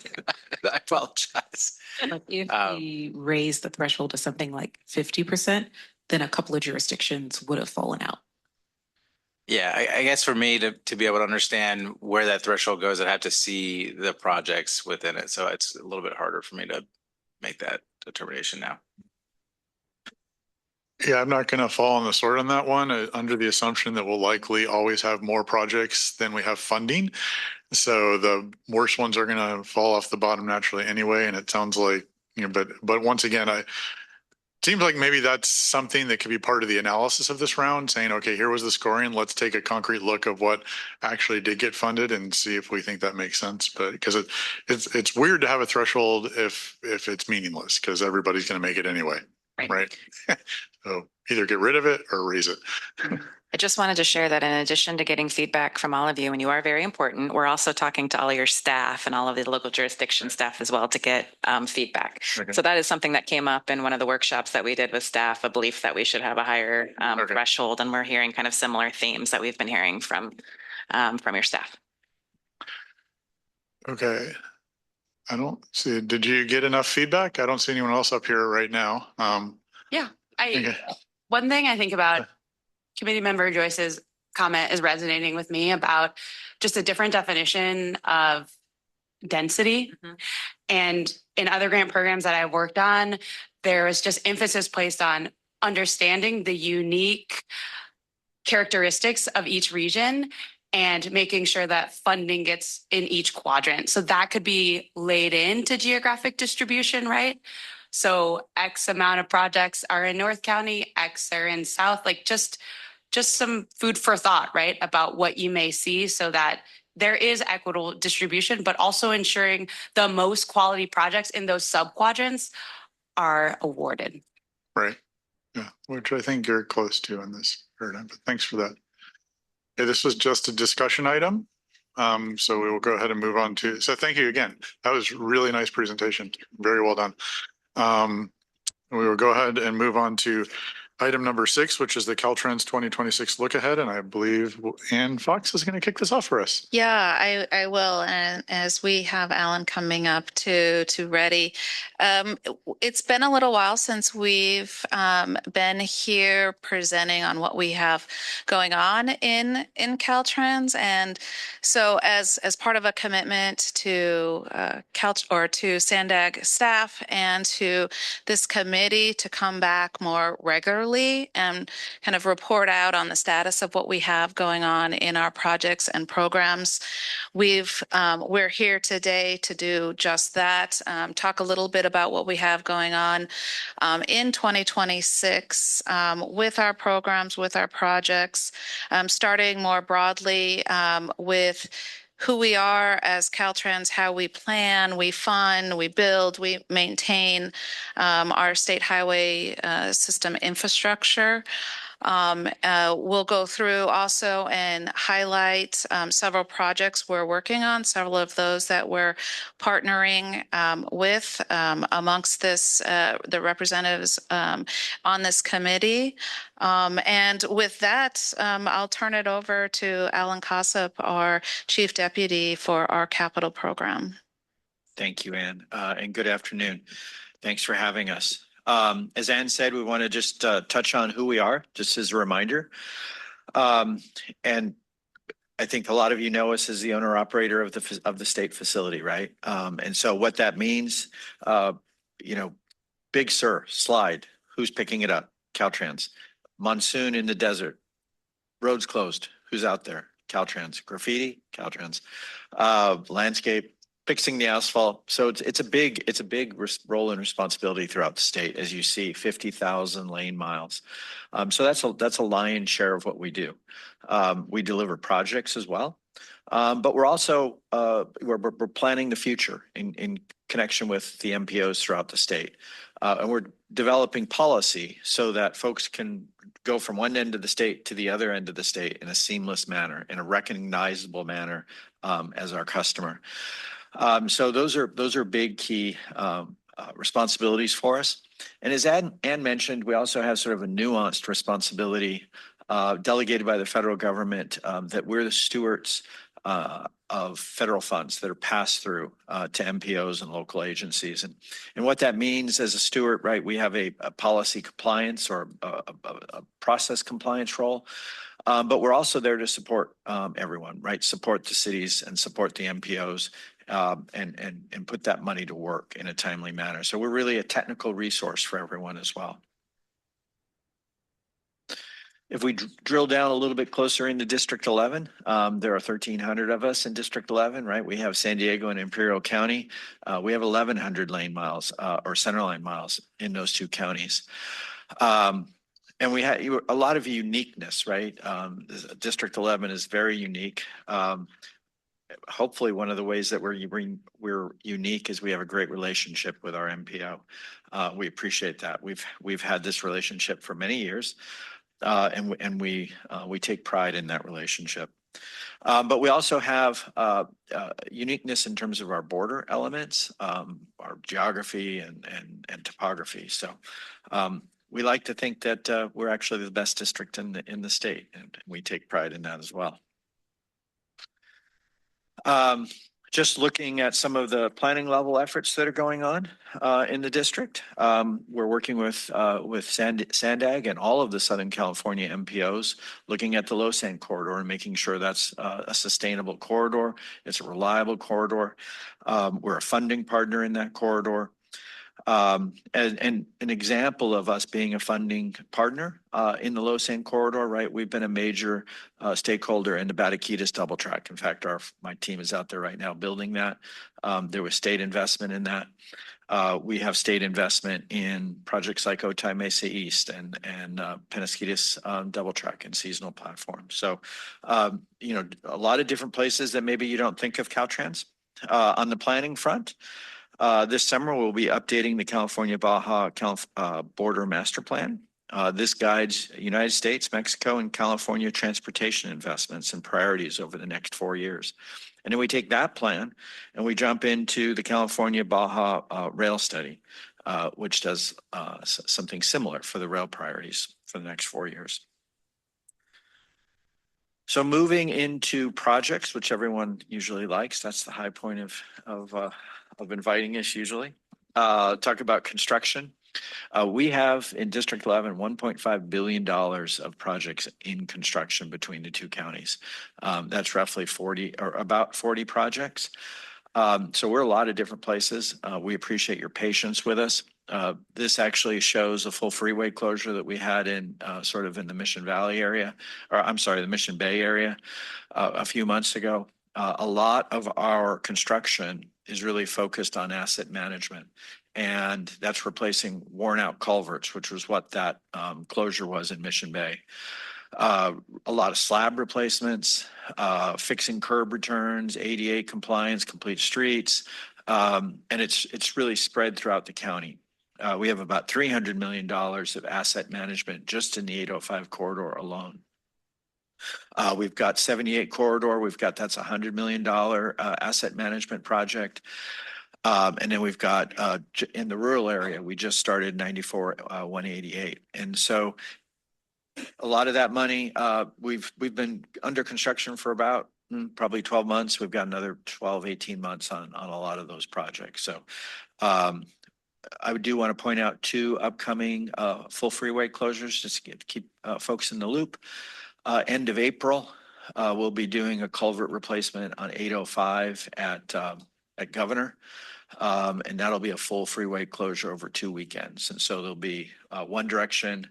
apologize. But if we raise the threshold to something like 50%, then a couple of jurisdictions would have fallen out. Yeah, I guess for me to be able to understand where that threshold goes, I'd have to see the projects within it. So it's a little bit harder for me to make that determination now. Yeah, I'm not going to fall on the sword on that one under the assumption that we'll likely always have more projects than we have funding. So the worst ones are going to fall off the bottom naturally anyway. And it sounds like, but once again, it seems like maybe that's something that could be part of the analysis of this round, saying, okay, here was the scoring. Let's take a concrete look of what actually did get funded and see if we think that makes sense. But because it's weird to have a threshold if it's meaningless, because everybody's going to make it anyway. Right. So either get rid of it or raise it. I just wanted to share that in addition to getting feedback from all of you, and you are very important, we're also talking to all your staff and all of the local jurisdiction staff as well to get feedback. Okay. So that is something that came up in one of the workshops that we did with staff, a belief that we should have a higher threshold, and we're hearing kind of similar themes that we've been hearing from your staff. Okay. I don't see. Did you get enough feedback? I don't see anyone else up here right now. Yeah. One thing I think about Committee Member Joyce's comment is resonating with me about just a different definition of density. Mm-hmm. And in other grant programs that I've worked on, there was just emphasis placed on understanding the unique characteristics of each region and making sure that funding gets in each quadrant. So that could be laid into geographic distribution, right? So X amount of projects are in North County, X are in South, like just some food for thought, right? About what you may see so that there is equitable distribution, but also ensuring the most quality projects in those sub-quadrants are awarded. Right. Yeah, which I think you're close to in this paradigm, but thanks for that. Okay, this was just a discussion item. So we will go ahead and move on to, so thank you again. That was a really nice presentation. Very well done. We will go ahead and move on to Item number 6, which is the Caltrans 2026 look ahead, and I believe Ann Fox is going to kick this off for us. Yeah, I will. And as we have Alan coming up to ready, it's been a little while since we've been here presenting on what we have going on in Caltrans. And so as part of a commitment to to SANDAG staff and to this committee to come back more regularly and kind of report out on the status of what we have going on in our projects and programs. We're here today to do just that, talk a little bit about what we have going on in 2026 with our programs, with our projects, starting more broadly with who we are as Caltrans, how we plan, we fund, we build, we maintain our state highway system infrastructure. We'll go through also and highlight several projects we're working on, several of those that we're partnering with amongst the representatives on this committee. And with that, I'll turn it over to Alan Kossip, our Chief Deputy for our capital program. Thank you, Ann, and good afternoon. Thanks for having us. As Ann said, we want to just touch on who we are, just as a reminder. And I think a lot of you know us as the owner-operator of the state facility, right? And so what that means, Big Sur, slide, who's picking it up? Caltrans. Monsoon in the desert, roads closed, who's out there? Caltrans. Graffiti, Caltrans. Landscape, fixing the asphalt. So it's a big role and responsibility throughout the state, as you see, 50,000 lane miles. So that's a lion's share of what we do. We deliver projects as well, but we're also we're planning the future in connection with the MPOs throughout the state, and we're developing policy so that folks can go from one end of the state to the other end of the state in a seamless manner, in a recognizable manner as our customer. So those are big key responsibilities for us. And as Ann mentioned, we also have sort of a nuanced responsibility delegated by the federal government that we're the stewards of federal funds that are passed through to MPOs and local agencies. And what that means as a steward, right, we have a policy compliance or a process compliance role. But we're also there to support everyone, right? Support the cities and support the MPOs and put that money to work in a timely manner. So we're really a technical resource for everyone as well. If we drill down a little bit closer into District 11, there are 1,300 of us in District 11, right? We have San Diego and Imperial County. We have 1,100 lane miles or centerline miles in those two counties. And we have a lot of uniqueness, right? District 11 is very unique. Hopefully one of the ways that we're unique is we have a great relationship with our MPO. We appreciate that. We've had this relationship for many years, and we take pride in that relationship. But we also have uniqueness in terms of our border elements, our geography and topography. So we like to think that we're actually the best district in the state, and we take pride in that as well. Just looking at some of the planning level efforts that are going on in the district, we're working with SANDAG and all of the Southern California MPOs, looking at the low sand corridor and making sure that's a sustainable corridor. It's a reliable corridor. We're a funding partner in that corridor. And an example of us being a funding partner in the low sand corridor, right? We've been a major stakeholder in the Bataquitas double track. In fact, my team is out there right now building that. There was state investment in that. We have state investment in projects like Otay Mesa East and Penasquitos double track and seasonal platforms. So, a lot of different places that maybe you don't think of Caltrans. On the planning front, this summer, we'll be updating the California-Baja Border Master Plan. This guides United States, Mexico, and California transportation investments and priorities over the next 4 years. And then we take that plan and we jump into the California-Baja Rail Study. which does something similar for the rail priorities for the next 4 years. So moving into projects, which everyone usually likes, that's the high point of inviting us usually. Talk about construction. We have in District 11, $1.5 billion of projects in construction between the two counties. That's roughly 40 or about 40 projects. So we're a lot of different places. We appreciate your patience with us. This actually shows a full freeway closure that we had in sort of in the Mission Valley area, or I'm sorry, the Mission Bay area a few months ago. A lot of our construction is really focused on asset management, and that's replacing worn out culverts, which was what that closure was in Mission Bay. A lot of slab replacements, fixing curb returns, ADA compliance, complete streets, and it's really spread throughout the county. We have about $300 million of asset management just in the 805 corridor alone. We've got 78 corridor. That's $100 million asset management project. And then we've got in the rural area, we just started 94 188. And so a lot of that money, we've been under construction for about probably 12 months. We've got another 12, 18 months on a lot of those projects. So I do want to point out 2 upcoming full freeway closures, just to keep folks in the loop. End of April, we'll be doing a culvert replacement on 805 at Governor. And that'll be a full freeway closure over 2 weekends. And so there'll be one direction,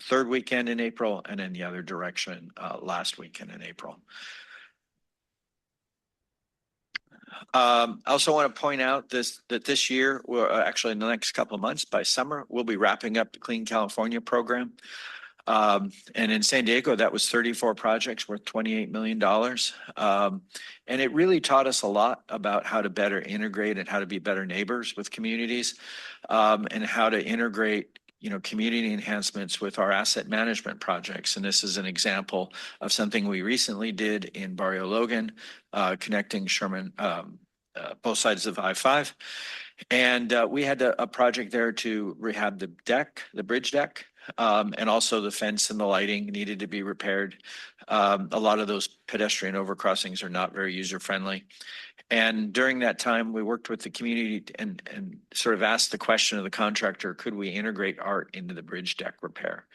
third weekend in April, and then the other direction last weekend in April. I also want to point out that this year, we're actually in the next couple of months, by summer, we'll be wrapping up the Clean California program. And in San Diego, that was 34 projects worth $28 million. And it really taught us a lot about how to better integrate and how to be better neighbors with communities, and how to integrate community enhancements with our asset management projects. And this is an example of something we recently did in Barrio Logan, connecting Sherman, both sides of I-5. And we had a project there to rehab the bridge deck, and also the fence and the lighting needed to be repaired. A lot of those pedestrian overcrossings are not very user-friendly. And during that time, we worked with the community and sort of asked the question of the contractor, could we integrate art into the bridge deck repair?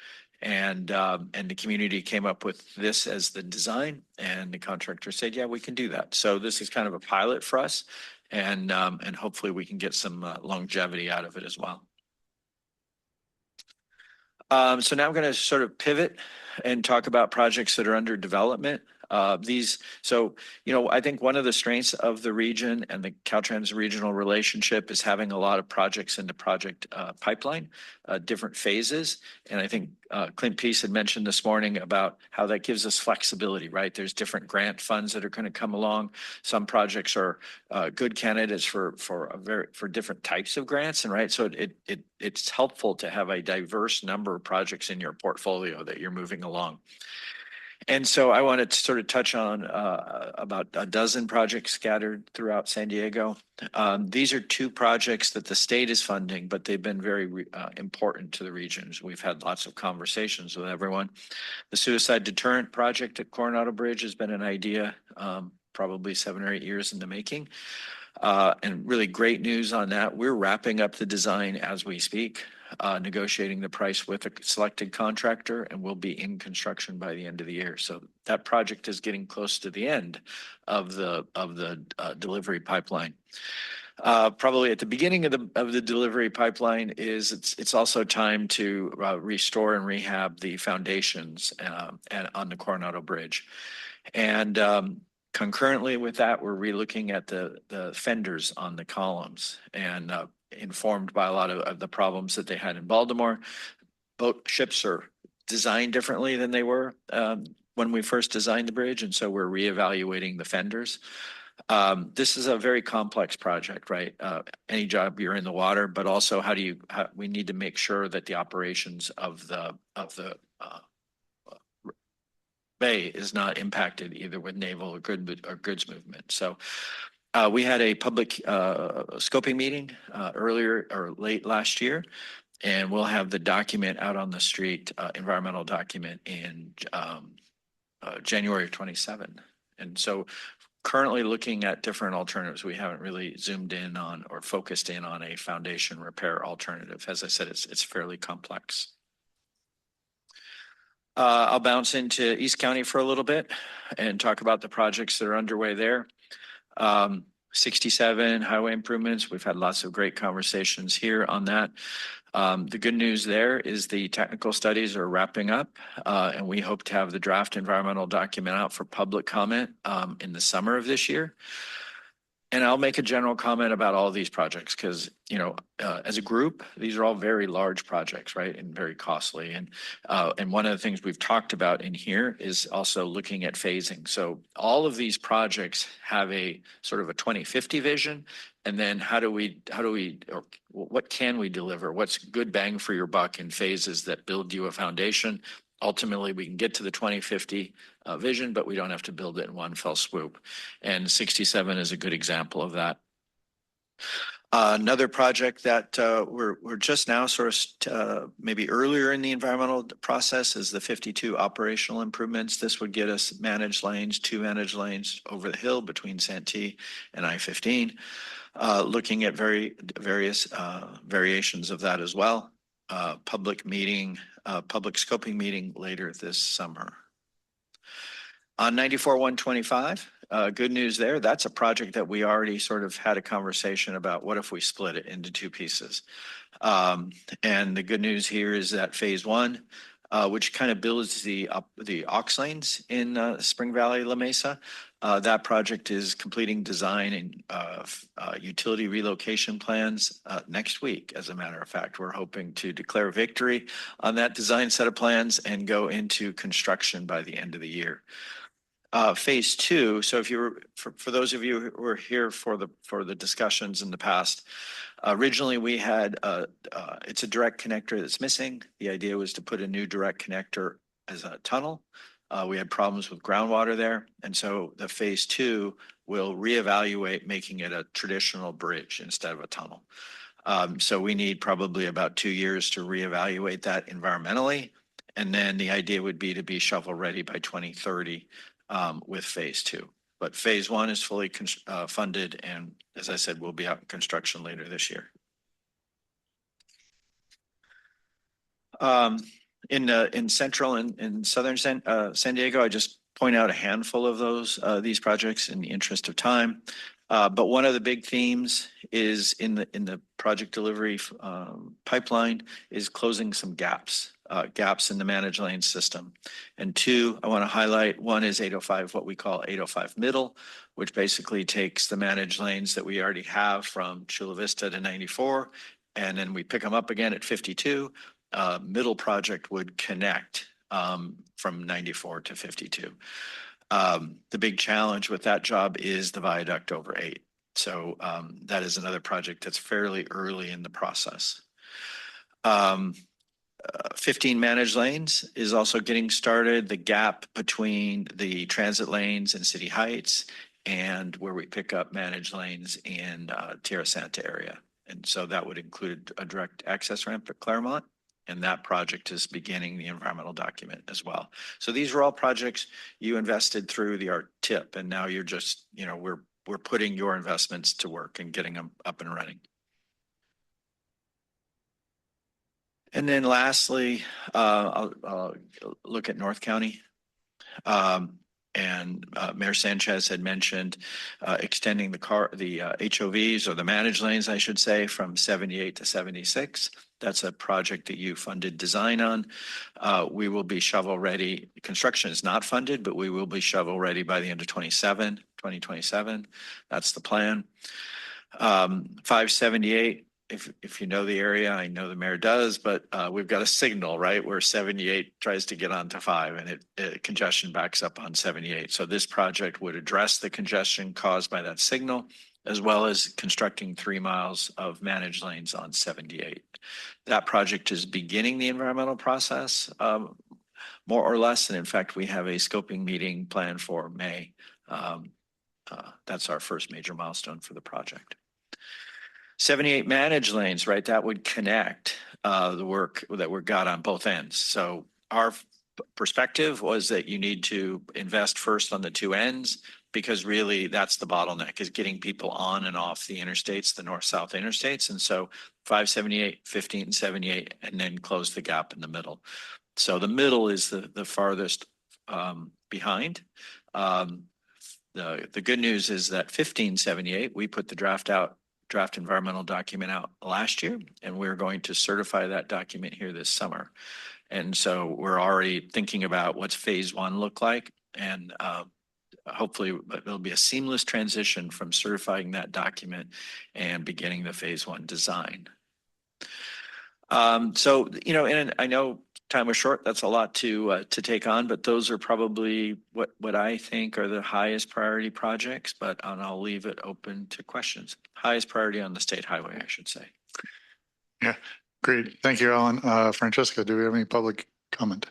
And the community came up with this as the design, and the contractor said, yeah, we can do that. So this is kind of a pilot for us, and hopefully we can get some longevity out of it as well. So now I'm going to sort of pivot and talk about projects that are under development. I think one of the strengths of the region and the Caltrans regional relationship is having a lot of projects in the project pipeline, different phases. And I think Clint Peace had mentioned this morning about how that gives us flexibility, right? There's different grant funds that are going to come along. Some projects are good candidates for different types of grants, and right. So it's helpful to have a diverse number of projects in your portfolio that you're moving along. And so I wanted to sort of touch on about a dozen projects scattered throughout San Diego. These are 2 projects that the state is funding, but they've been very important to the regions. We've had lots of conversations with everyone. The suicide deterrent project at Coronado Bridge has been an idea probably 7 or 8 years in the making. And really great news on that. We're wrapping up the design as we speak, negotiating the price with a selected contractor, and we'll be in construction by the end of the year. So that project is getting close to the end of the delivery pipeline. Probably at the beginning of the delivery pipeline is it's also time to restore and rehab the foundations and on the Coronado Bridge. And concurrently with that, we're relooking at the fenders on the columns, and informed by a lot of the problems that they had in Baltimore. Ships are designed differently than they were when we first designed the bridge, and so we're reevaluating the fenders. This is a very complex project, right? Any job you're in the water, but also we need to make sure that the operations of the bay is not impacted either with naval or goods movement. So We had a public scoping meeting earlier or late last year, and we'll have the document out on the street, environmental document in January 27. And so currently looking at different alternatives. We haven't really zoomed in on or focused in on a foundation repair alternative. As I said, it's fairly complex. I'll bounce into East County for a little bit and talk about the projects that are underway there. 67 highway improvements. We've had lots of great conversations here on that. The good news there is the technical studies are wrapping up, and we hope to have the draft environmental document out for public comment in the summer of this year. And I'll make a general comment about all of these projects because, you know, as a group, these are all very large projects, right, and very costly. And one of the things we've talked about in here is also looking at phasing. So all of these projects have a sort of a 2050 vision. And then how do we, or what can we deliver? What's good bang for your buck in phases that build you a foundation? Ultimately, we can get to the 2050 vision, but we don't have to build it in one fell swoop. And 67 is a good example of that. Another project that we're just now sort of maybe earlier in the environmental process is the 52 operational improvements. This would get us managed lanes, 2 managed lanes over the hill between Santee and I-15. Looking at various variations of that as well. Public scoping meeting later this summer. On 94-125, good news there. That's a project that we already sort of had a conversation about. What if we split it into 2 pieces? And the good news here is that phase 1, which kind of builds the aux lanes in Spring Valley, La Mesa. That project is completing design and utility relocation plans next week. As a matter of fact, we're hoping to declare victory on that design set of plans and go into construction by the end of the year. Phase 2. So if you were, for those of you who were here for the discussions in the past, originally we had it's a direct connector that's missing. The idea was to put a new direct connector as a tunnel. We had problems with groundwater there. And so the phase 2 will reevaluate making it a traditional bridge instead of a tunnel. So we need probably about 2 years to reevaluate that environmentally. And then the idea would be to be shovel ready by 2030 with phase 2. But phase 1 is fully funded. And as I said, we'll be out in construction later this year. In central and southern San Diego, I just point out a handful of these projects in the interest of time. But one of the big themes is in the project delivery pipeline is closing some gaps in the managed lane system. And 2, I want to highlight. 1 is 805, what we call 805 middle, which basically takes the managed lanes that we already have from Chula Vista to 94, and then we pick them up again at 52. Middle project would connect from 94 to 52. The big challenge with that job is the viaduct over 8. So that is another project that's fairly early in the process. 15 managed lanes is also getting started. The gap between the transit lanes in City Heights and where we pick up managed lanes in Tierra Santa area. And so that would include a direct access ramp at Claremont. And that project is beginning the environmental document as well. So these are all projects you invested through the art tip, and now you're just, you know, we're putting your investments to work and getting them up and running. And then lastly, I'll look at North County. And Mayor Sanchez had mentioned extending the HOVs, or the managed lanes, I should say, from 78 to 76. That's a project that you funded design on. We will be shovel ready. Construction is not funded, but we will be shovel ready by the end of 2027. That's the plan. 578. If you know the area, I know the mayor does, but we've got a signal, right, where 78 tries to get onto 5 and it congestion backs up on 78. So this project would address the congestion caused by that signal, as well as constructing 3 miles of managed lanes on 78. That project is beginning the environmental process, more or less. And in fact, we have a scoping meeting planned for May That's our first major milestone for the project. 78 managed lanes, right? That would connect the work that we got on both ends. So our perspective was that you need to invest first on the two ends, because really that's the bottleneck, is getting people on and off the interstates, the north-south interstates. And so 578, 1578, and then close the gap in the middle. So the middle is the farthest behind. The good news is that 1578, we put the draft environmental document out last year, and we're going to certify that document here this summer. And so we're already thinking about what's phase one look like, and hopefully it'll be a seamless transition from certifying that document and beginning the phase one design. So, you know, and I know time was short. That's a lot to take on, but those are probably what I think are the highest priority projects. But I'll leave it open to questions. Highest priority on the state highway, I should say. Yeah, great. Thank you, Alan. Francesca, do we have any public comment?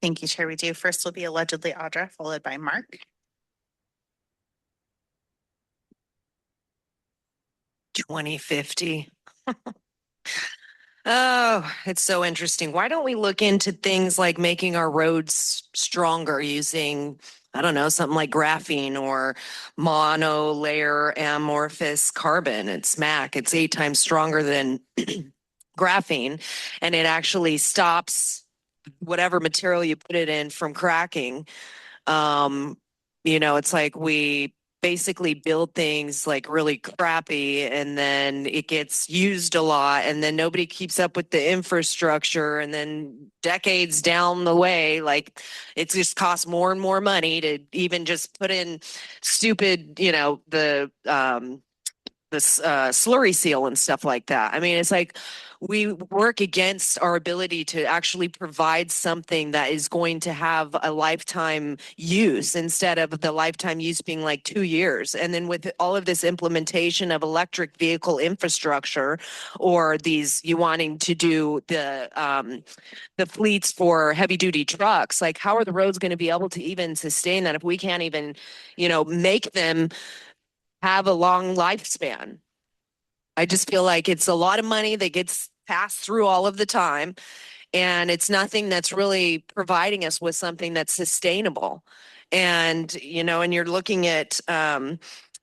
Thank you, Chair. We do. First will be allegedly Audra, followed by Mark. 2050. Oh, it's so interesting. Why don't we look into things like making our roads stronger using, I don't know, something like graphene or monolayer amorphous carbon? It's MAC. It's 8 times stronger than graphene, and it actually stops whatever material you put it in from cracking. You know, it's like we basically build things like really crappy, and then it gets used a lot, and then nobody keeps up with the infrastructure, and then decades down the way, like it just costs more and more money to even just put in stupid, you know, the slurry seal and stuff like that. I mean, it's like we work against our ability to actually provide something that is going to have a lifetime use, instead of the lifetime use being like 2 years. And then with all of this implementation of electric vehicle infrastructure, or these, you wanting to do the fleets for heavy duty trucks, like how are the roads going to be able to even sustain that if we can't even, you know, make them have a long lifespan? I just feel like it's a lot of money that gets passed through all of the time, and it's nothing that's really providing us with something that's sustainable. And, you know, and you're looking at,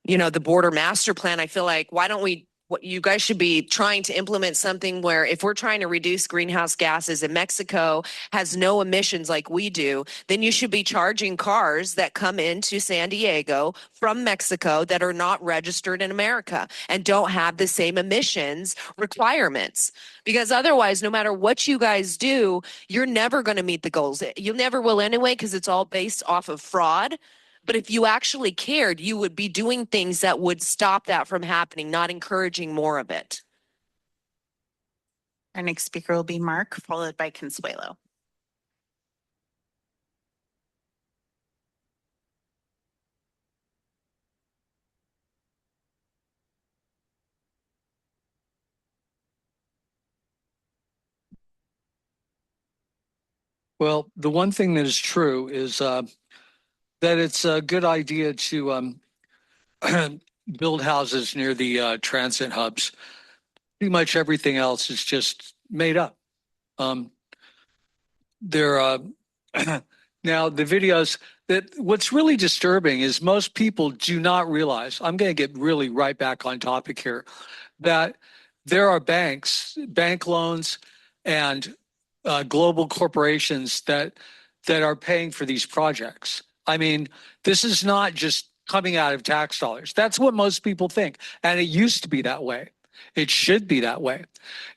you know, the border master plan. I feel like, why don't we, what you guys should be trying to implement something where if we're trying to reduce greenhouse gases and Mexico has no emissions like we do, then you should be charging cars that come into San Diego from Mexico that are not registered in America and don't have the same emissions requirements. Because otherwise, no matter what you guys do, you're never going to meet the goals. You never will anyway, because it's all based off of fraud. But if you actually cared, you would be doing things that would stop that from happening, not encouraging more of it. Our next speaker will be Mark, followed by Consuelo. Well, the one thing that is true is that it's a good idea to build houses near the transit hubs. Pretty much everything else is just made up. There now the videos, that what's really disturbing is most people do not realize, I'm going to get really right back on topic here, that there are banks, bank loans, and global corporations that are paying for these projects. I mean, this is not just coming out of tax dollars. That's what most people think. And it used to be that way. It should be that way.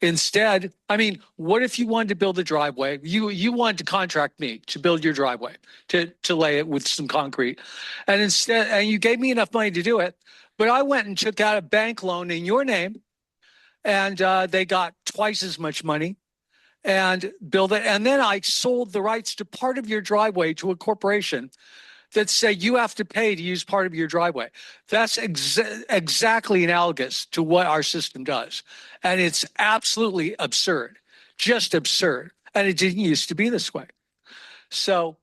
Instead, I mean, what if you wanted to build a driveway? You wanted to contract me to build your driveway, to lay it with some concrete. And instead, and you gave me enough money to do it, but I went and took out a bank loan in your name, and they got twice as much money and build it. And then I sold the rights to part of your driveway to a corporation that say you have to pay to use part of your driveway. That's exactly analogous to what our system does. And it's absolutely absurd, just absurd. And it didn't used to be this way. So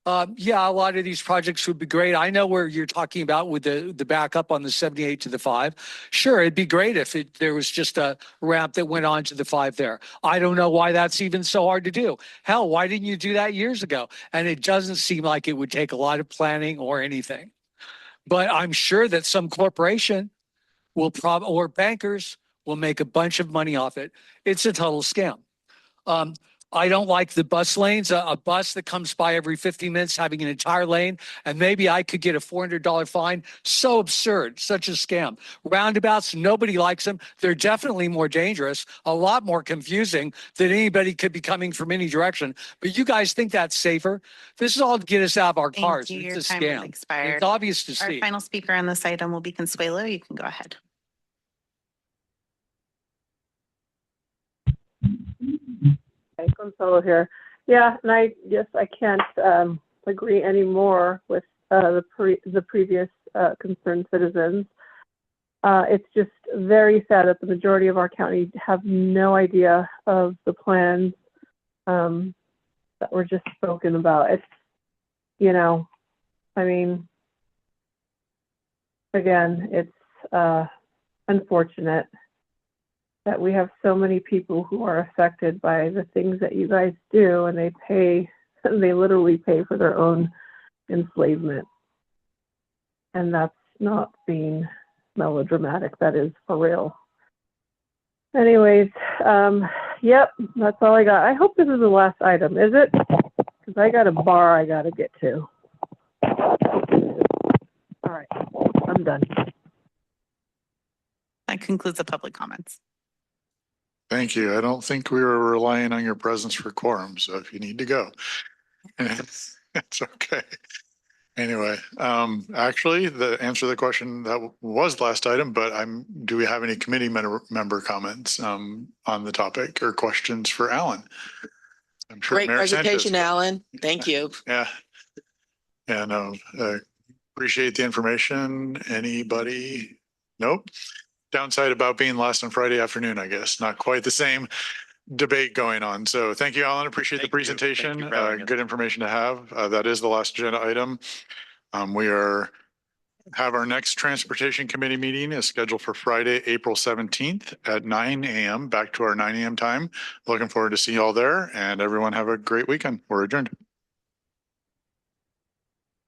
Yeah, a lot of these projects would be great. I know where you're talking about with the backup on the 78 to the 5. Sure, it'd be great if there was just a ramp that went on to the 5 there. I don't know why that's even so hard to do. Hell, why didn't you do that years ago? And it doesn't seem like it would take a lot of planning or anything. But I'm sure that some corporation will or bankers will make a bunch of money off it. It's a total scam. I don't like the bus lanes, a bus that comes by every 50 minutes having an entire lane, and maybe I could get a $400 fine. So absurd, such a scam. Roundabouts, nobody likes them. They're definitely more dangerous, a lot more confusing than anybody could be coming from any direction. But you guys think that's safer? This is all to get us out of our cars. Thank you. Your It's a time has scam. expired. It's obvious to Our see. final speaker on this item will be Consuelo. You can go ahead. Okay, Consuelo here. Yeah, and I guess I can't agree any more with the previous concerned citizens. It's just very sad that the majority of our county have no idea of the plans that were just spoken about. It's, you know, I mean, again, it's unfortunate that we have so many people who are affected by the things that you guys do, and they literally pay for their own enslavement. And that's not being melodramatic, that is for real. Anyways, yep, that's all I got. I hope this is the last item, is it? Because I got a bar I gotta get to. All right, I'm done. That concludes the public comments. Thank you. I don't think we were relying on your presence for quorum, so if you need to go, it's okay. Anyway, actually, the answer to the question that was the last item, but do we have any committee member comments on the topic or questions for Alan? I'm sure Great Mayor presentation, Sanchez. Alan. Thank you. Yeah. Yeah, no, appreciate the information. Anybody? Nope. Downside about being last on Friday afternoon, I guess. Not quite the same debate going on. So thank you, Alan. Appreciate the presentation. Good information to have. That is the last agenda item. We have our next Transportation Committee meeting is scheduled for Friday, April 17th at 9 a.m. back to our 9 a.m. time. Looking forward to see you all there, and everyone have a great weekend. We're adjourned.